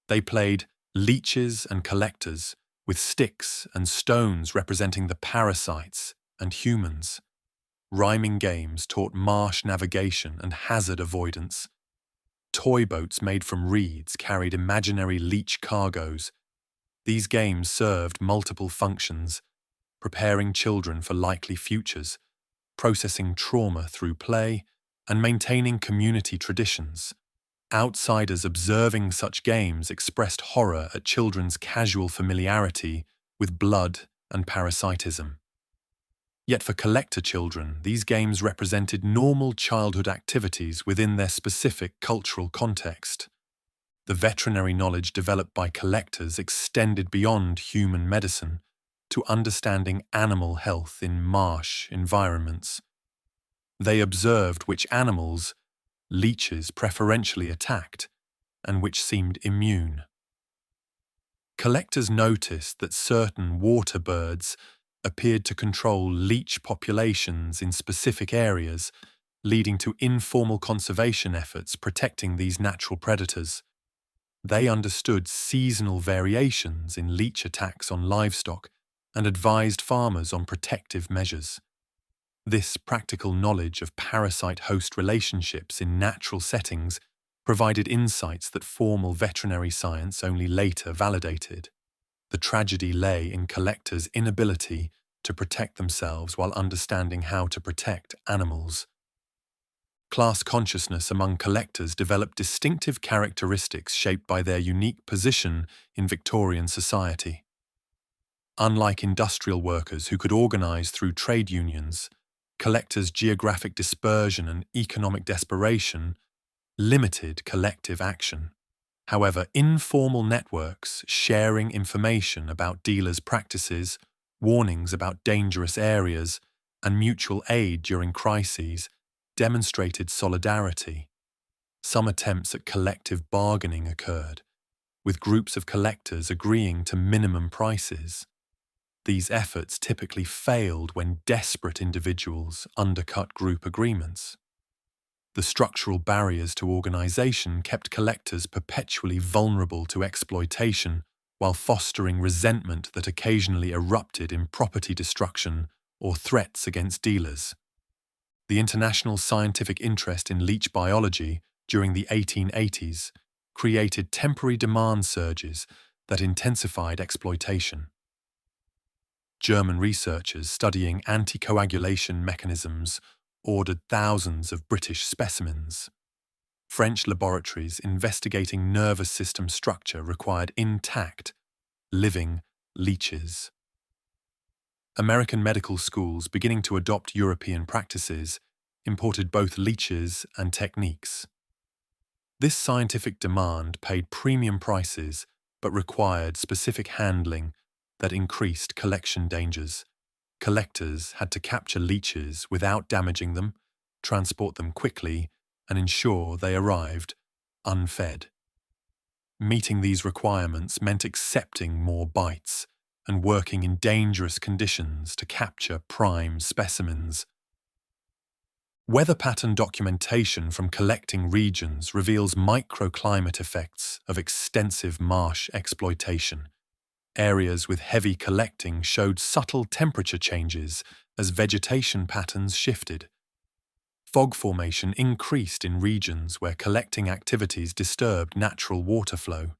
They played leeches and collectors, with sticks and stones representing the parasites and humans. Rhyming games taught marsh navigation and hazard avoidance. Toy boats made from reeds carried imaginary leech cargoes. These games served multiple functions, preparing children for likely futures, processing trauma through play, and maintaining community traditions. Outsiders observing such games expressed horror at children's casual familiarity with blood and parasitism. Yet for collector children, these games represented normal childhood activities within their specific cultural context. The veterinary knowledge developed by collectors extended beyond human medicine to understanding animal health in marsh environments. They observed which animals leeches preferentially attacked and which seemed immune. Collectors noticed that certain water birds appeared to control leech populations in specific areas, leading to informal conservation efforts protecting these natural predators. They understood seasonal variations in leech attacks on livestock and advised farmers on protective measures. This practical knowledge of parasite-host relationships in natural settings provided insights that formal veterinary science only later validated. The tragedy lay in collectors' inability to protect themselves while understanding how to protect animals. Class consciousness among collectors developed distinctive characteristics shaped by their unique position in Victorian society. Unlike industrial workers who could organize through trade unions, collectors' geographic dispersion and economic desperation limited collective action. However, informal networks sharing information about dealers' practices, warnings about dangerous areas, and mutual aid during crises demonstrated solidarity. Some attempts at collective bargaining occurred, with groups of collectors agreeing to minimum prices. These efforts typically failed when desperate individuals undercut group agreements. The structural barriers to organization kept collectors perpetually vulnerable to exploitation while fostering resentment that occasionally erupted in property destruction or threats against dealers. The international scientific interest in leech biology during the 1880s created temporary demand surges that intensified exploitation. German researchers studying anticoagulation mechanisms ordered thousands of British specimens. French laboratories investigating nervous system structure required intact, living leeches. American medical schools beginning to adopt European practices imported both leeches and techniques. This scientific demand paid premium prices but required specific handling that increased collection dangers. Collectors had to capture leeches without damaging them, transport them quickly, and ensure they arrived unfed. Meeting these requirements meant accepting more bites and working in dangerous conditions to capture prime specimens. Weather pattern documentation from collecting regions reveals microclimate effects of extensive marsh exploitation. Areas with heavy collecting showed subtle temperature changes as vegetation patterns shifted. Fog formation increased in regions where collecting activities disturbed natural water flow.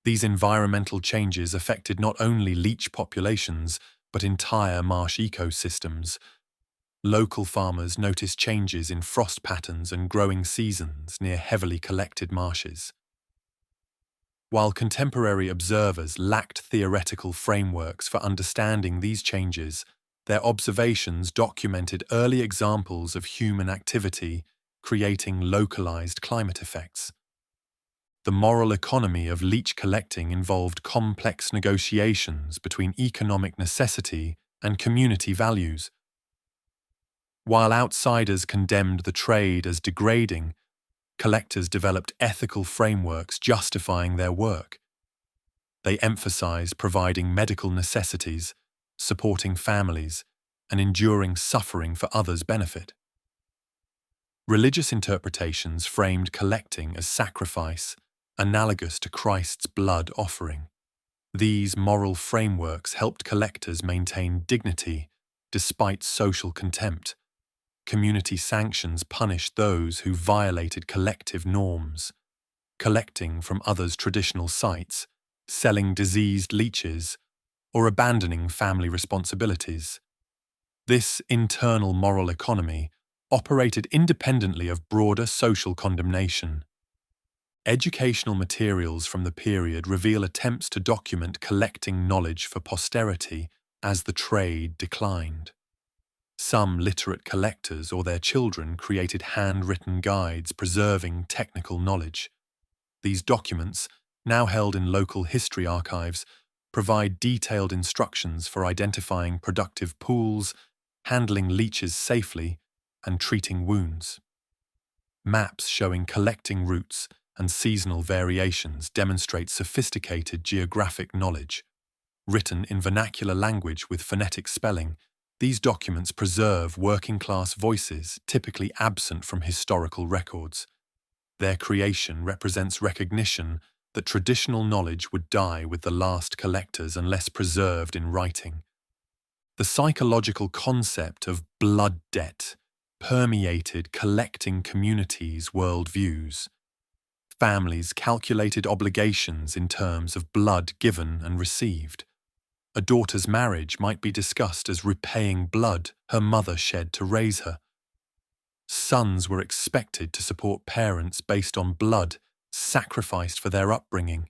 These environmental changes affected not only leech populations, but entire marsh ecosystems. Local farmers noticed changes in frost patterns and growing seasons near heavily collected marshes. While contemporary observers lacked theoretical frameworks for understanding these changes, their observations documented early examples of human activity creating localized climate effects. The moral economy of leech collecting involved complex negotiations between economic necessity and community values. While outsiders condemned the trade as degrading, collectors developed ethical frameworks justifying their work. They emphasized providing medical necessities, supporting families, and enduring suffering for others' benefit. Religious interpretations framed collecting as sacrifice, analogous to Christ's blood offering. These moral frameworks helped collectors maintain dignity despite social contempt. Community sanctions punished those who violated collective norms. Collecting from others' traditional sites, selling diseased leeches, or abandoning family responsibilities. This internal moral economy operated independently of broader social condemnation. Educational materials from the period reveal attempts to document collecting knowledge for posterity as the trade declined. Some literate collectors or their children created handwritten guides preserving technical knowledge. These documents, now held in local history archives, provide detailed instructions for identifying productive pools, handling leeches safely, and treating wounds. Maps showing collecting routes and seasonal variations demonstrate sophisticated geographic knowledge. Written in vernacular language with phonetic spelling, these documents preserve working-class voices typically absent from historical records. Their creation represents recognition that traditional knowledge would die with the last collectors unless preserved in writing. The psychological concept of blood debt permeated collecting communities' worldviews. Families calculated obligations in terms of blood given and received. A daughter's marriage might be discussed as repaying blood her mother shed to raise her. Sons were expected to support parents based on blood sacrificed for their upbringing.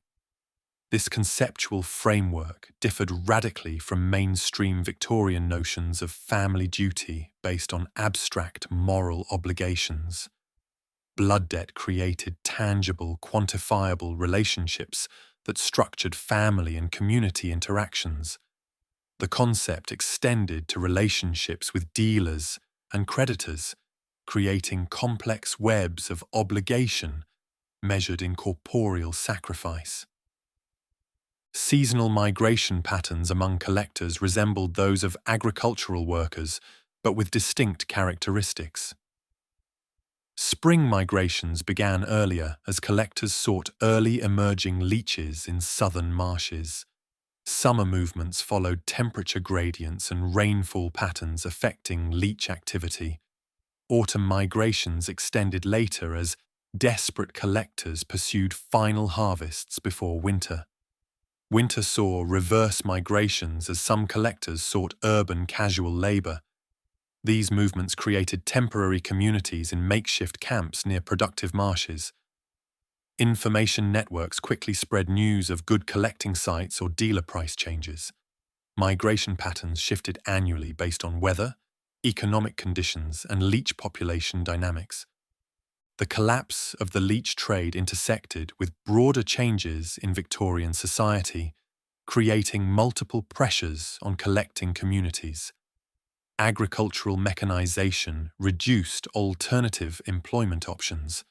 This conceptual framework differed radically from mainstream Victorian notions of family duty based on abstract moral obligations. Blood debt created tangible, quantifiable relationships that structured family and community interactions. The concept extended to relationships with dealers and creditors, creating complex webs of obligation measured in corporeal sacrifice. Seasonal migration patterns among collectors resembled those of agricultural workers, but with distinct characteristics. Spring migrations began earlier as collectors sought early emerging leeches in southern marshes. Summer movements followed temperature gradients and rainfall patterns affecting leech activity. Autumn migrations extended later as desperate collectors pursued final harvests before winter. Winter saw reverse migrations as some collectors sought urban casual labor. These movements created temporary communities in makeshift camps near productive marshes. Information networks quickly spread news of good collecting sites or dealer price changes. Migration patterns shifted annually based on weather, economic conditions, and leech population dynamics. The collapse of the leech trade intersected with broader changes in Victorian society, creating multiple pressures on collecting communities. Agricultural mechanization reduced alternative employment options.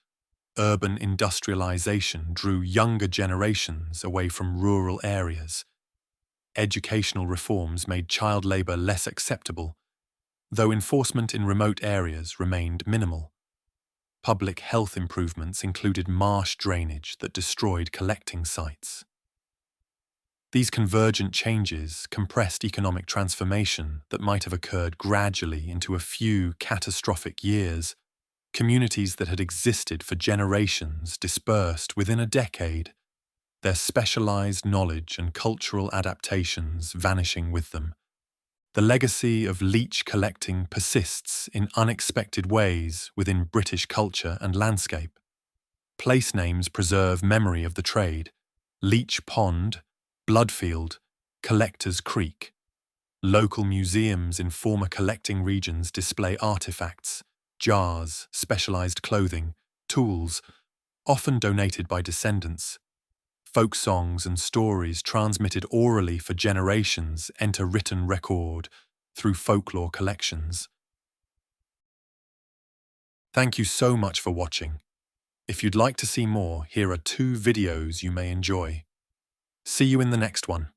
Urban industrialization drew younger generations away from rural areas. Educational reforms made child labor less acceptable, though enforcement in remote areas remained minimal. Public health improvements included marsh drainage that destroyed collecting sites. These convergent changes compressed economic transformation that might have occurred gradually into a few catastrophic years. Communities that had existed for generations dispersed within a decade, their specialized knowledge and cultural adaptations vanishing with them. The legacy of leech collecting persists in unexpected ways within British culture and landscape. Place names preserve memory of the trade: Leech Pond, Bloodfield, Collectors Creek. Local museums in former collecting regions display artifacts, jars, specialized clothing, tools, often donated by descendants. Folk songs and stories transmitted orally for generations enter written record through folklore collections. Thank you so much for watching. If you'd like to see more, here are 2 videos you may enjoy. See you in the next one.